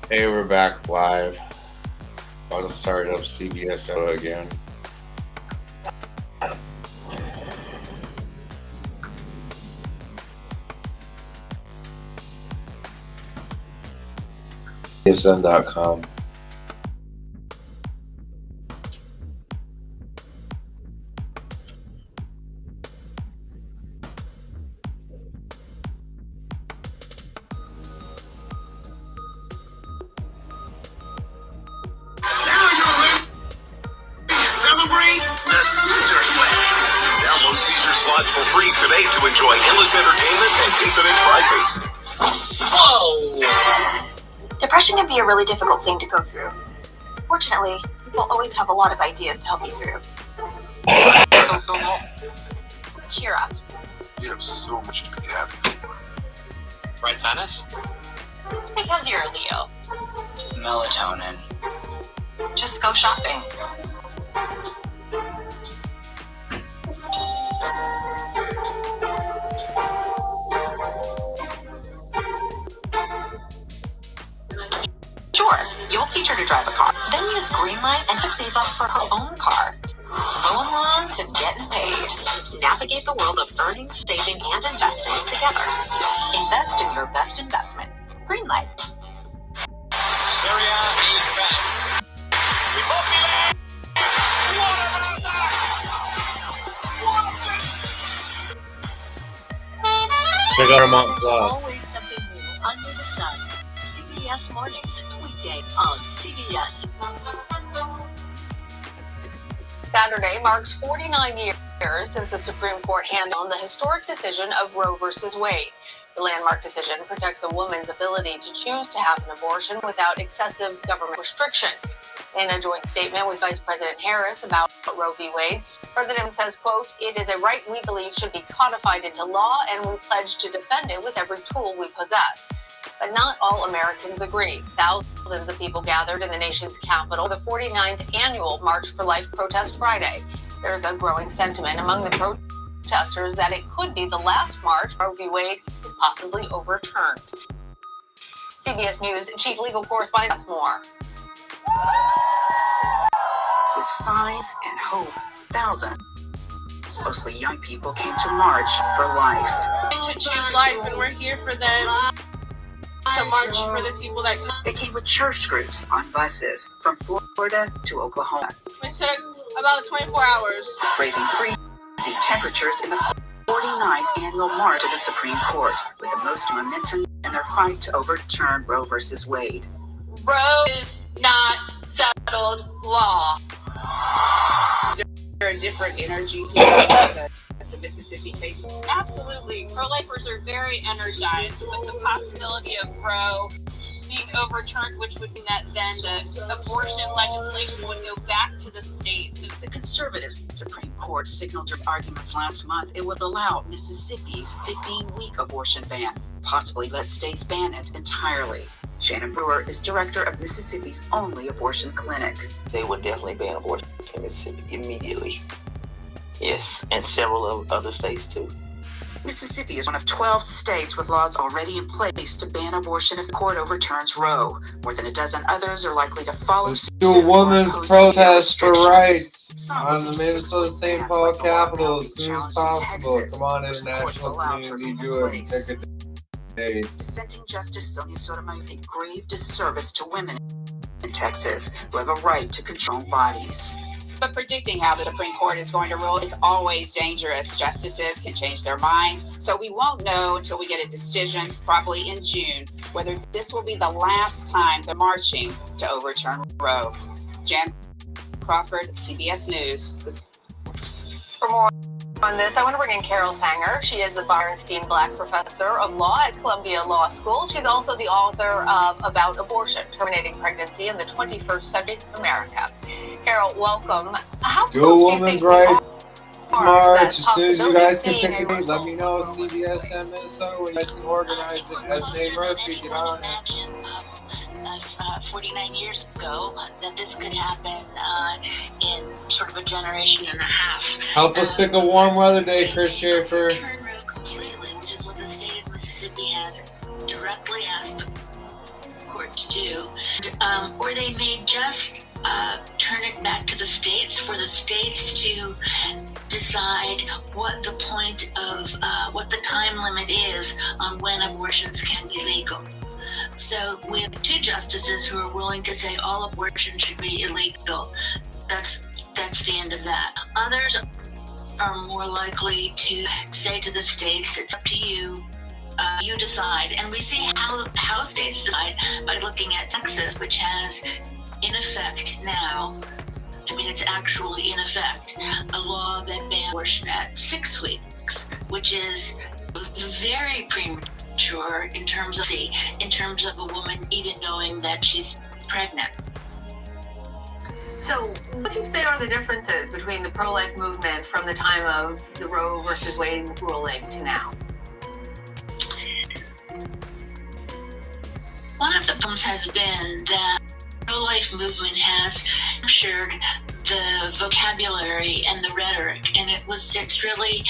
Hey, we're back live. About to start up CBSN again. cbsn.com. Celebrate the Caesar Flag. Download Caesar slots for free today to enjoy endless entertainment and infinite prizes. Whoa! Depression can be a really difficult thing to go through. Fortunately, people always have a lot of ideas to help you through. Cheer up. You have so much to be happy for. Try tennis? Because you're a Leo. Melatonin. Just go shopping. Sure, you'll teach her to drive a car. Then use Greenlight and to save up for her own car. Mowing lawns and getting paid. Navigate the world of earning, saving, and investing together. Invest in your best investment. Greenlight. Syria is back. Check out our Mont There's Plus. always something new under the sun. CBS Mornings, weekday on CBS. Saturday marks 49 years since the Supreme Court handed on the historic decision of Roe v. Wade. The landmark decision protects a woman's ability to choose to have an abortion without excessive government restriction. In a joint statement with Vice President Harris about Roe v. Wade, the President says, quote, "It is a right we believe should be codified into law, and we pledge to defend it with every tool we possess." But not all Americans agree. Thousands of people gathered in the nation's capital for the 49th annual March for Life protest Friday. There's a growing sentiment among the protesters that it could be the last march Roe v. Wade is possibly overturned. CBS News chief legal correspondent has more. With signs and hope, thousands, mostly young people, came to march for life. To choose life, and we're here for them to march for the people that They came with church groups on buses from Florida to Oklahoma, it took about 24 hours. braving freezing temperatures in the 49th annual march to the Supreme Court, with the most momentum in their fight to overturn Roe versus Wade. Roe is not settled law. Is there a different energy here at the Mississippi case? Absolutely. Pro-lifers are very energized with the possibility of Roe being overturned, which would mean that then the abortion legislation would go back to the states. The conservative Supreme Court signaled during arguments last month it would allow Mississippi's 15-week abortion ban, possibly let states ban it entirely. Shannon Brewer is director of Mississippi's only abortion clinic. They would definitely ban abortion in Mississippi immediately. Yes, and several of other states too. Mississippi is one of 12 states with laws already in place to ban abortion if the court overturns Roe. More than a dozen others are likely to follow Let's suit. do a women's or impose severe protest for restrictions. rights Some on the of these Minnesota 6-week St. bans, Paul like the one Capitol now as being soon as challenged in possible. Texas, Come on, which the courts international allowed to community, remain do in it. place. Take a day. Dissenting Justice Sonia Sotomayor did a grave disservice to women in Texas who have a right to control bodies. But predicting how the Supreme Court is going to rule is always dangerous. Justices can change their minds, so we won't know until we get a decision, probably in June, whether this will be the last time they're marching to overturn Roe. Jan Crawford, CBS News. For more On this, I want to bring in Carol Tanger. She is the Bernstein Black Professor of Law at Columbia Law School. She's also the author of About Abortion, Terminating Pregnancy in the 21st Century America. Carol, welcome. How Do close do you Women's think we are Rights to March. that As soon as you possibility of guys can seeing pick a a date, let result? me know. CBSN Minnesota, when you guys can organize it. Esme Murphy, get on it. 49 years ago that this could happen in sort of a generation and a half. Help us pick a warm weather day, Chris Schaefer. Turn Roe completely, which is what the state of Mississippi has directly asked the court to do, or they may just turn it back to the states for the states to decide what the point of what the time limit is on when abortions can be legal. So we have two justices who are willing to say all abortion should be illegal. That's the end of that. Others are more likely to say to the states, it's up to you. You decide. And we see how states decide by looking at Texas, which has in effect now, it's actually in effect, a law that bans abortion at 6 weeks, which is very premature in terms of a woman even knowing that she's pregnant. So, what do you say are the differences between the pro-life movement from the time of the Roe versus Wade ruling to now? One of the problems has been that the pro-life movement has captured the vocabulary and the rhetoric, and it's really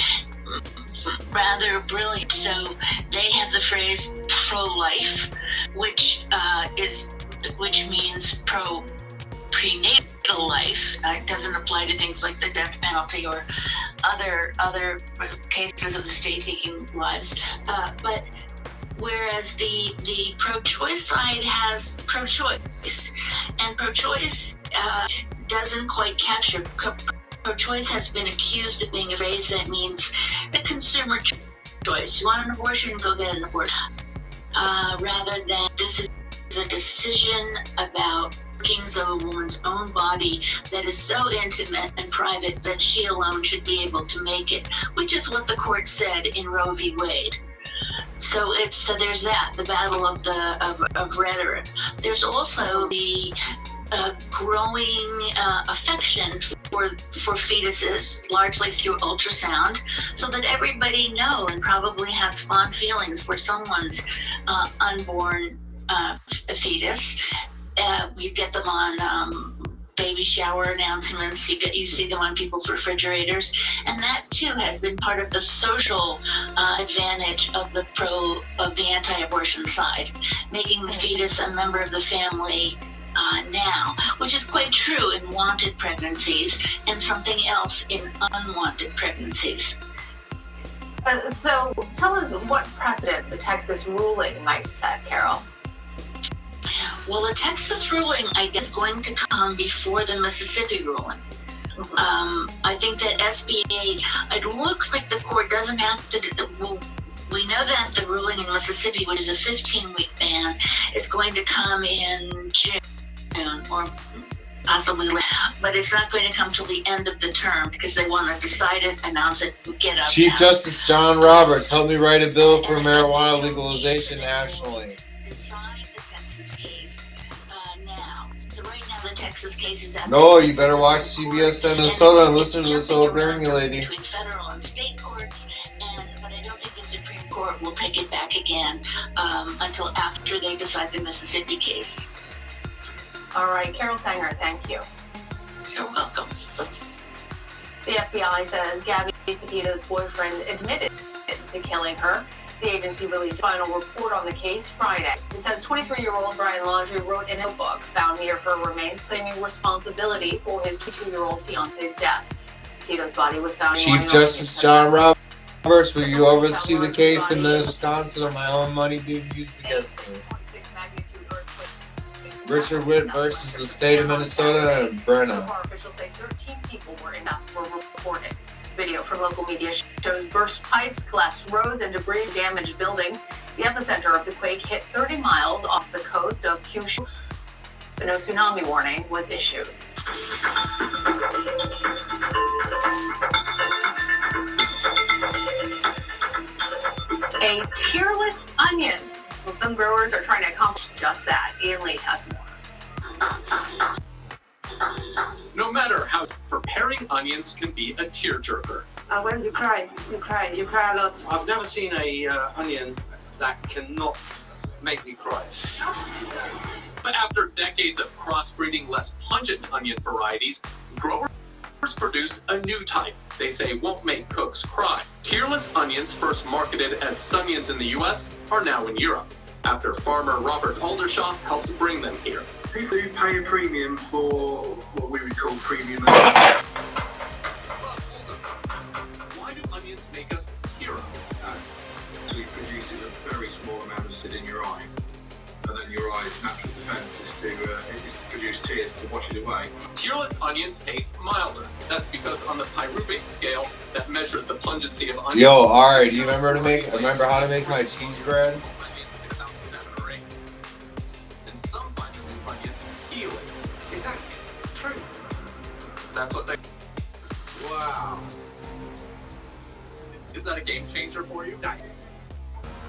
rather brilliant. So they have the phrase pro-life, which means prenatal life. It doesn't apply to things like the death penalty or other cases of the state taking lives. But whereas the pro-choice side has pro-choice, and pro-choice doesn't quite capture. Pro-choice has been accused of being a phrase that means the consumer choice. You want an abortion, go get an abortion. Rather than this is a decision about workings of a woman's own body that is so intimate and private that she alone should be able to make it, which is what the court said in Roe v. Wade. So there's that, the battle of rhetoric. There's also the growing affection for fetuses, largely through ultrasound, so that everybody knows and probably has fond feelings for someone's unborn fetus. You get them on baby shower announcements. You see them on people's refrigerators, and that too has been part of the social advantage of the anti-abortion side, making the fetus a member of the family now, which is quite true in wanted pregnancies and something else in unwanted pregnancies. So tell us what precedent the Texas ruling might set, Carol. Well, the Texas ruling, I guess, is going to come before the Mississippi ruling. I think that SBA, it looks like the court doesn't have to, well, we know that the ruling in Mississippi, which is a 15-week ban, is going to come in June or possibly later, but it's not going to come till the end of the term because they want to decide it, announce it, get up. Chief Justice John Roberts, help me write a bill for marijuana legalization nationally. Texas cases out No, you better watch CBSN Minnesota and listen to this old granny lady. Between federal and state courts, but I don't think the Supreme Court will take it back again until after they decide the Mississippi case. All right, Carol Tanger, thank you. You're welcome. The FBI says Gabby Petito's boyfriend admitted to killing her. The agency released a final report on the case Friday. It says 23-year-old Brian Laundrie wrote in a book found near her remains claiming responsibility for his 22-year-old fiance's death. Petito's body was found. Chief Justice John Roberts, will you oversee the case in Wisconsin of my own money being used against me? Richard Witt versus the state of Minnesota and Brenna. So far, officials say 13 people were reported. Video from local media shows burst pipes, collapsed roads, and debris damaged buildings. The epicenter of the quake hit 30 miles off the coast of Kyushu. But no tsunami warning was issued. a tearless onion. Well, some growers are trying to accomplish just that. Ian Lee has more. No matter how preparing onions can be a tearjerker. When you cry a lot. I've never seen a onion that cannot make me cry. But after decades of crossbreeding less pungent onion varieties, growers produced a new type they say won't make cooks cry. Tearless onions, first marketed as Sunions in the US, are now in Europe, after farmer Robert Aldershaw helped bring them here. People who pay a premium for what we would call premium. Why do onions make us tear up? So it produces a very small amount of acid in your eye, and then your eye's natural defense is to produce tears to wash it away. Tearless onions taste milder. That's because on the pyruvate scale that measures the pungency of onions. Yo, Ari, do you remember how to make my cheese bread? And some find the new onions healing. Is that true? That's what they. Wow. Is that a game changer for you?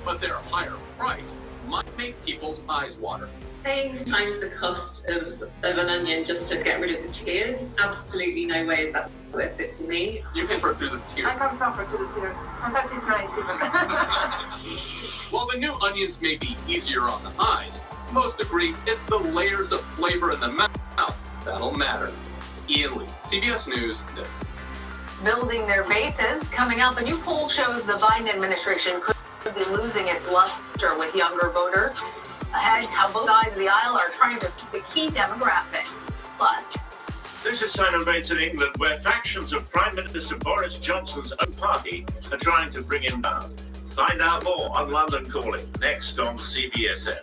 But their higher price might make people's eyes water. Paying times the cost of an onion just to get rid of the tears, absolutely no way is that worth it to me. You can burn through the tears. I can suffer through the tears. Sometimes it's nice even. While the new onions may be easier on the eyes, most agree it's the layers of flavor in the mouth that'll matter. Ian Lee, CBS News. Building their bases. Coming up, a new poll shows the Biden administration could be losing its luster with younger voters. Ahead, how both sides of the aisle are trying to keep the key demographic. Plus, this is Simon Bates in England, where factions of Prime Minister Boris Johnson's own party are trying to bring him down. Find out more on London Calling, next on cbsn.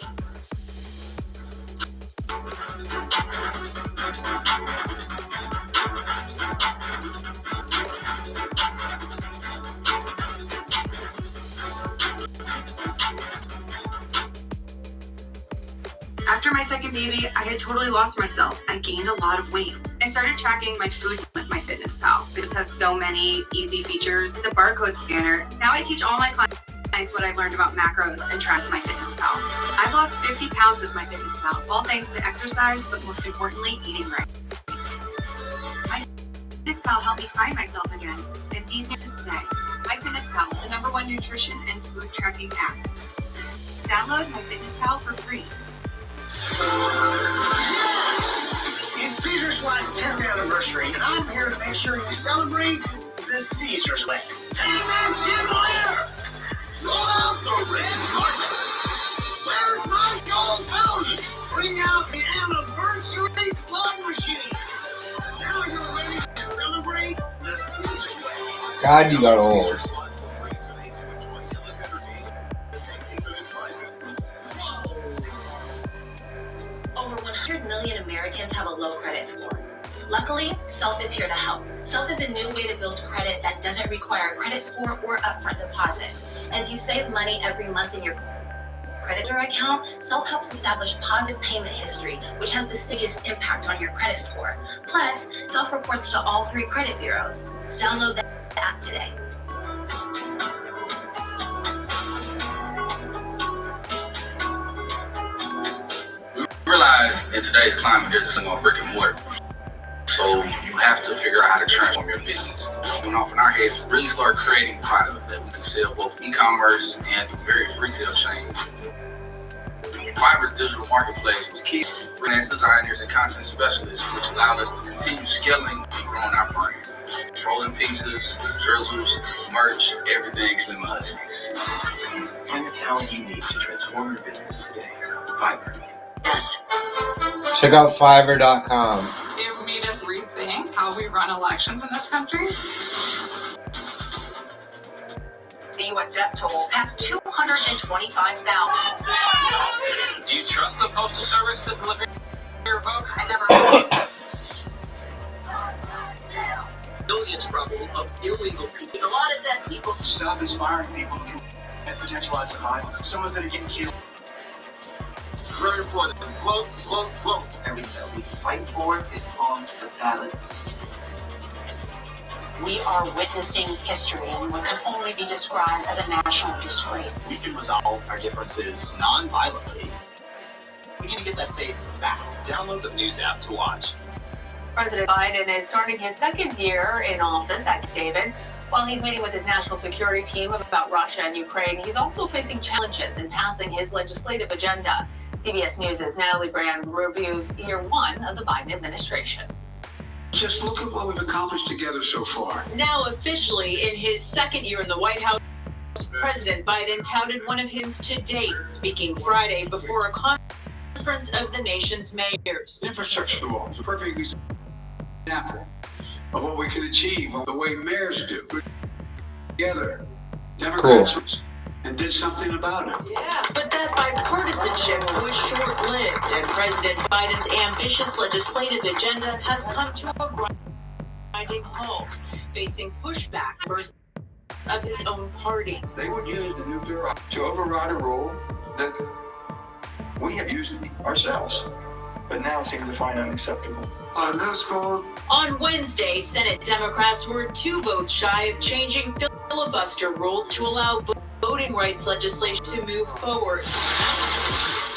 After my second baby, I had totally lost myself. I gained a lot of weight. I started tracking my food with MyFitnessPal. This has so many easy features. The barcode scanner. Now I teach all my clients what I've learned about macros and track MyFitnessPal. I've lost 50 pounds with MyFitnessPal, all thanks to exercise, but most importantly, eating right. MyFitnessPal helped me find myself again, and these need to stay. MyFitnessPal, the #1 nutrition and food tracking app. Download MyFitnessPal for free. It's Caesar's Slide's 10th anniversary, and I'm here to make sure you celebrate the Caesar's way. Hey, man, chandelier! Roll out the red carpet! Where's my gold belly? Bring out the anniversary slot machine! Now you're ready to celebrate the Caesar's way. God, you got old. Over 100 million Americans have a low credit score. Luckily, Self is here to help. Self is a new way to build credit that doesn't require a credit score or upfront deposit. As you save money every month in your creditor account, Self helps establish positive payment history, which has the biggest impact on your credit score. Plus, Self reports to all 3 credit bureaus. Download the app today. Realize in today's climate there's this thing on brick and mortar. So you have to figure out how to transform your business. Went off in our heads, really start creating product that we can sell both e-commerce and through various retail chains. Fiverr's digital marketplace was key for freelance designers and content specialists, which allowed us to continue scaling and growing our brand. Rolling pieces, drizzles, merch, everything Slim Huskies. Find the talent you need to transform your business today. Fiverr. Yes. Check out Fiverr.com. It made us rethink how we run elections in this country. The U.S. death toll passed 225,000. Do you trust the Postal Service to deliver your vote? I never. Billions probably of illegal people. A lot of dead people. Stop inspiring people to potentialize the violence. Some of them are getting killed. Very important. Vote, vote, vote. Everything that we fight for is on the ballot. We are witnessing history in what can only be described as a national disgrace. We can resolve our differences non-violently. We need to get that faith back. Download the news app to watch. President Biden is starting his second year in office at David. While he's meeting with his national security team about Russia and Ukraine, he's also facing challenges in passing his legislative agenda. CBS News' Natalie Brand reviews year one of the Biden administration. Just look at what we've accomplished together so far. Now officially in his second year in the White House, President Biden touted one of his to date, speaking Friday before a conference of the nation's mayors. Infrastructure law is a perfect example of what we can achieve the way mayors do. Together, Democrats and did something about it. Yeah, but that bipartisanship was short-lived, and President Biden's ambitious legislative agenda has come to a grinding halt, facing pushback of his own party. They would use the nuclear to override a rule that we have used ourselves, but now seem to find unacceptable. On this vote. On Wednesday, Senate Democrats were 2 votes shy of changing filibuster rules to allow voting rights legislation to move forward.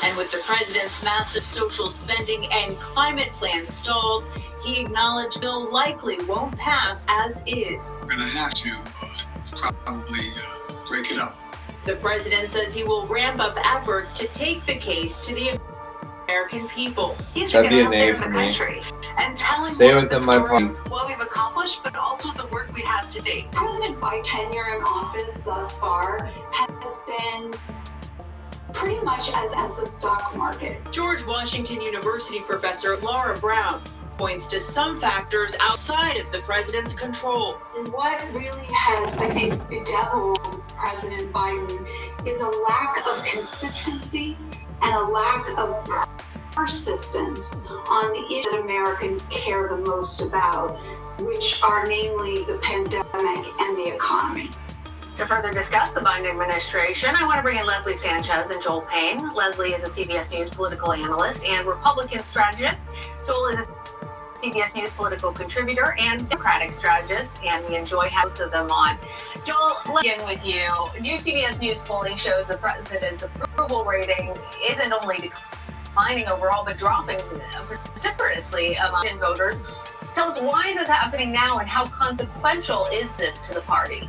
And with the president's massive social spending and climate plan stalled, he acknowledged the bill likely won't pass as is. We're going to have to probably break it up. The president says he will ramp up efforts to take the case to the American people. That'd be a nay for me. Stay within my party. What we've accomplished, but also the work we have to date. President Biden's tenure in office thus far has been pretty much as the stock market. George Washington University professor Laura Brown points to some factors outside of the president's control. What really has, I think, bedeviled President Biden is a lack of consistency and a lack of persistence on the issue that Americans care the most about, which are namely the pandemic and the economy. To further discuss the Biden administration, I want to bring in Leslie Sanchez and Joel Payne. Leslie is a CBS News political analyst and Republican strategist. Joel is a CBS News political contributor and Democratic strategist, and we enjoy having both of them on. Joel, let's begin with you. New CBS News polling shows the president's approval rating isn't only declining overall, but dropping precipitously among voters. Tell us, why is this happening now, and how consequential is this to the party?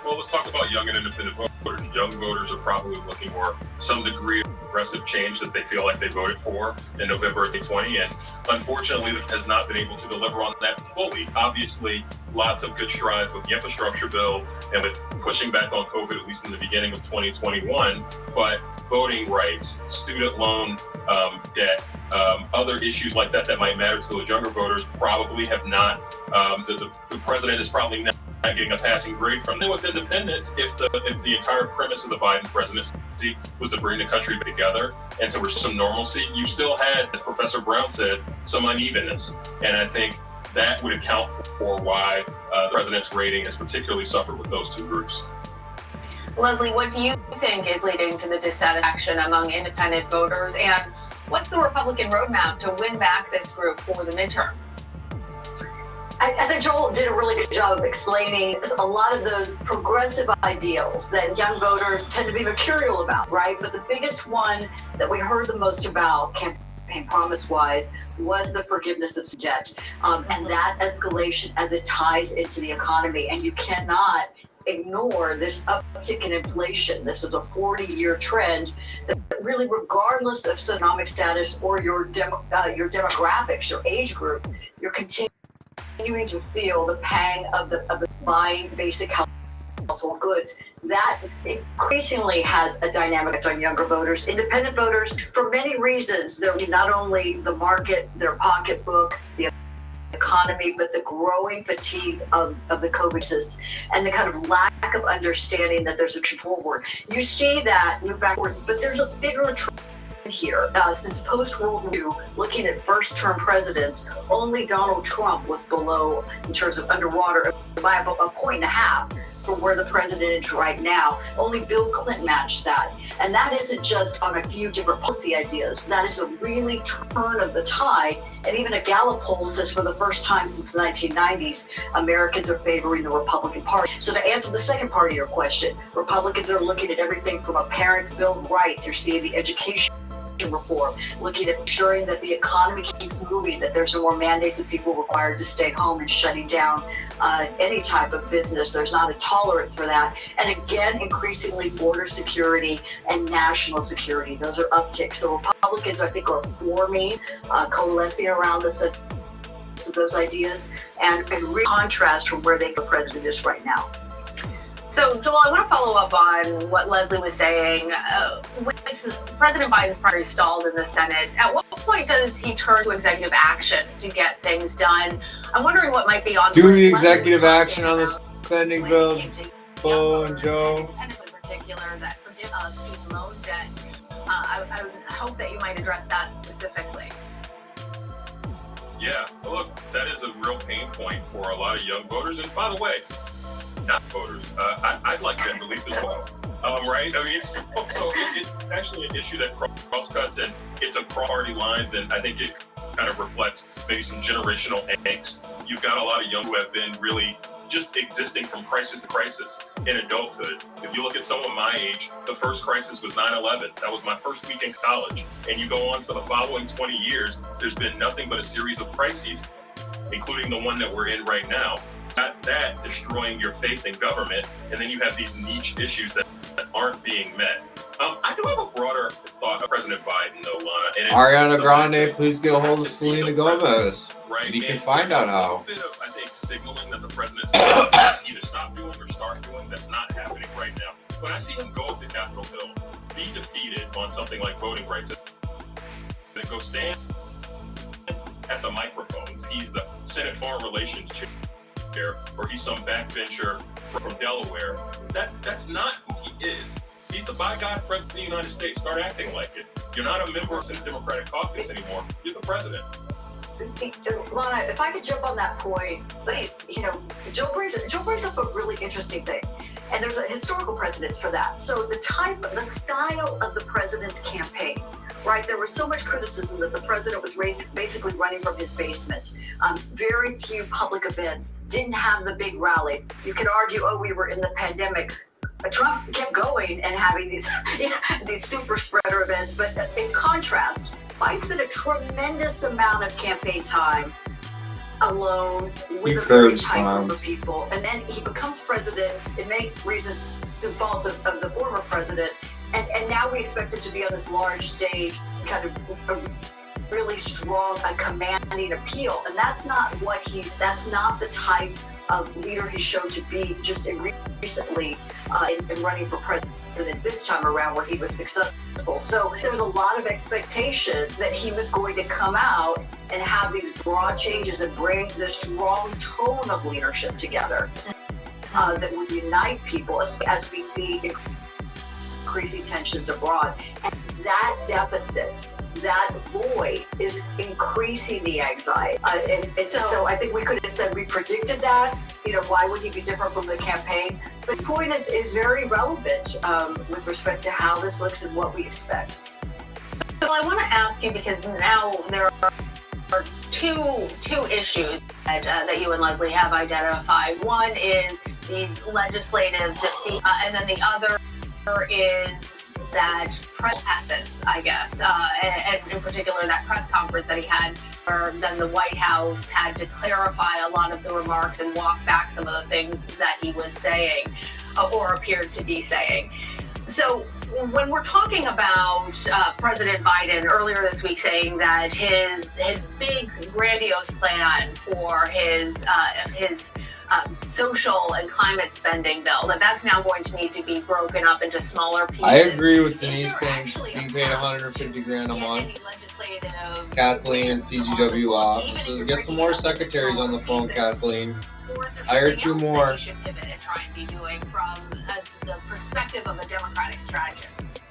Well, let's talk about young and independent voters. Young voters are probably looking for some degree of progressive change that they feel like they voted for in November of 2020, and unfortunately has not been able to deliver on that fully. Obviously, lots of good strides with the infrastructure bill and with pushing back on COVID, at least in the beginning of 2021, but voting rights, student loan debt, other issues like that that might matter to those younger voters probably have not, the president is probably not getting a passing grade from them. With independents, if the entire premise of the Biden presidency was to bring the country together and to restore some normalcy, you still had, as Professor Brown said, some unevenness. And I think that would account for why the president's rating has particularly suffered with those two groups. Leslie, what do you think is leading to the dissatisfaction among independent voters, and what's the Republican roadmap to win back this group for the midterms? I think Joel did a really good job of explaining a lot of those progressive ideals that young voters tend to be mercurial about, right? But the biggest one that we heard the most about, campaign promise-wise, was the forgiveness of debt, and that escalation as it ties into the economy. And you cannot ignore this uptick in inflation. This is a 40-year trend that really, regardless of socioeconomic status or your demographics, your age group, you're continuing to feel the pang of the buying basic household goods. That increasingly has a dynamic on younger voters. Independent voters, for many reasons, they're not only the market, their pocketbook, the economy, but the growing fatigue of the COVID crisis and the kind of lack of understanding that there's a trend forward. You see that move backward, but there's a bigger trend here. Since post-World War II, looking at first-term presidents, only Donald Trump was below, in terms of underwater, by about 1.5 points. for where the president is right now. Only Bill Clinton matched that. And that isn't just on a few different policy ideas. That is a really turn of the tide. And even a Gallup poll says for the first time since the 1990s, Americans are favoring the Republican Party. So to answer the second part of your question, Republicans are looking at everything from a parent's Bill of Rights. You're seeing the education reform, looking at ensuring that the economy keeps moving, that there's no more mandates of people required to stay home and shutting down any type of business. There's not a tolerance for that. And again, increasingly border security and national security. Those are upticks. So Republicans, I think, are forming, coalescing around this of those ideas, and real contrast from where the president is right now. So, Joel, I want to follow up on what Leslie was saying. With President Biden's primary stalled in the Senate, at what point does he turn to executive action to get things done? I'm wondering what might be on the executive action on the spending bill, Bo and Joe. In particular, that forgive student loan debt. I hope that you might address that specifically. Yeah, look, that is a real pain point for a lot of young voters. And by the way, not voters, I'd like them relief as well. Right? I mean, it's actually an issue that cross-cuts, and it's across party lines, and I think it kind of reflects maybe some generational angst. You've got a lot of young who have been really just existing from crisis to crisis in adulthood. If you look at someone my age, the first crisis was 9/11. That was my first week in college. And you go on for the following 20 years, there's been nothing but a series of crises, including the one that we're in right now. That destroying your faith in government, and then you have these niche issues that aren't being met. I do have a broader thought of President Biden, though, Lana. And Ariana Grande, please get a hold of Selena Gomez. Right? And you can find out how. A bit of, I think, signaling that the president's either stop doing or start doing. That's not happening right now. When I see him go up the Capitol Hill, be defeated on something like voting rights, then go stand at the microphones. He's the Senate Foreign Relations chair, or he's some backbencher from Delaware. That's not who he is. He's the by God president of the United States. Start acting like it. You're not a member of the Democratic caucus anymore. You're the president. Lana, if I could jump on that point, please. You know, Joe brings up a really interesting thing, and there's a historical precedence for that. So the style of the president's campaign, right? There was so much criticism that the president was basically running from his basement. Very few public events, didn't have the big rallies. You could argue, oh, we were in the pandemic. But Trump kept going and having these super spreader events. But in contrast, Biden spent a tremendous amount of campaign time alone with a very tight group of people. And then he becomes president. In many reasons, defaults of the former president. And now we expect him to be on this large stage, kind of a really strong, commanding appeal. And that's not the type of leader he's shown to be just recently in running for president this time around, where he was successful. So there was a lot of expectation that he was going to come out and have these broad changes and bring this strong tone of leadership together that would unite people, as we see increasing tensions abroad. And that deficit, that void, is increasing the anxiety. And so I think we could have said we predicted that. You know, why would he be different from the campaign? But his point is very relevant with respect to how this looks and what we expect. So I want to ask you, because now there are two issues that you and Leslie have identified. One is these legislative defeats, and then the other is that press essence, I guess, and in particular that press conference that he had, where then the White House had to clarify a lot of the remarks and walk back some of the things that he was saying or appeared to be saying. So when we're talking about President Biden earlier this week saying that his big grandiose plan for his social and climate spending bill, that's now going to need to be broken up into smaller pieces. I agree with Denise being paid $150,000 a month. Kathleen and CGW law offices. Get some more secretaries on the phone, Kathleen. Hire 2 more. Should pivot and try and be doing from the perspective of a Democratic strategist.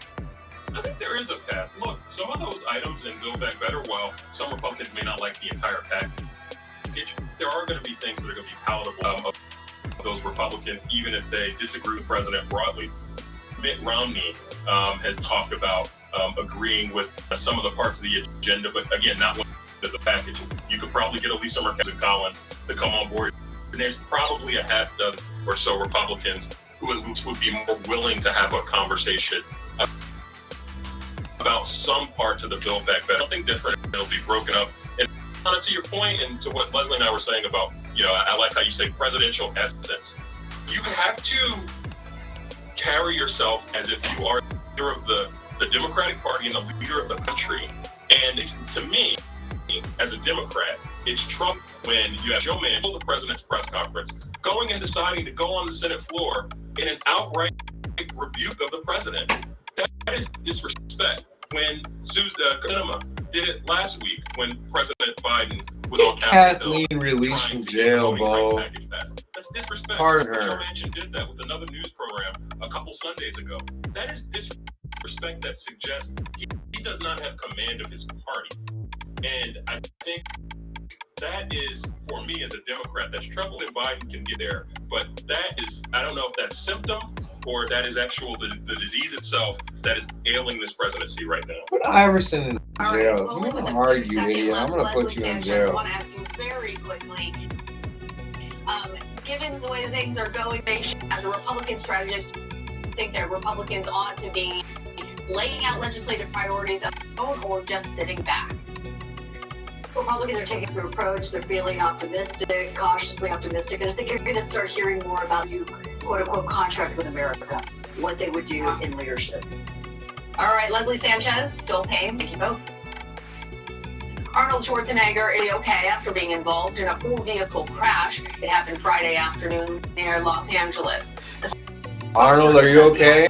I think there is a path. Look, some of those items in Build Back Better, while some Republicans may not like the entire package, there are going to be things that are going to be palatable. those Republicans, even if they disagree with the president broadly. Mitt Romney has talked about agreeing with some of the parts of the agenda, but again, not one as a package. You could probably get Elisa Murkowski and Collins to come on board. And there's probably a half dozen or so Republicans who would be more willing to have a conversation about some parts of the Build Back Better. Something different. It'll be broken up. And to your point and to what Leslie and I were saying about, I like how you say presidential essence. You have to carry yourself as if you are the leader of the Democratic Party and the leader of the country. And to me, as a Democrat, it's Trump when you have Joe Manchin, the president's press conference, going and deciding to go on the Senate floor in an outright rebuke of the president. That is disrespect. When Suzanne did it last week when President Biden was on Capitol Hill. Kathleen released from jail, Bo. That's disrespect. Pardon her. Joe Manchin did that with another news program a couple Sundays ago. That is disrespect that suggests he does not have command of his party. And I think that is, for me as a Democrat, that's trouble and Biden can get there. But that is, I don't know if that's symptom or that is actual the disease itself that is ailing this presidency right now. Put Iverson in jail. Well, You're with gonna the argue, second idiot. I'm gonna left, put Leslie you in Sanchez, jail. I want to ask you very quickly. Given the way things are going, as a Republican strategist, think that Republicans ought to be laying out legislative priorities or just sitting back? Republicans are taking some approach. They're feeling optimistic, cautiously optimistic, and I think you're going to start hearing more about you, quote unquote, contract with America, what they would do in leadership. All right, Leslie Sanchez, Joel Payne, thank you both. Arnold Schwarzenegger is okay after being involved in a four-vehicle crash. It happened Friday afternoon near Los Angeles. Arnold, are you okay?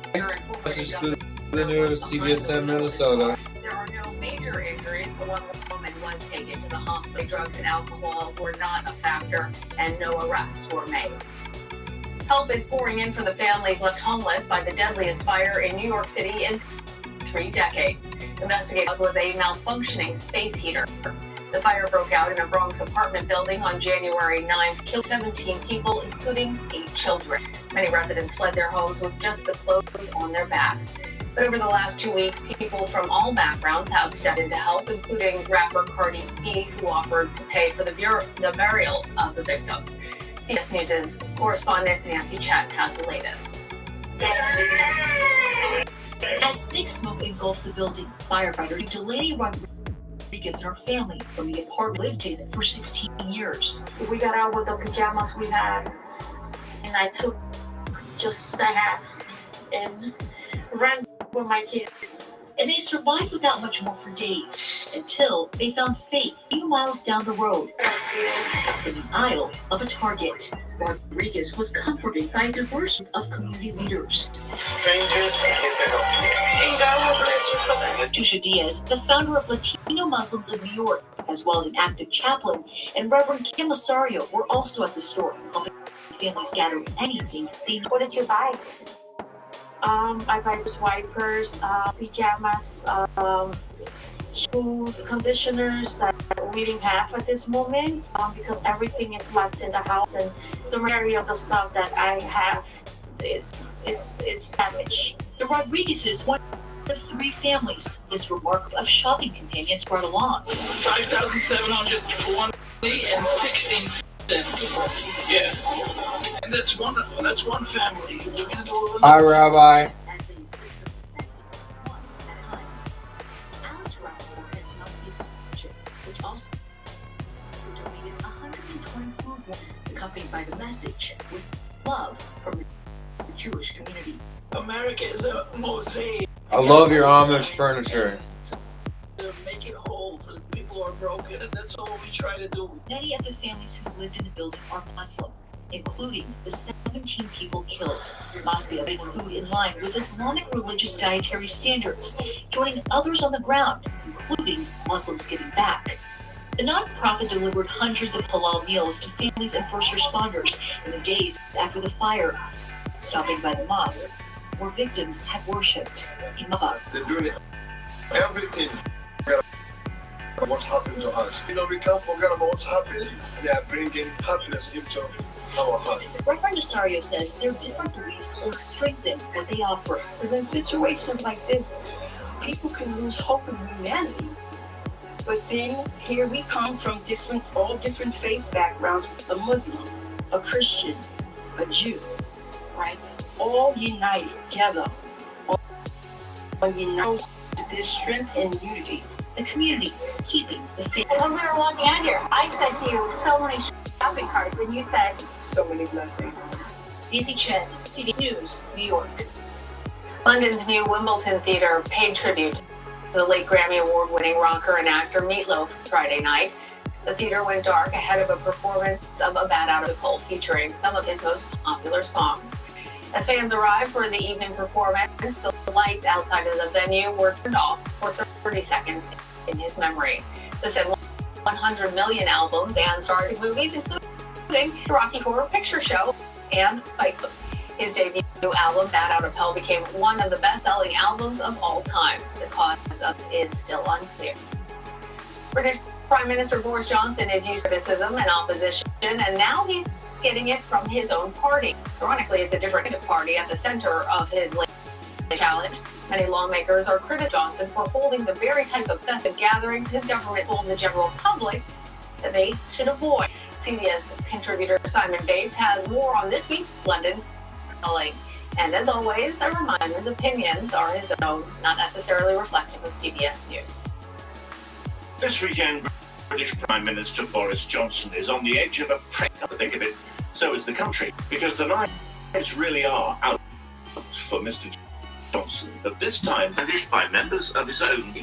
Message through the news, cbsn Minnesota. There are no major injuries, but one woman was taken to the hospital. Drugs and alcohol were not a factor, and no arrests were made. Help is pouring in for the families left homeless by the deadliest fire in New York City in 3 decades. Investigators was a malfunctioning space heater. The fire broke out in a Bronx apartment building on January 9th, killed 17 people, including 8 children. Many residents fled their homes with just the clothes on their backs. But over the last 2 weeks, people from all backgrounds have stepped in to help, including rapper Cardi B, who offered to pay for the burials of the victims. CBS News' correspondent Nancy Chet has the latest. As thick smoke engulfed the building, firefighters Delaney Rodriguez and her family from the apartment lived in for 16 years. We got out with the pajamas we had, and I took just a half and ran with my kids. And they survived without much more for days, until they found Faith a few miles down the road in the aisle of a Target. Rodriguez was comforted by a diverse group of community leaders. Tusha Diaz, the founder of Latino Muslims of New York, as well as an active chaplain, and Reverend Kim Osorio were also at the store, helping families gather anything they need. What did you buy? I buy just wipers, pajamas, shoes, conditioners that we didn't have at this moment because everything is left in the house, and the majority of the stuff that I have is damaged. The Rodriguezes, one of 3 families, this remarkable of shopping companions brought along. 5,701.16 cents. Yeah, and that's one family. We're gonna do a Hi, Rabbi. As the systems affected one at a time. Alex Rappaport has Mouse's Soldier, which also donated 120 food, accompanied by the message with love from the Jewish community. America is a mosaic. I love your Amish furniture. To make it whole for the people who are broken, and that's all we try to do. Many of the families who lived in the building are Muslim, including the 17 people killed. Mosby made food in line with Islamic religious dietary standards, joining others on the ground, including Muslims Giving Back. The nonprofit delivered hundreds of halal meals to families and first responders in the days after the fire, stopping by the mosque where victims had worshipped. They're doing it. Everything. What happened to us? We can't forget about what's happening. They are bringing happiness into Reverend Rosario says their different beliefs will strengthen what they offer. Because in situations like this, people can lose hope in humanity. But then here we come from all different faith backgrounds, a Muslim, a Christian, a Jew, right? All united together. All united to this strength and unity. The community keeping the faith. When we were walking out here, I said to you, so many shopping carts, and you said, so many blessings. Nancy Chen, CBS News, New York. London's new Wimbledon Theatre paid tribute to the late Grammy Award-winning rocker and actor Meatloaf Friday night. The theater went dark ahead of a performance of A Bat Out of the Cold featuring some of his most popular songs. As fans arrived for the evening performance, the lights outside of the venue were turned off for 30 seconds in his memory. The said 100 million albums and starred in movies, including the Rocky Horror Picture Show and Fight Club. His debut album, Bat Out of Hell, became one of the best-selling albums of all time. The cause of is still unclear. British Prime Minister Boris Johnson is used to criticism and opposition, and now he's getting it from his own party. Ironically, it's a different kind of party at the center of his challenge. Many lawmakers are criticizing Johnson for holding the very type of festive gatherings his government told the general public that they should avoid. CBS contributor Simon Bates has more on this week's London calling. And as always, a reminder, his opinions are his own, not necessarily reflective of CBS News. This weekend, British Prime Minister Boris Johnson is on the edge of a prick, I think of it. So is the country, because the lights really are out for Mr. Johnson, but this time finished by members of his own.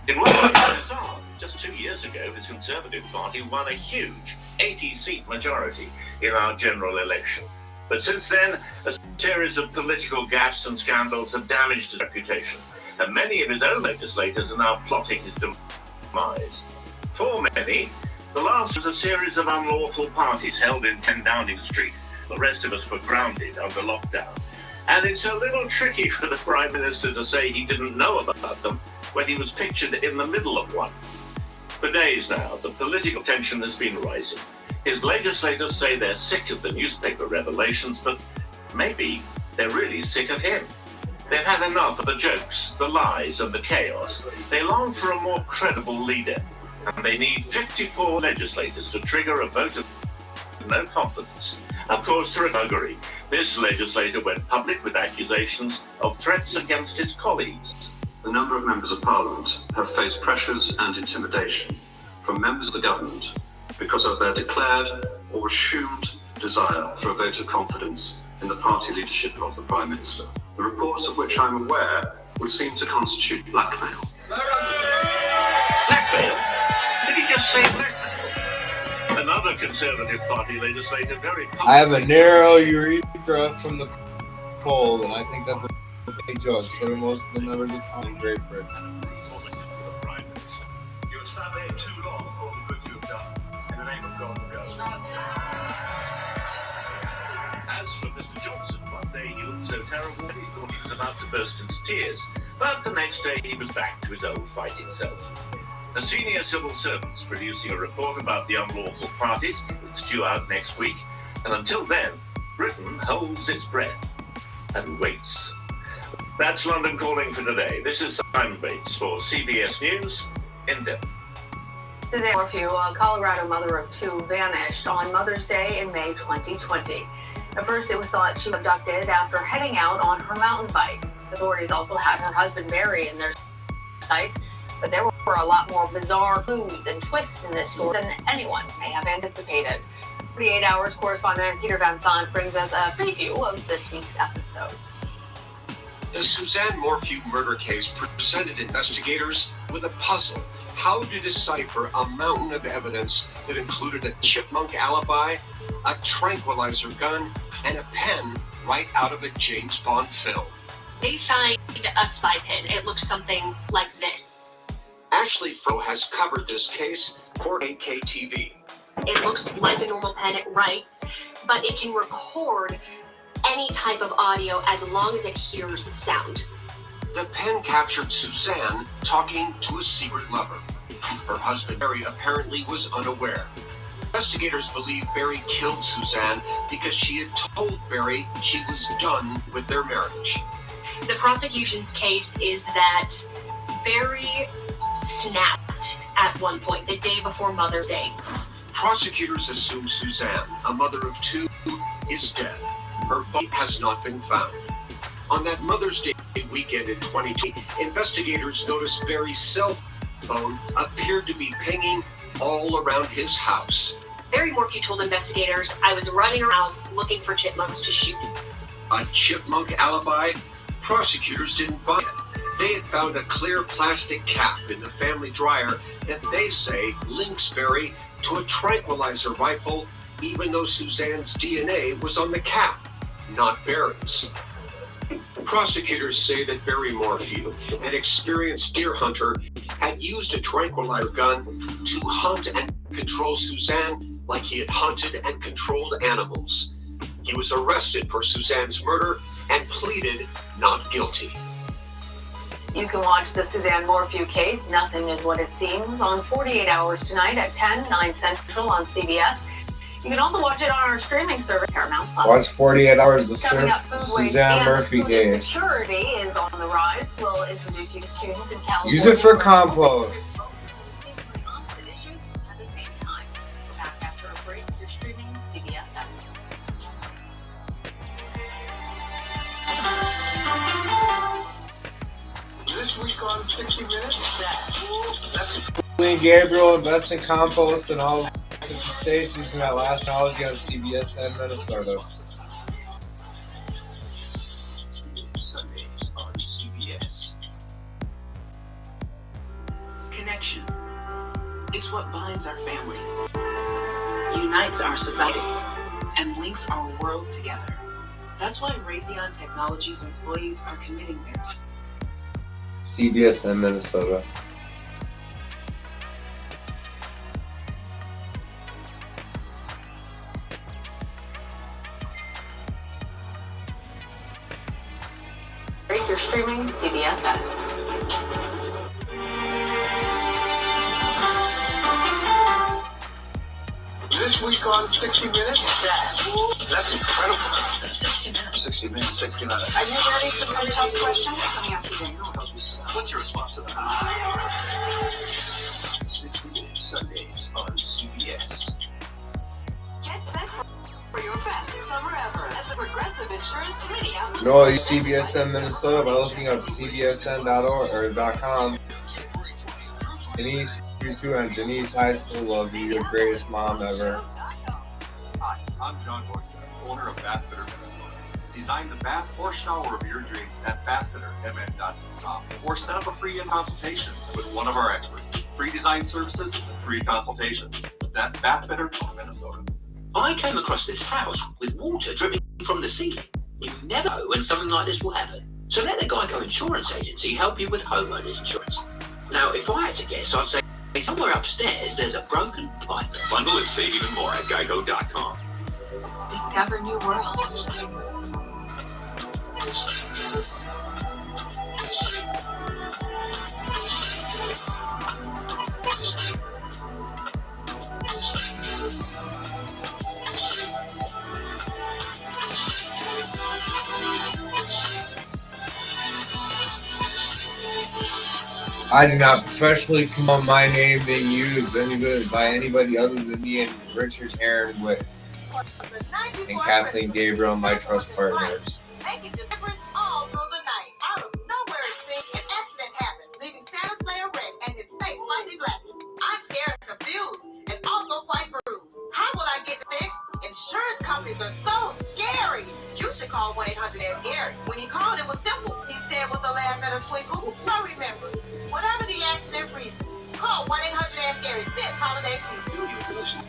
In what was bizarre, just 2 years ago, his Conservative Party won a huge 80-seat majority in our general election. But since then, a series of political gaffes and scandals have damaged his reputation, and many of his own legislators are now plotting his demise. For many, the last was a series of unlawful parties held in 10 Downing Street. The rest of us were grounded under lockdown. And it's a little tricky for the Prime Minister to say he didn't know about them when he was pictured in the middle of one. For days now, the political tension has been rising. His legislators say they're sick of the newspaper revelations, but maybe they're really sick of him. They've had enough of the jokes, the lies, and the chaos. They long for a more credible leader, and they need 54 legislators to trigger a vote of no confidence. Of course, through Hungary, this legislator went public with accusations of threats against his colleagues. A number of members of Parliament have faced pressures and intimidation from members of the government because of their declared or assumed desire for a vote of confidence in the party leadership of the Prime Minister. The reports of which I'm aware would seem to constitute blackmail. Blackmail? Did he just say blackmail? Another Conservative Party legislator very I have a narrow urethra from the cold, and I think that's a big joke. So do most of the members of Great Britain. You have sat there too long for all the good you've done. In the name of God and God. As for Mr. Johnson, one day he looked so terrible that he thought he was about to burst into tears. But the next day he was back to his old fighting self. The senior civil servant's producing a report about the unlawful parties. It's due out next week. And until then, Britain holds its breath and waits. That's London Calling for today. This is Simon Bates for CBS News in Denver. Suzanne Morview, a Colorado mother of two, vanished on Mother's Day in May 2020. At first, it was thought she was abducted after heading out on her mountain bike. Authorities also had her husband Mary in their sights, but there were a lot more bizarre clues and twists in this story than anyone may have anticipated. 48 Hours correspondent Peter Van Sant brings us a preview of this week's episode. The Suzanne Morview murder case presented investigators with a puzzle: how to decipher a mountain of evidence that included a chipmunk alibi, a tranquilizer gun, and a pen right out of a James Bond film. They find a spy pin. It looks something like this. Ashley Fro has covered this case for AKTV. It looks like a normal pen. It writes, but it can record any type of audio as long as it hears sound. The pen captured Suzanne talking to a secret lover. Her husband, Harry, apparently was unaware. Investigators believe Barry killed Suzanne because she had told Barry she was done with their marriage. The prosecution's case is that Barry snapped at one point the day before Mother's Day. Prosecutors assume Suzanne, a mother of two, is dead. Her body has not been found. On that Mother's Day weekend in 2020, investigators noticed Barry's cell phone appeared to be pinging all around his house. Barry Morview told investigators, "I was running around looking for chipmunks to shoot." A chipmunk alibi? Prosecutors didn't buy it. They had found a clear plastic cap in the family dryer that they say links Barry to a tranquilizer rifle, even though Suzanne's DNA was on the cap, not Barry's. Prosecutors say that Barry Morview, an experienced deer hunter, had used a tranquilizer gun to hunt and control Suzanne like he had hunted and controlled animals. He was arrested for Suzanne's murder and pleaded not guilty. You can watch the Suzanne Morview case, Nothing Is What It Seems, on 48 Hours tonight at 10, 9 Central on CBS. You can also watch it on our streaming service, Paramount+. Watch 48 Hours to Coming surf up, food waste Suzanne and Murphy food case. insecurity is on the rise. We'll introduce you to students in California. Use it for compost. At the same time, back after a break, you're streaming CBSN. This week on 60 Minutes, that's Lee and Gabriel invest in compost in all 50 states using that last knowledge on CBSN Minnesota. Sundays on CBS. Connection. It's what binds our families, unites our society, and links our world together. That's why Raytheon Technologies employees are committing their time. CBSN Minnesota. You're streaming CBSN. this week on 60 Minutes. That's incredible. 60 minutes. 60 minutes. 60 minutes. Are you ready for some tough questions? Let me ask you this. What's your response to that? 60 Minutes Sundays on CBS. Get set for your best summer ever at the Progressive Insurance Minneapolis. No, you CBSN Minnesota by looking up cbsn.org or .com. Denise, you too, and Denise, I still love you. You're the greatest mom ever. Hi, I'm John Gordon, owner of Bathfitter Minnesota. Design the bath or shower of your dreams at bathfittermn.com or set up a free consultation with one of our experts. Free design services, free consultations. That's Bathfitter, Minnesota. I came across this house with water dripping from the ceiling. You never know when something like this will happen. So let the Geico Insurance Agency help you with homeowners insurance. Now, if I had to guess, I'd say somewhere upstairs there's a broken pipe. Bundle and save even more at geico.com. Discover new worlds. I do not professionally promote my name being used by anybody other than me and Richard Aaron Witt and Kathleen Gabriel, my trust partners. Making deliveries all through the night. Out of nowhere, it seems, an accident happened, leaving Santa Slayer red and his face slightly blackened. I'm scared and confused and also quite bruised. How will I get fixed? Insurance companies are so scary. You should call 1-800-ASK-GARY. When he called, it was simple. He said with a laugh and a twinkle. So remember, whatever the accident reason, call 1-800-ASK-GARY this holiday season.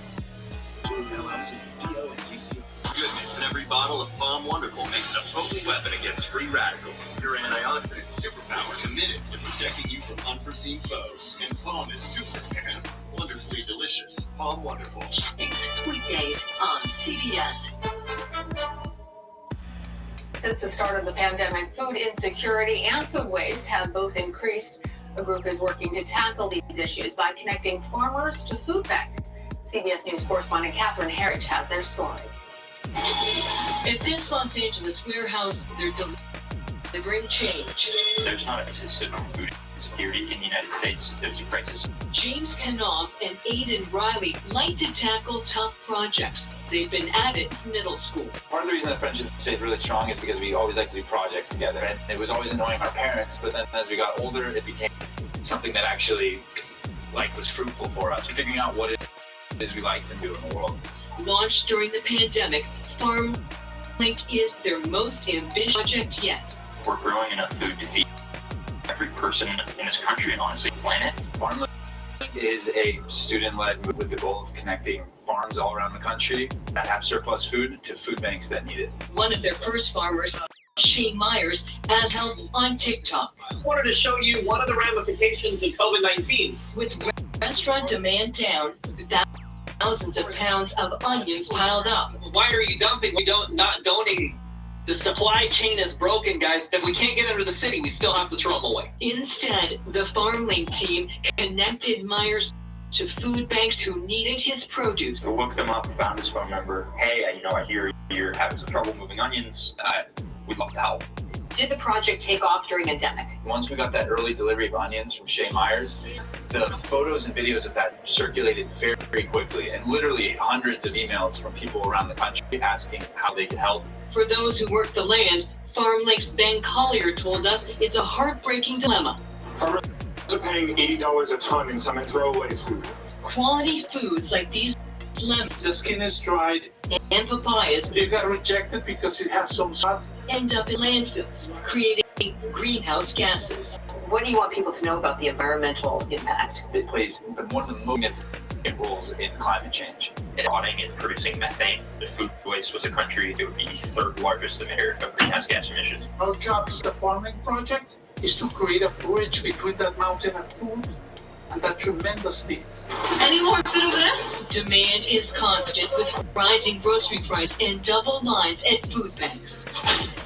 Goodness, in every bottle of Palm Wonderful makes it a potent weapon against free radicals. Your antioxidant superpower committed to protecting you from unforeseen foes. And Palm is Superman. Wonderfully delicious. Palm Wonderful. Weekdays on CBS. Since the start of the pandemic, food insecurity and food waste have both increased. A group is working to tackle these issues by connecting farmers to food banks. CBS News correspondent Catherine Herridge has their story. At this Los Angeles warehouse, they're delivering change. There's not a crisis of food security in the United States. There's a crisis. James Knopf and Aiden Riley like to tackle tough projects. They've been at it since middle school. Part of the reason that friendship stayed really strong is because we always like to do projects together. And it was always annoying our parents, but then as we got older, it became something that actually was fruitful for us. Figuring out what it is we like to do in the world. Launched during the pandemic, FarmLink is their most ambitious project yet. We're growing enough food to feed every person in this country and honestly planet. FarmLink is a student-led move with the goal of connecting farms all around the country that have surplus food to food banks that need it. One of their first farmers, Shane Myers, has help on TikTok. I wanted to show you one of the ramifications of COVID-19. With restaurant demand down, thousands of pounds of onions piled up. Why are you dumping? We not donating. The supply chain is broken, guys. If we can't get into the city, we still have to throw them away. Instead, the FarmLink team connected Myers to food banks who needed his produce. I looked them up, found his phone number. Hey, I hear you're having some trouble moving onions. We'd love to help. Did the project take off during the pandemic? Once we got that early delivery of onions from Shane Myers, the photos and videos of that circulated very, very quickly, and literally hundreds of emails from people around the country asking how they could help. For those who work the land, FarmLink's Ben Collier told us it's a heartbreaking dilemma. Farmers are paying $80 a ton in some throwaway food. Quality foods like these lemons, the skin is dried, and papayas, you got rejected because it has some salt, end up in landfills, creating greenhouse gases. What do you want people to know about the environmental impact? It plays one of the most significant roles in climate change. Rotting and producing methane. If food waste was a country, it would be the third largest emitter of greenhouse gas emissions. Our job as the FarmLink project is to create a bridge between that mountain of food and that tremendous need. Any more food over there? Demand is constant with rising grocery price and double lines at food banks.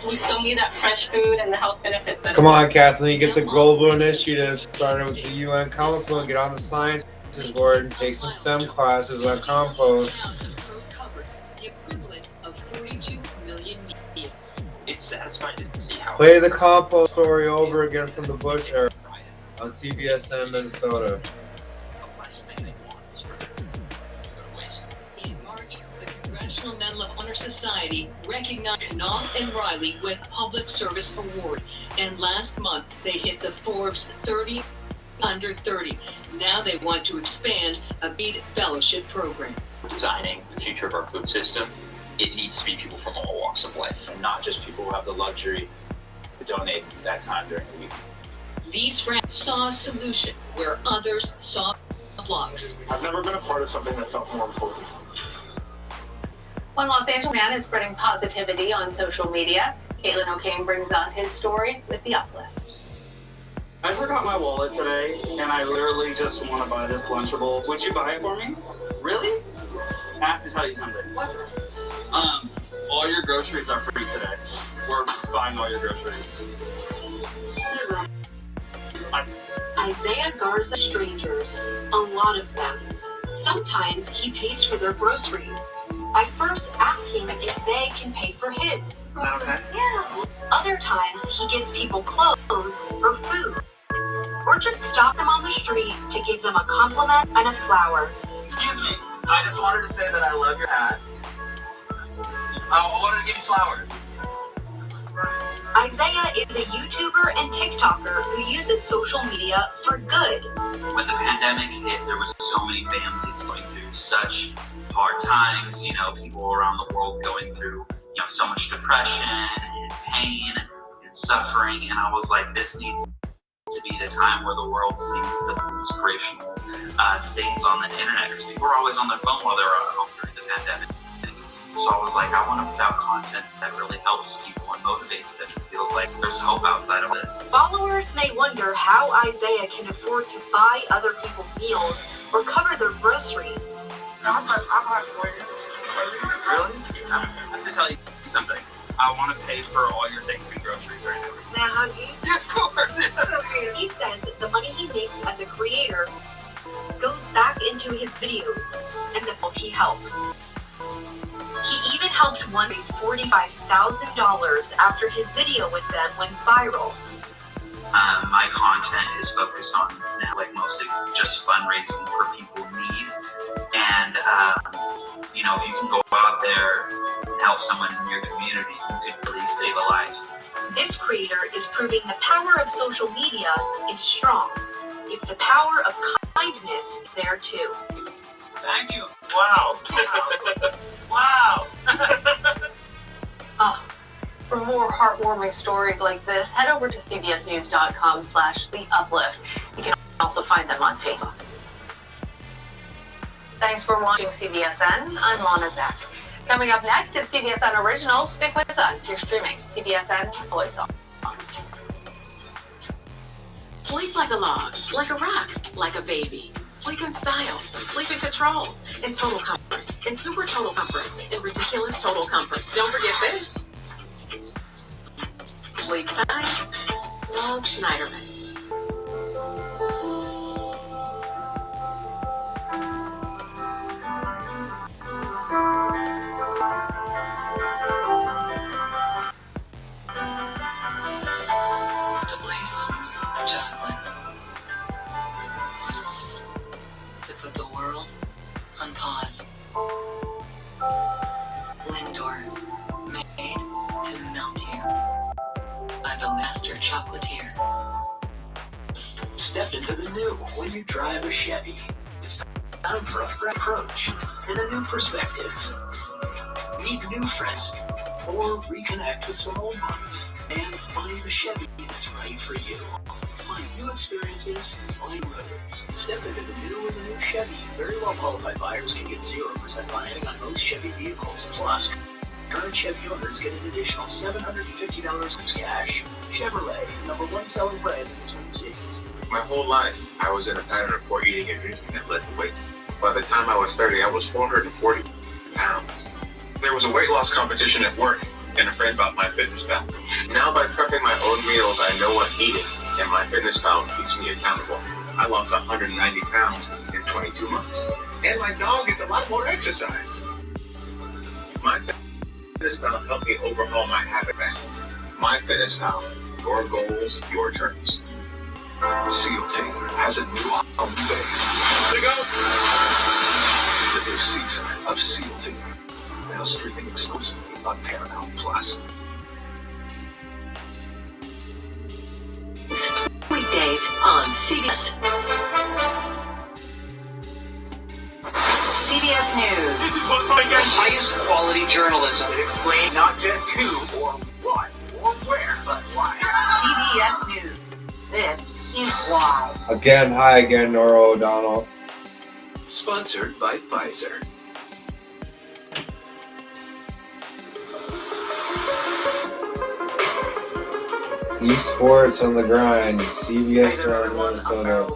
We still need that fresh food and the health benefits. Come on, Kathleen, you get the global initiative started with the UN Council and get on the sciences board and take some STEM classes on compost. The equivalent of 42 million meals. It's satisfying to see how... Play the compost story over again from the bush era on cbsn Minnesota. In March, the Congressional Medal of Honor Society recognized Knopf and Riley with a Public Service Award, and last month they hit the Forbes 30 under 30. Now they want to expand a BEAD fellowship program. Designing the future of our food system, it needs to be people from all walks of life, and not just people who have the luxury to donate that time during the week. These friends saw a solution where others saw blocks. I've never been a part of something that felt more important. One Los Angeles man is spreading positivity on social media. Caitlin O'Kane brings us his story with the uplift. I forgot my wallet today, and I literally just want to buy this Lunchable. Would you buy it for me? Really? I have to tell you something. What's it? All your groceries are free today. We're buying all your groceries. Isaiah Garza strangers, a lot of them. Sometimes he pays for their groceries by first asking if they can pay for his. Is that okay? Yeah. Other times he gives people clothes or food, or just stop them on the street to give them a compliment and a flower. Excuse me, I just wanted to say that I love your hat. I wanted to give you flowers. Isaiah is a YouTuber and TikToker who uses social media for good. When the pandemic hit, there was so many families going through such hard times, people around the world going through, so much depression and pain and suffering, and I was like, this needs to be the time where the world sees the inspirational things on the internet, because people were always on their phone while they were at home during the pandemic. So I was like, I want to put out content that really helps people and motivates them. It feels like there's hope outside of this. Followers may wonder how Isaiah can afford to buy other people meals or cover their groceries. I'm not for you. Really? I have to tell you something. I want to pay for all your Thanksgiving groceries right now. May I hug you? Yeah, of course. He says the money he makes as a creator goes back into to his videos and the people he helps. He even helped one raise $45,000 after his video with them went viral. My content is focused on like mostly just fundraising for people in need. And, you know, if you can go out there and help someone in your community, you could really save a life. This creator is proving the power of social media is strong, if the power of kindness is there too. Thank you. Wow. Wow. For more heartwarming stories like this, head over to cbsnews.com/theuplift. You can also find them on Facebook. Thanks for watching CBSN. I'm Lana Zach. Coming up next is CBSN Originals. Stick with us. You're streaming CBSN Voice On. Sleep like a log, like a rock, like a baby. Sleep in style, sleep in control, in total comfort, in super total comfort, in ridiculous total comfort. Don't forget this. Sleep tight, love Schneiderman's. Comfortably smooth chocolate. To put the world on pause. Lindor, made to melt you by the master chocolatier. Step into the new when you drive a Chevy. It's time for a fresh approach and a new perspective. Meet new friends or reconnect with some old ones and find the Chevy that's right for you. Find new experiences, find roads. Step into the new and the new Chevy. Very well qualified buyers can get 0% financing on most Chevy vehicles. Plus, current Chevy owners get an additional $750 in cash. Chevrolet, #1 selling brand in the Twin Cities. My whole life, I was in a pattern of poor eating and drinking that led to weight. By the time I was 30, I was 440 pounds. There was a weight loss competition at work, and a friend bought MyFitnessPal. Now, by prepping my own meals, I know what eating, and MyFitnessPal keeps me accountable. I lost 190 pounds in 22 months. And my dog gets a lot more exercise. MyFitnessPal helped me overhaul my habit bank. MyFitnessPal, your goals, your terms. SEAL Team has a new home base. To go. The new season of SEAL Team, now streaming exclusively on Paramount Plus. Weekdays on CBS. CBS News. This is what I get. The highest quality journalism. It explains not just who or what or where, but why. CBS News. This is why. Again, hi again, Nora O'Donnell. Sponsored by Pfizer. Esports on the grind. CBS Minnesota.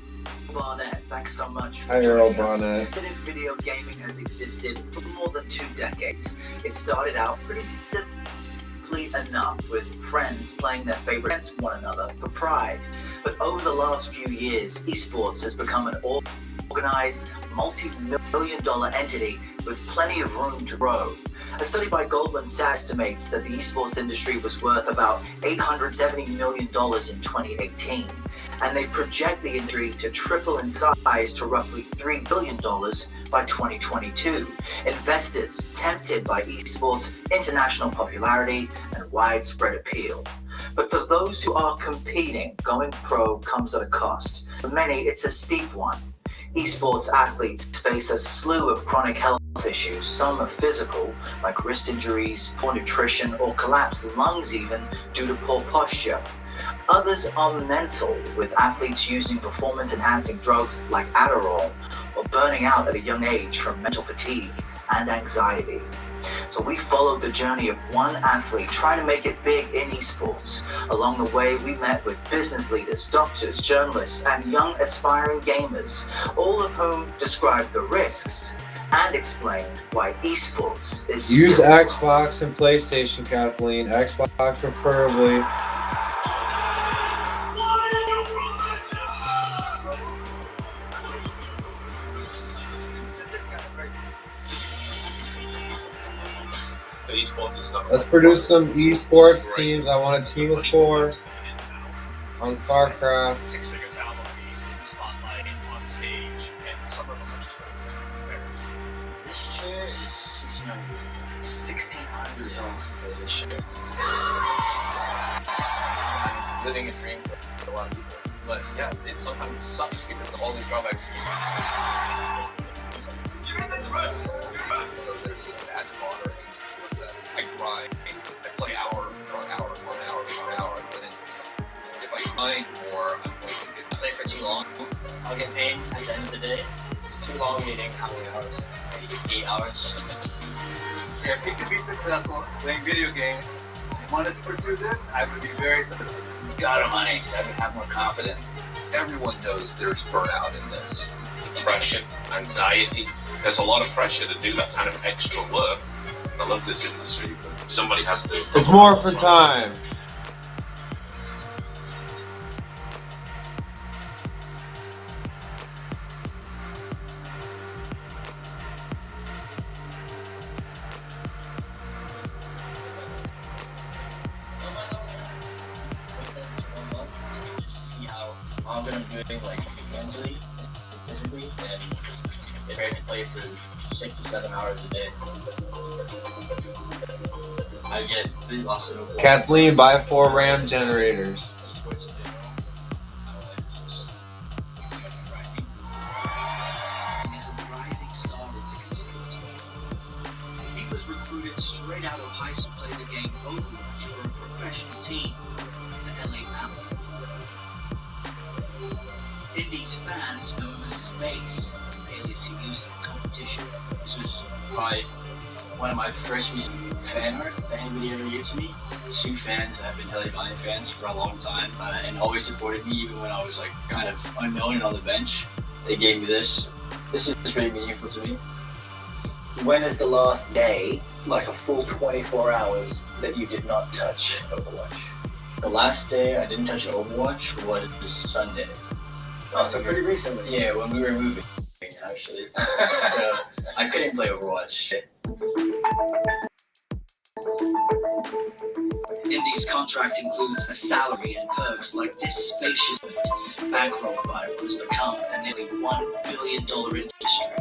Barnett, thanks so much for Hi, Earl joining us. Barnett. Internet video gaming has existed for more than 2 decades. It started out pretty simply enough with friends playing their favorite against one another for pride. But over the last few years, esports has become an organized, multi-million-dollar entity with plenty of room to grow. A study by Goldman Sachs estimates that the esports industry was worth about $870 million in 2018, and they project the industry to triple in size to roughly $3 billion by 2022. Investors tempted by esports' international popularity and widespread appeal. But for those who are competing, going pro comes at a cost. For many, it's a steep one. Esports athletes face a slew of chronic health issues. Some are physical, like wrist injuries, poor nutrition, or collapsed lungs even due to poor posture. Others are mental, with athletes using performance-enhancing drugs like Adderall, or burning out at a young age from mental fatigue and anxiety. So we followed the journey of one athlete trying to make it big in esports. Along the way, we met with business leaders, doctors, journalists, and young aspiring gamers, all of whom described the risks and explained why esports is Use still Xbox and PlayStation, Kathleen. Xbox preferably. Let's produce some esports teams. I want a team of 4 on StarCraft. Six figures out on the spotlight, on stage, and some of them are just very This chair is $1,600 this chair. Living a dream for a lot of people. But yeah, sometimes it sucks because of all these drawbacks. So there's this badge of honor in sports that I grind, I play hour on hour, and then if I grind more, I'm going to get Play for too long, I'll get paid at the end of the day. Too long meaning how many hours? Maybe 8 hours. Yeah, if you could be successful playing video games, wanted to pursue this, I would be very successful. Got it, money. I would have more confidence. Everyone knows there's burnout in this. Depression, anxiety. There's a lot of pressure to do that kind of extra work. I love this industry, but somebody has to... It's Morphin time! I'm gonna be doing like mentally, physically, and if I can play for 6 to 7 hours a day, I get really lost in a Kathleen, buy 4 RAM generators. Esports in general. I don't like just grinding. Is a rising star in the esports world. He was recruited straight out of high school to play the game Overwatch for a professional team, the LA Avalanche. Indies fans know him as Space, an alias he used in competition. This was probably one of my first fan art, if anybody ever used me. 2 fans that have been Helly Valiant fans for a long time and always supported me even when I was like kind of unknown and on the bench. They gave me this. This is pretty meaningful to me. When is the last day, like a full 24 hours, that you did not touch Overwatch? The last day I didn't touch Overwatch was Sunday. Oh, so pretty recently. Yeah, when we were moving, actually. So I couldn't play Overwatch. Indy's contract includes a salary and perks like this spacious bankrolled by what has become a nearly $1 billion industry.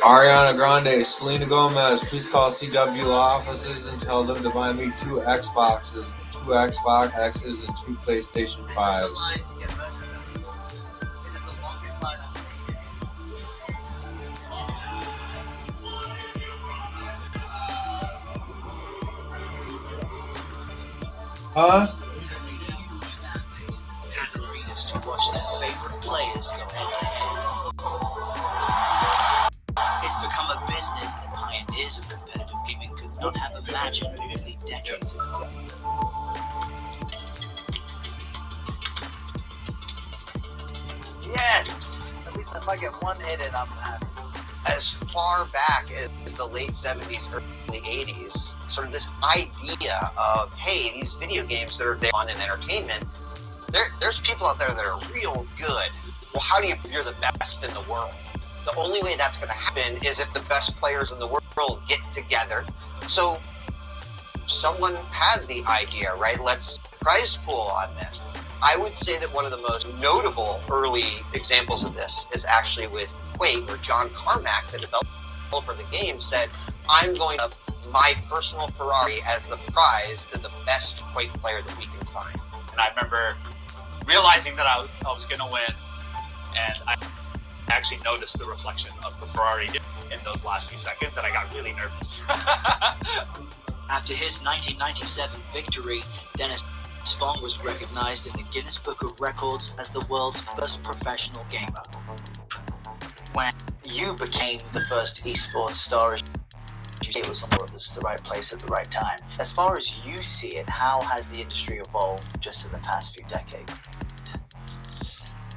Ariana Grande, Selena Gomez, please call CW law offices and tell them to buy me 2 Xboxes, 2 Xbox X's, and 2 PlayStation 5s. Huh? It has a huge fan base that pack arenas to watch their favorite players go head to head. It's become a business that pioneers of competitive gaming could not have imagined only decades ago. Yes! At least if I get one hit in, I'm happy. As far back as the late 70s, early 80s, sort of this idea of, hey, these video games that are fun and entertainment, there's people out there that are real good. Well, how do you you're the best in the world? The only way that's going to happen is if the best players in the world get together. So someone had the idea, right? Let's prize pool on this. I would say that one of the most notable early examples of this is actually with Quake, where John Carmack, the developer of the game, said, I'm going to my personal Ferrari as the prize to the best Quake player that we can find. And I remember realizing that I was going to win, and I actually noticed the reflection of the Ferrari in those last few seconds, and I got really nervous. After his 1997 victory, Dennis Fong was recognized in the Guinness Book of Records as the world's first professional gamer. When you became the first esports star, it was the right place at the right time. As far as you see it, how has the industry evolved just in the past few decades?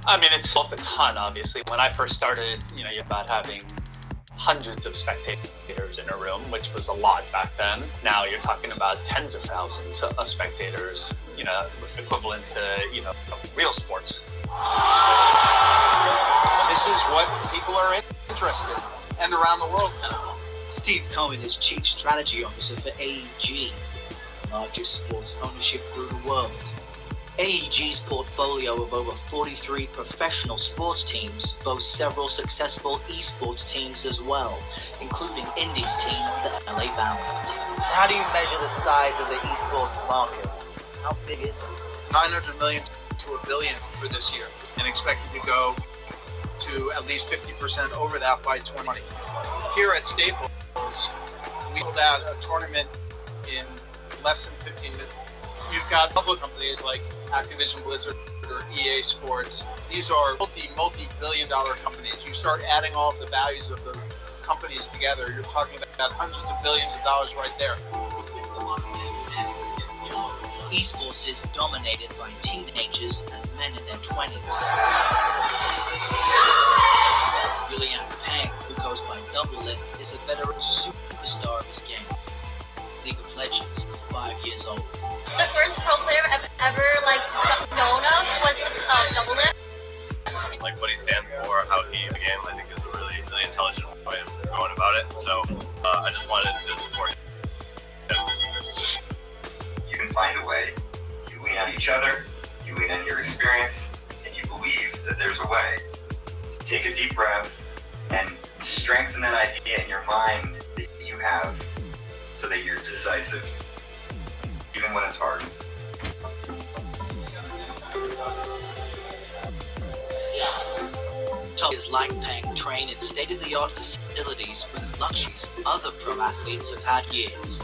I mean, it's evolved a ton, obviously. When I first started, you're about having hundreds of spectators in a room, which was a lot back then. Now you're talking about tens of thousands of spectators, equivalent to, real sports. This is what people are interested in, and around the world now. Steve Cohen is Chief Strategy Officer for AEG, the largest sports ownership group in the world. AEG's portfolio of over 43 professional sports teams boasts several successful esports teams as well, including Indy's team, the LA Valiant. How do you measure the size of the esports market? How big is it? 900 million to $1 billion for this year, and expected to go to at least 50% over that by 2020. Here at Staples, we hold out a tournament in less than 15 minutes. You've got public companies like Activision Blizzard or EA Sports. These are multi-billion dollar companies. You start adding all of the values of those companies together, you're talking about hundreds of billions of dollars right there. Esports is dominated by teenagers and men in their 20s. Julian Peng, who goes by Doublelift, is a veteran superstar of his game. League of Legends, 5 years old. The first pro player I've ever known of was Doublelift. Like what he stands for, how he the game, I think is a really intelligent way of going about it. So I just wanted to support him. You can find a way. You lean on each other, you lean on your experience, and you believe that there's a way. Take a deep breath and strengthen that idea in your mind that you have so that you're decisive, even when it's hard. Players like Peng train in state-of-the-art facilities with luxuries other pro athletes have had years.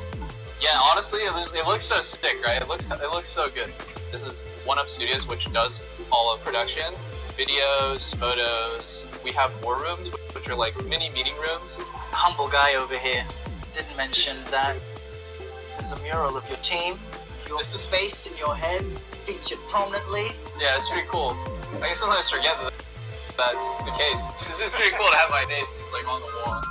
Yeah, honestly, it looks so sick, right? It looks so good. This is One Up Studios, which does all of production, videos, photos. We have war rooms, which are like mini meeting rooms. Humble guy over here didn't mention that there's a mural of your team. Your face in your head featured prominently. Yeah, it's pretty cool. I sometimes forget that that's the case. It's just pretty cool to have my face just like on the wall.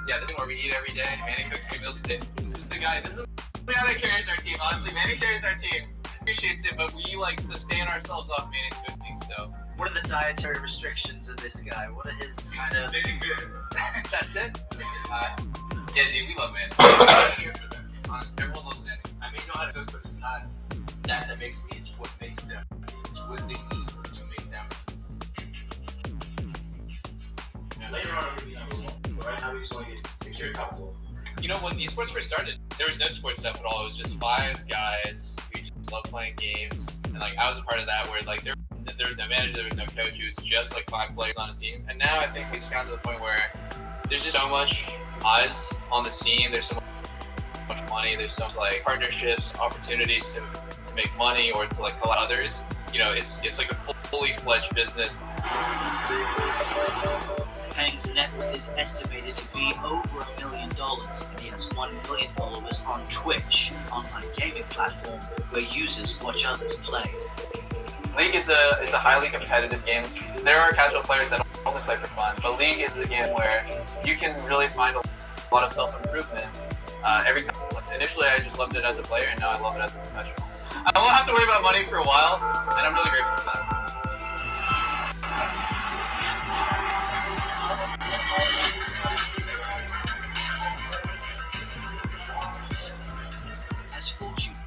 Yeah, this is where we eat every day. Manny cooks 2 meals a day. This is the guy that carries our team. Honestly, Manny carries our team. Appreciates it, but we sustain ourselves off Manny's cooking. So, what are the dietary restrictions of this guy? What are his kind of? That's it. Yeah, dude, we love Manny. Honestly, everyone loves Manny. I may know how to cook, but it's not that makes me. It's what makes them. It's what they need to make them. Later on, but right now we just want to get secure top floor. You know, when esports first started, there was no sports stuff at all. It was just 5 guys. We just loved playing games, and I was a part of that. Where there was no manager, there was no coach. It was just 5 players on a team. And now I think we've just gotten to the point where there's just so much eyes on the scene. There's so much money. There's so much partnerships, opportunities to make money or to collab others. You know, it's like a fully fledged business. Peng's net worth is estimated to be over $1 million, and he has 1 million followers on Twitch, an online gaming platform where users watch others play. League is a highly competitive game. There are casual players that only play for fun, but League is a game where you can really find a lot of self-improvement every time. Initially, I just loved it as a player, and now I love it as a professional. I won't have to worry about money for a while, and I'm really grateful for that. As fortunes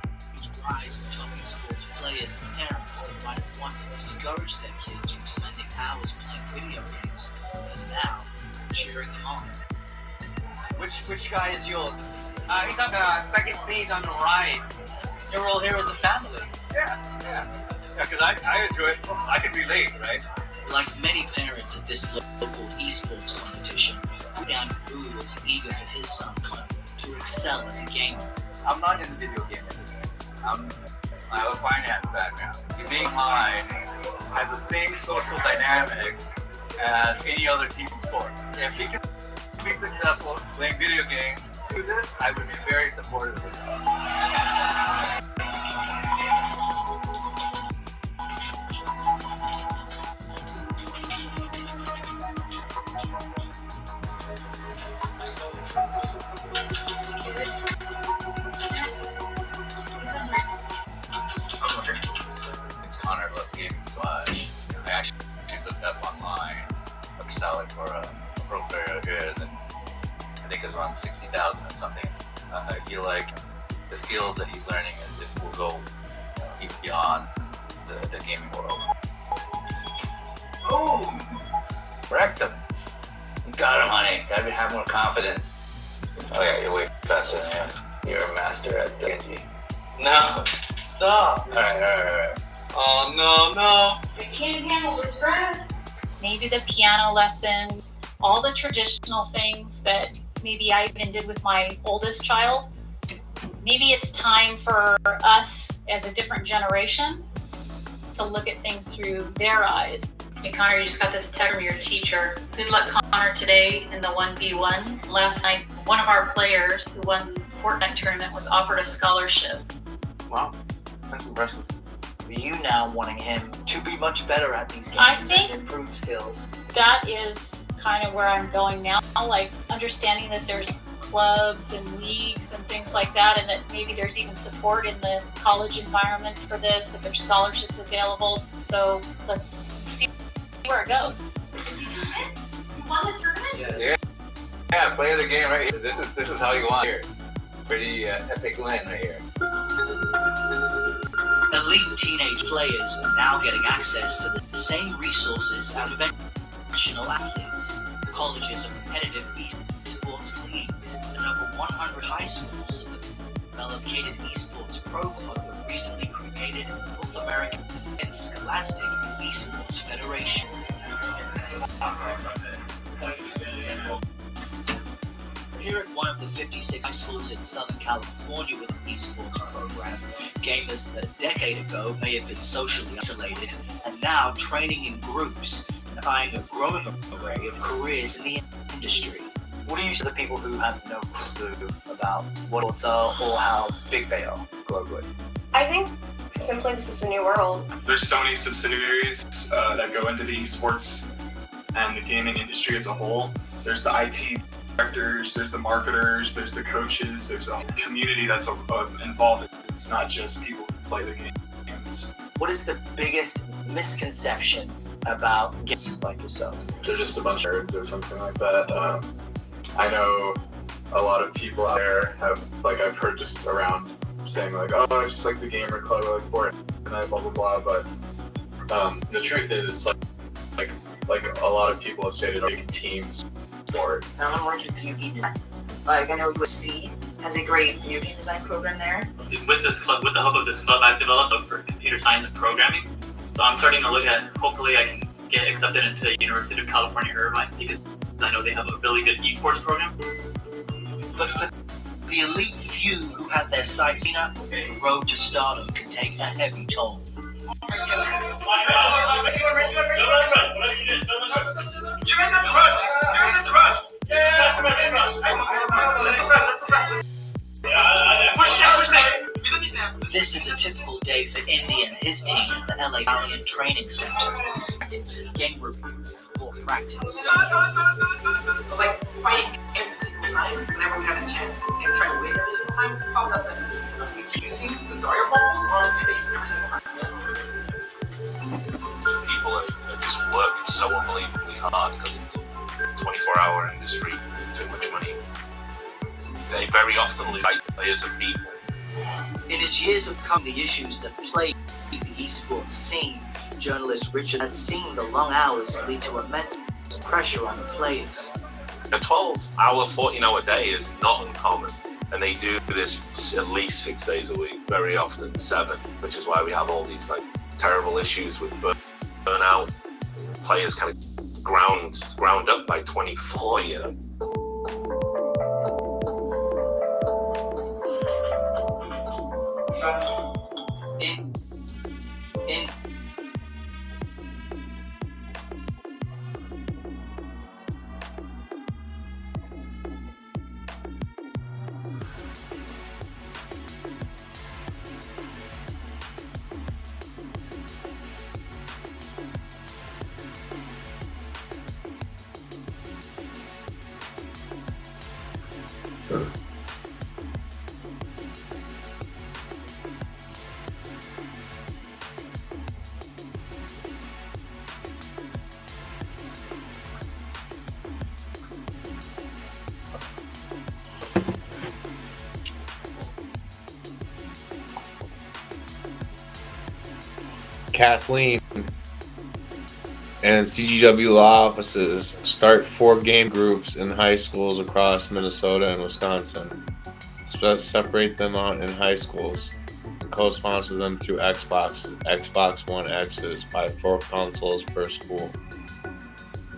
rise in top esports players and parents that might have once discouraged their kids from spending hours playing video games are now cheering them on. Which guy is yours? He's on the second seat on the right. You're all here as a family. Yeah, because I enjoy it. I can relate, right? Like many parents at this local esports competition, Yang Wu is eager for his son Connor to excel as a gamer. I'm not in the video game industry. I have a finance background. Being mine has the same social dynamics as any other team sport. If he can be successful playing video games, do this, I would be very supportive of it. It's Connor Loves Gaming Slash. I actually looked up online. I'm selling for a pro player here, and I think it's around 60,000 or something. I feel like the skills that he's learning will go even beyond the gaming world. Oh, Wrecked him. You got him, honey. Gotta have more confidence. Oh yeah, you're way faster than him. You're a master at Genji. No, stop. All right. Oh no. I can't handle the stress. Maybe the piano lessons, all the traditional things that maybe I even did with my oldest child. Maybe it's time for us as a different generation to look at things through their eyes. Hey Connor, you just got this text from your teacher. Good luck, Connor, today in the 1v1. Last night, one of our players who won the Fortnite tournament was offered a scholarship. Wow, that's impressive. You now wanting him to be much better at these games I think and improve skills. that is kind of where I'm going now, like understanding that there's clubs and leagues and things like that, and that maybe there's even support in the college environment for this, that there's scholarships available. So let's see where it goes. Yeah, play the game right here. This is how you want here. Pretty epic win right here. Elite teenage players are now getting access to the same resources as conventional athletes. Colleges and competitive esports leagues, and over 100 high schools have developed esports pro club that recently created North American Scholastic Esports Federation. Here at one of the 56 high schools in Southern California with an esports program, gamers that a decade ago may have been socially isolated are now training in groups and eyeing a growing array of careers in the industry. What do you say to the people who have no clue about what sports are or how big they are globally? I think simply this is a new world. There's so many subsidiaries that go into the esports and the gaming industry as a whole. There's the IT directors, there's the marketers, there's the coaches, there's a community that's involved. It's not just people who play the games. What is the biggest misconception about games like yourself? They're just a bunch of nerds or something like that. I know a lot of people out there have, like, I've heard just around saying like, oh, it's just like the gamer club, like Fortnite, blah blah blah. But the truth is, like a lot of people have stated, big teams sport. I'm working in video game design. Like, I know USC has a great video game design program there. With this club, with the help of this club, I've developed a for computer science and programming. So I'm starting to look at, hopefully I can get accepted into the University of California, Irvine, because I know they have a really good esports program. But for the elite few who have their sights seen up, the road to stardom can take a heavy toll. This is a typical day for Indy and his team at the LA Valiant Training Center. It's game review or practice. Like, fighting every single time, whenever we have a chance, and trying to win every single time, it's popped up as we using the Zarya balls on stage every single time. People are just working so unbelievably hard because it's a 24-hour industry, too much money. They very often lose players and people. In his years of covering the issues that plague the esports scene, journalist Richard has seen the long hours lead to immense pressure on the players. A 12-hour, 14-hour day is not uncommon, and they do this at least 6 days a week, very often 7, which is why we have all these like terrible issues with burnout. Players kind of ground up by 24, you know. Kathleen and CGW law offices start 4 game groups in high schools across Minnesota and Wisconsin. Separate them out in high schools and co-sponsor them through Xbox One X's, buy 4 consoles per school.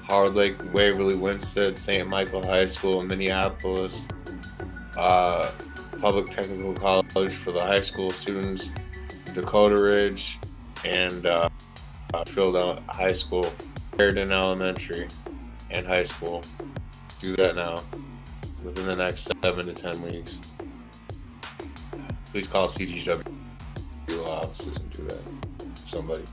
Howard Lake, Waverly, Winsted, St. Michael High School in Minneapolis, Public Technical College for the high school students, Dakota Ridge, and Philadelphia High School, Sheridan Elementary, and high school. Do that now, within the next 7 to 10 weeks. Please call CGW offices and do that. Somebody.